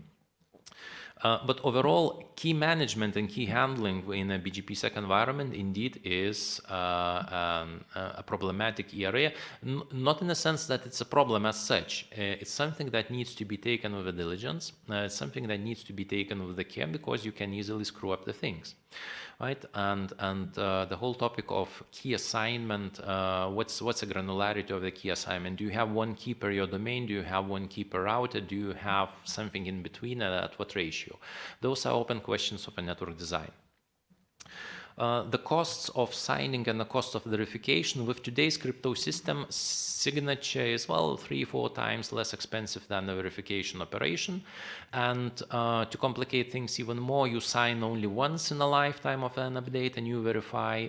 But overall, key management and key handling in a BGPsec environment indeed is a problematic area, not in the sense that it's a problem as such. It's something that needs to be taken with diligence. It's something that needs to be taken with the care, because you can easily screw up the things. Right, and the whole topic of key assignment, what's the granularity of the key assignment? Do you have one key per your domain? Do you have one key per router? Do you have something in between, and at what ratio? Those are open questions of a network design. The costs of signing and the cost of verification with today's crypto system, signature is, well, 3-4 times less expensive than the verification operation. And to complicate things even more, you sign only once in a lifetime of an update, and you verify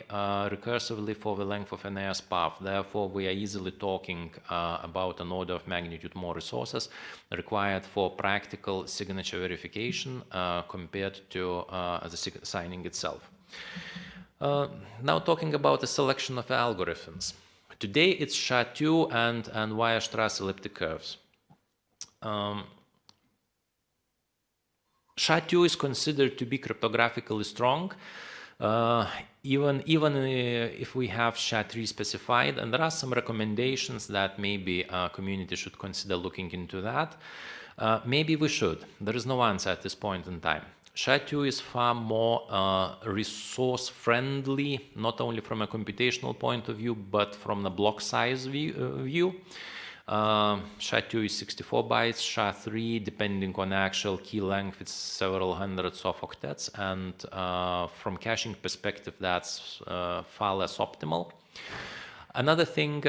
recursively for the length of an AES path. Therefore, we are easily talking about an order of magnitude more resources required for practical signature verification compared to the signing itself. Now talking about the selection of algorithms. Today it's SHA-2 and Weierstrass elliptic curves. SHA-2 is considered to be cryptographically strong, even if we have SHA-3 specified, and there are some recommendations that maybe a community should consider looking into that. Maybe we should. There is no answer at this point in time. SHA-2 is far more resource-friendly, not only from a computational point of view, but from the block size view. SHA-2 is 64 bytes, SHA-3, depending on actual key length, it's several hundreds of octets, and from caching perspective, that's far less optimal. Another thing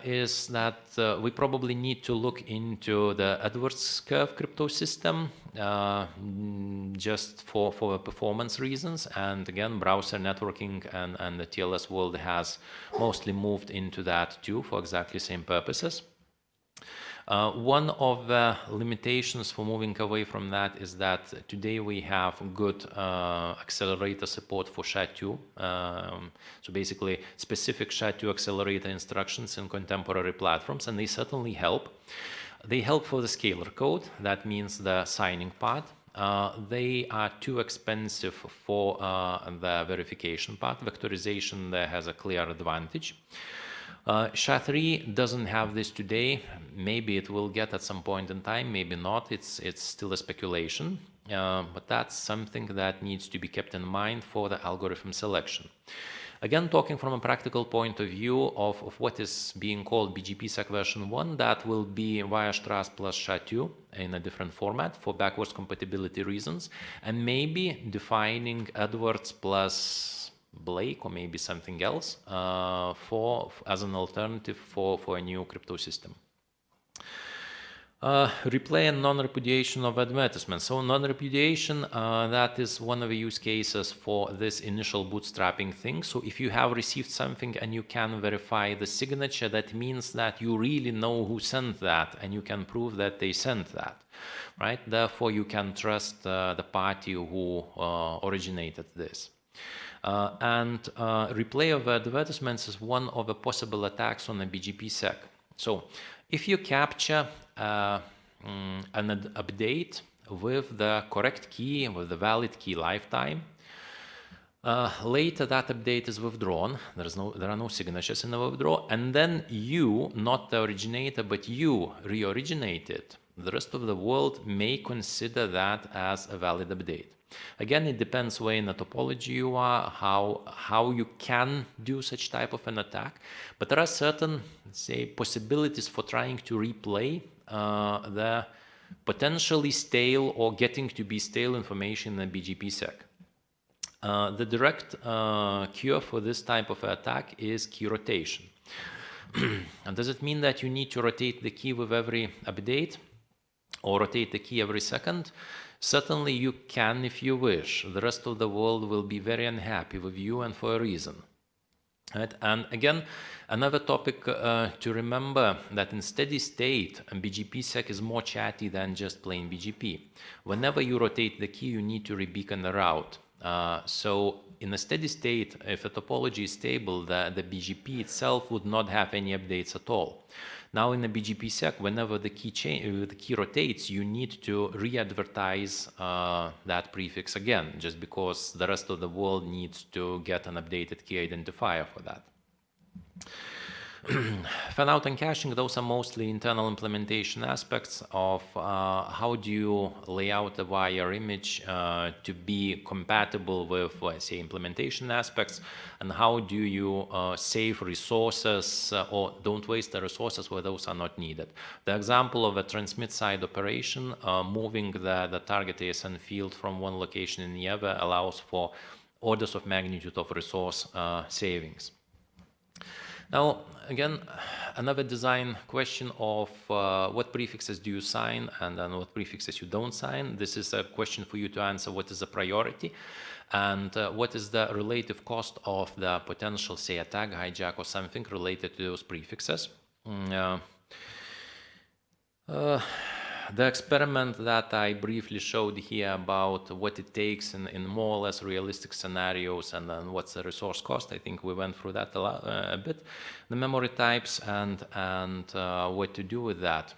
is that we probably need to look into the Edwards curve crypto system just for performance reasons. And again, browser networking and the TLS world has mostly moved into that too for exactly the same purposes. One of the limitations for moving away from that is that today we have good accelerator support for SHA-2. So basically specific SHA-2 accelerator instructions in contemporary platforms, and they certainly help. They help for the scalar code, that means the signing part. They are too expensive for the verification part. Vectorization there has a clear advantage. SHA-3 doesn't have this today. Maybe it will get at some point in time, maybe not. It's still a speculation, but that's something that needs to be kept in mind for the algorithm selection. Again, talking from a practical point of view of what is being called BGPsec version 1, that will be Weierstrass plus SHA-2 in a different format for backwards compatibility reasons, and maybe defining Edwards plus Blake or maybe something else as an alternative for a new crypto system. Replay and non-repudiation of advertisements. So non-repudiation, that is one of the use cases for this initial bootstrapping thing. So if you have received something and you can verify the signature, that means that you really know who sent that and you can prove that they sent that, right? Therefore, you can trust the party who originated this. And replay of advertisements is one of the possible attacks on a BGPsec. So if you capture an update with the correct key, with the valid key lifetime, later that update is withdrawn, there are no signatures in the withdrawal, and then you, not the originator, but you re-originate it, the rest of the world may consider that as a valid update. Again, it depends where in the topology you are, how you can do such type of an attack, but there are certain, say, possibilities for trying to replay the potentially stale or getting to be stale information in the BGPsec. The direct cure for this type of attack is key rotation. And does it mean that you need to rotate the key with every update or rotate the key every second? Certainly you can if you wish. The rest of the world will be very unhappy with you, and for a reason. Right? And again, another topic to remember, that in steady state, BGPsec is more chatty than just plain BGP. Whenever you rotate the key, you need to rebeacon the route. So in a steady state, if the topology is stable, the BGP itself would not have any updates at all. Now in the BGPsec, whenever the key rotates, you need to re-advertise that prefix again, just because the rest of the world needs to get an updated key identifier for that. Fanout and caching, those are mostly internal implementation aspects of how do you lay out a wire image to be compatible with, say, implementation aspects, and how do you save resources or don't waste the resources where those are not needed. The example of a transmit side operation, moving the target ASN field from one location in the other allows for orders of magnitude of resource savings. Now, again, another design question of what prefixes do you sign and then what prefixes you don't sign. This is a question for you to answer what is a priority and what is the relative cost of the potential, say, attack, hijack, or something related to those prefixes. The experiment that I briefly showed here about what it takes in more or less realistic scenarios and then what's the resource cost, I think we went through that a bit. The memory types and what to do with that.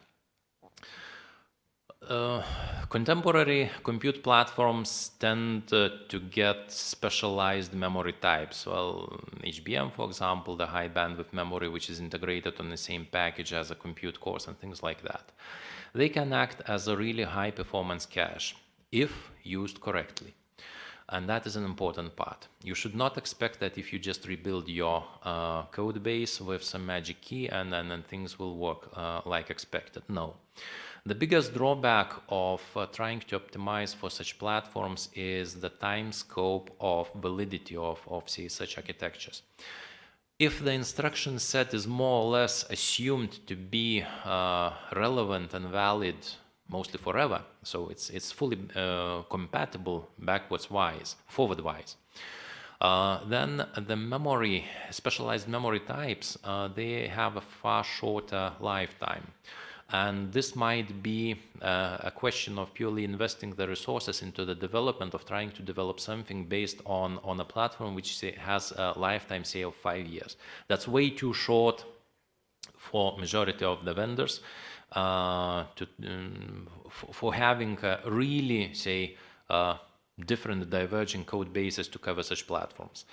Contemporary compute platforms tend to get specialized memory types. Well, HBM, for example, the high bandwidth memory, which is integrated on the same package as a compute cores and things like that. They can act as a really high performance cache if used correctly. And that is an important part. You should not expect that if you just rebuild your code base with some magic key and then things will work like expected. No. The biggest drawback of trying to optimize for such platforms is the time scope of validity of say, such architectures. If the instruction set is more or less assumed to be relevant and valid mostly forever, so it's fully compatible backwards-wise, forward-wise, then the memory, specialized memory types, they have a far shorter lifetime. And this might be a question of purely investing the resources into the development of trying to develop something based on a platform which say, has a lifetime, say, of 5 years. That's way too short for majority of the vendors for having really, say, different diverging code bases to cover such platforms.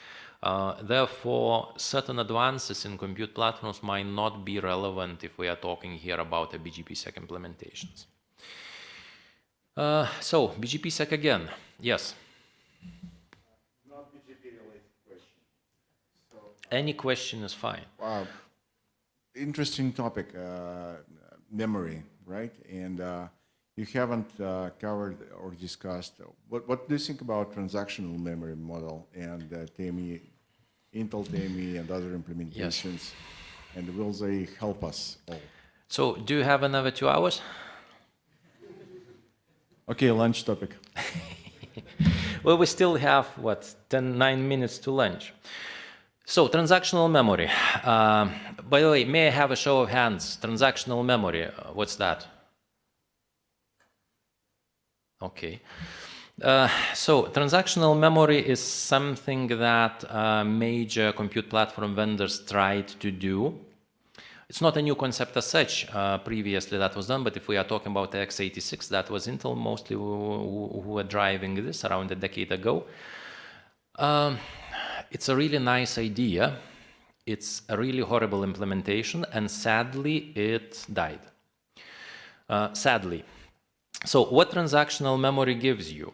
Therefore, certain advances in compute platforms might not be relevant if we are talking here about a BGPsec implementations. So, BGPsec again, yes? Not BGP-related question. So, any question is fine. Interesting topic, memory, right? And you haven't covered or discussed, what do you think about transactional memory model and TME, Intel TME and other implementations? Yes. And will they help us all? So, do you have another 2 hours? Okay, lunch topic. Well, we still have, what, 9 minutes to lunch. So, transactional memory. By the way, may I have a show of hands? Transactional memory, what's that? Okay. So, transactional memory is something that major compute platform vendors tried to do. It's not a new concept as such. Previously that was done, but if we are talking about the x86, that was Intel mostly who were driving this around a decade ago. It's a really nice idea. It's a really horrible implementation, and sadly, it died. Sadly. So what transactional memory gives you?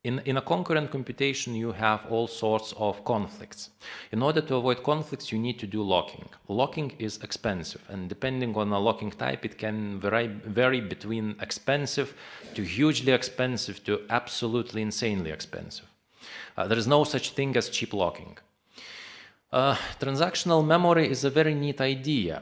In a concurrent computation, you have all sorts of conflicts. In order to avoid conflicts, you need to do locking. Locking is expensive, and depending on the locking type, it can vary between expensive to hugely expensive to absolutely insanely expensive. There is no such thing as cheap locking. Transactional memory is a very neat idea.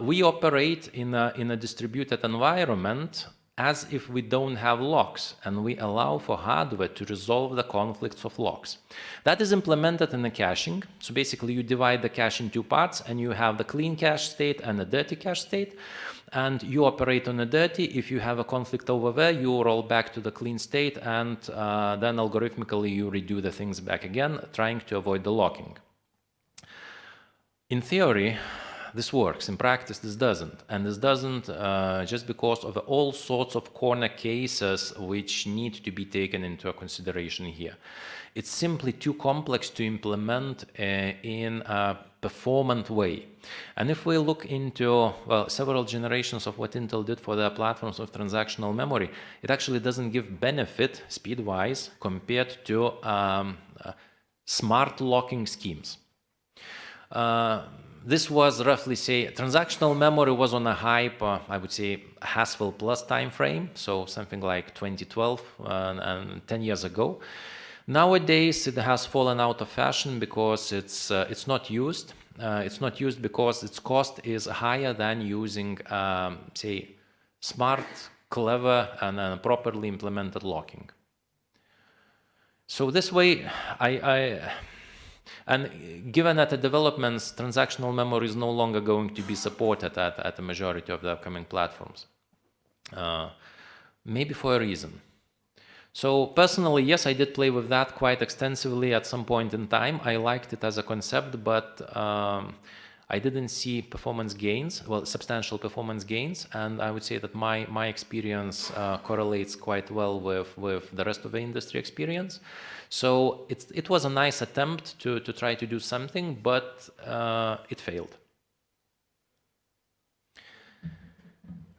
We operate in a distributed environment as if we don't have locks, and we allow for hardware to resolve the conflicts of locks. That is implemented in the caching. So basically you divide the cache in 2 parts, and you have the clean cache state and the dirty cache state, and you operate on the dirty. If you have a conflict over there, you roll back to the clean state, and then algorithmically you redo the things back again, trying to avoid the locking. In theory, this works. In practice, this doesn't. And this doesn't just because of all sorts of corner cases which need to be taken into consideration here. It's simply too complex to implement in a performant way. And if we look into, well, several generations of what Intel did for their platforms of transactional memory, it actually doesn't give benefit speed-wise compared to smart locking schemes. This was roughly, say, transactional memory was on a hype, I would say, Haswell plus time frame, so something like 2012 and 10 years ago. Nowadays, it has fallen out of fashion because it's not used. It's not used because its cost is higher than using, say, smart, clever, and properly implemented locking. So this way, and given that the developments, transactional memory is no longer going to be supported at the majority of the upcoming platforms. Maybe for a reason. So personally, yes, I did play with that quite extensively at some point in time. I liked it as a concept, but I didn't see performance gains, well, substantial performance gains, and I would say that my experience correlates quite well with the rest of the industry experience. So it was a nice attempt to try to do something, but it failed.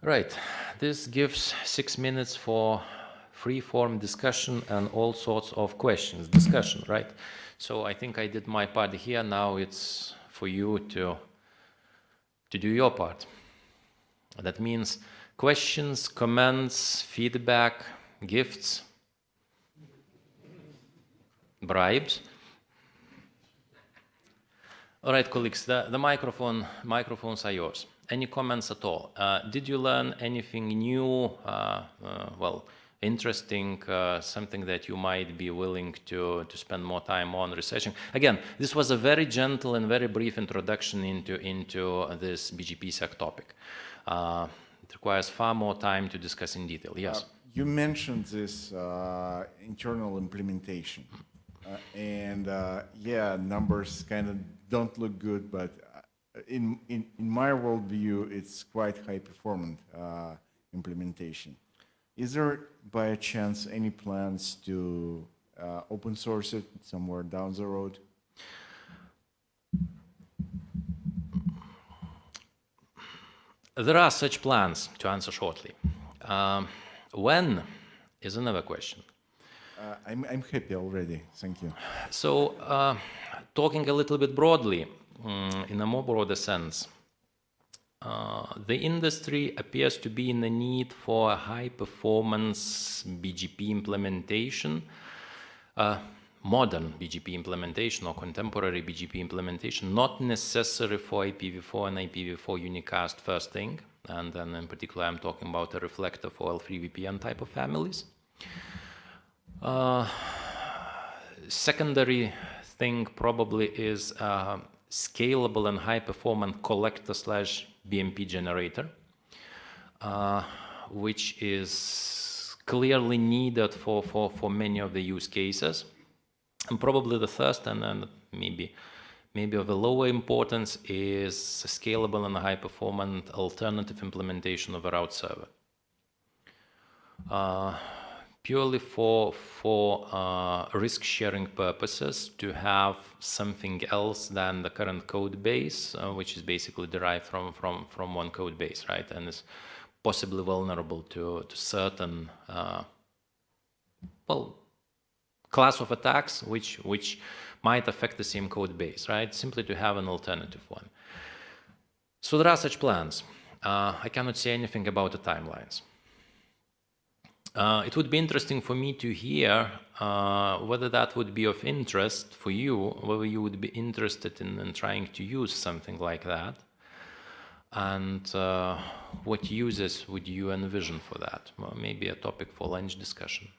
Right, this gives 6 minutes for free-form discussion and all sorts of questions. Discussion, right? So I think I did my part here. Now it's for you to do your part. That means questions, comments, feedback, gifts, bribes. All right, colleagues, the microphones are yours. Any comments at all? Did you learn anything new? Well, interesting, something that you might be willing to spend more time on researching. Again, this was a very gentle and very brief introduction into this BGPsec topic. It requires far more time to discuss in detail. Yes? You mentioned this internal implementation. Yeah, numbers kind of don't look good, but in my worldview, it's quite high-performant implementation. Is there, by a chance, any plans to open source it somewhere down the road? There are such plans, to answer shortly. When is another question. I'm happy already. Thank you. So, talking a little bit broadly, in a more broader sense, the industry appears to be in the need for a high-performance BGP implementation, modern BGP implementation or contemporary BGP implementation, not necessary for IPv4 and IPv4 unicast first thing, and then in particular I'm talking about a reflector for L3 VPN type of families. Secondary thing probably is scalable and high-performant collector/BMP generator, which is clearly needed for many of the use cases. And probably the first, and then maybe of a lower importance, is scalable and high-performant alternative implementation of a route server. Purely for risk-sharing purposes, to have something else than the current code base, which is basically derived from one code base, right, and is possibly vulnerable to certain, well, class of attacks which might affect the same code base, right, simply to have an alternative one. So there are such plans. I cannot say anything about the timelines. It would be interesting for me to hear whether that would be of interest for you, whether you would be interested in trying to use something like that, and what uses would you envision for that? Well, maybe a topic for lunch discussion.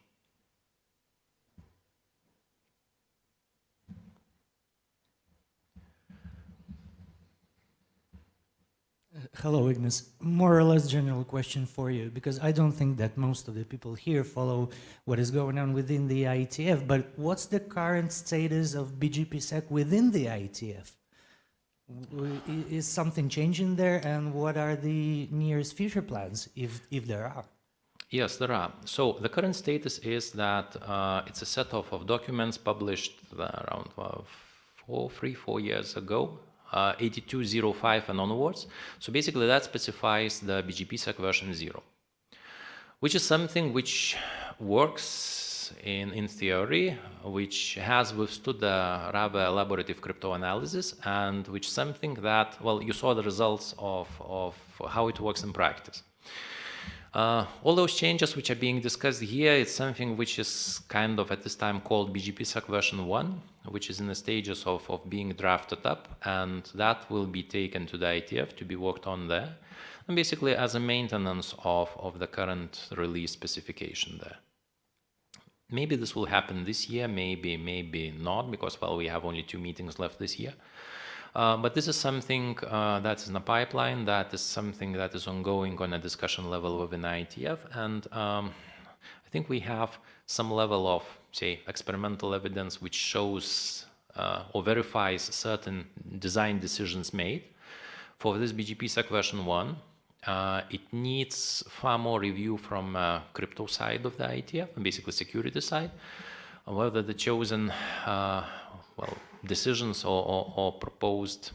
Hello, Ignas. More or less general question for you, because I don't think that most of the people here follow what is going on within the IETF, but what's the current status of BGPsec within the IETF? Is something changing there, and what are the nearest future plans, if there are? Yes, there are. So the current status is that it's a set of documents published around 4 years ago, 8205 and onwards. So basically that specifies the BGPsec version 0, which is something which works in theory, which has withstood the rather elaborative crypto analysis, and which something that, well, you saw the results of how it works in practice. All those changes which are being discussed here, it's something which is kind of at this time called BGPsec version 1, which is in the stages of being drafted up, and that will be taken to the ITF to be worked on there, and basically as a maintenance of the current release specification there. Maybe this will happen this year, maybe not, because, well, we have only 2 meetings left this year. But this is something that's in the pipeline, that is something that is ongoing on a discussion level within IETF, and I think we have some level of, say, experimental evidence which shows or verifies certain design decisions made. For this BGPsec version 1, it needs far more review from crypto side of the IETF, and basically security side, whether the chosen well, decisions or proposed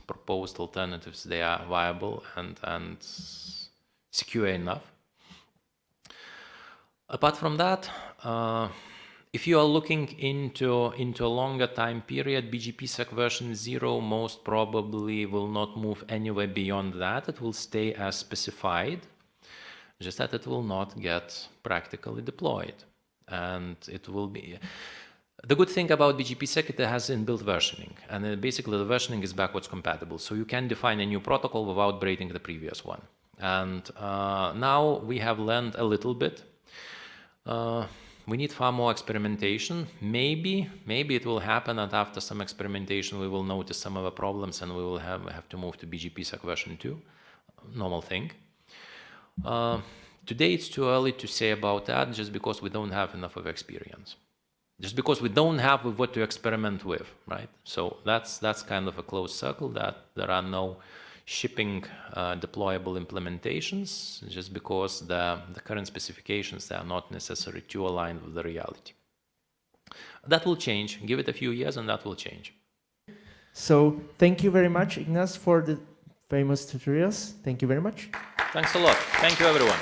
alternatives, they are viable and secure enough. Apart from that, if you are looking into a longer time period, BGPsec version 0 most probably will not move anywhere beyond that. It will stay as specified, just that it will not get practically deployed. And it will be... The good thing about BGPsec, it has inbuilt versioning, and basically the versioning is backwards compatible, so you can define a new protocol without breaking the previous one. And now we have learned a little bit. We need far more experimentation. Maybe it will happen, and after some experimentation we will notice some of the problems and we will have to move to BGPsec version 2. Normal thing. Today it's too early to say about that, just because we don't have enough of experience. Just because we don't have what to experiment with, right? So that's kind of a closed circle, that there are no shipping deployable implementations, just because the current specifications, they are not necessarily too aligned with the reality. That will change. Give it a few years and that will change. So thank you very much, Ignas, for the famous tutorials. Thank you very much. Thanks a lot. Thank you, everyone.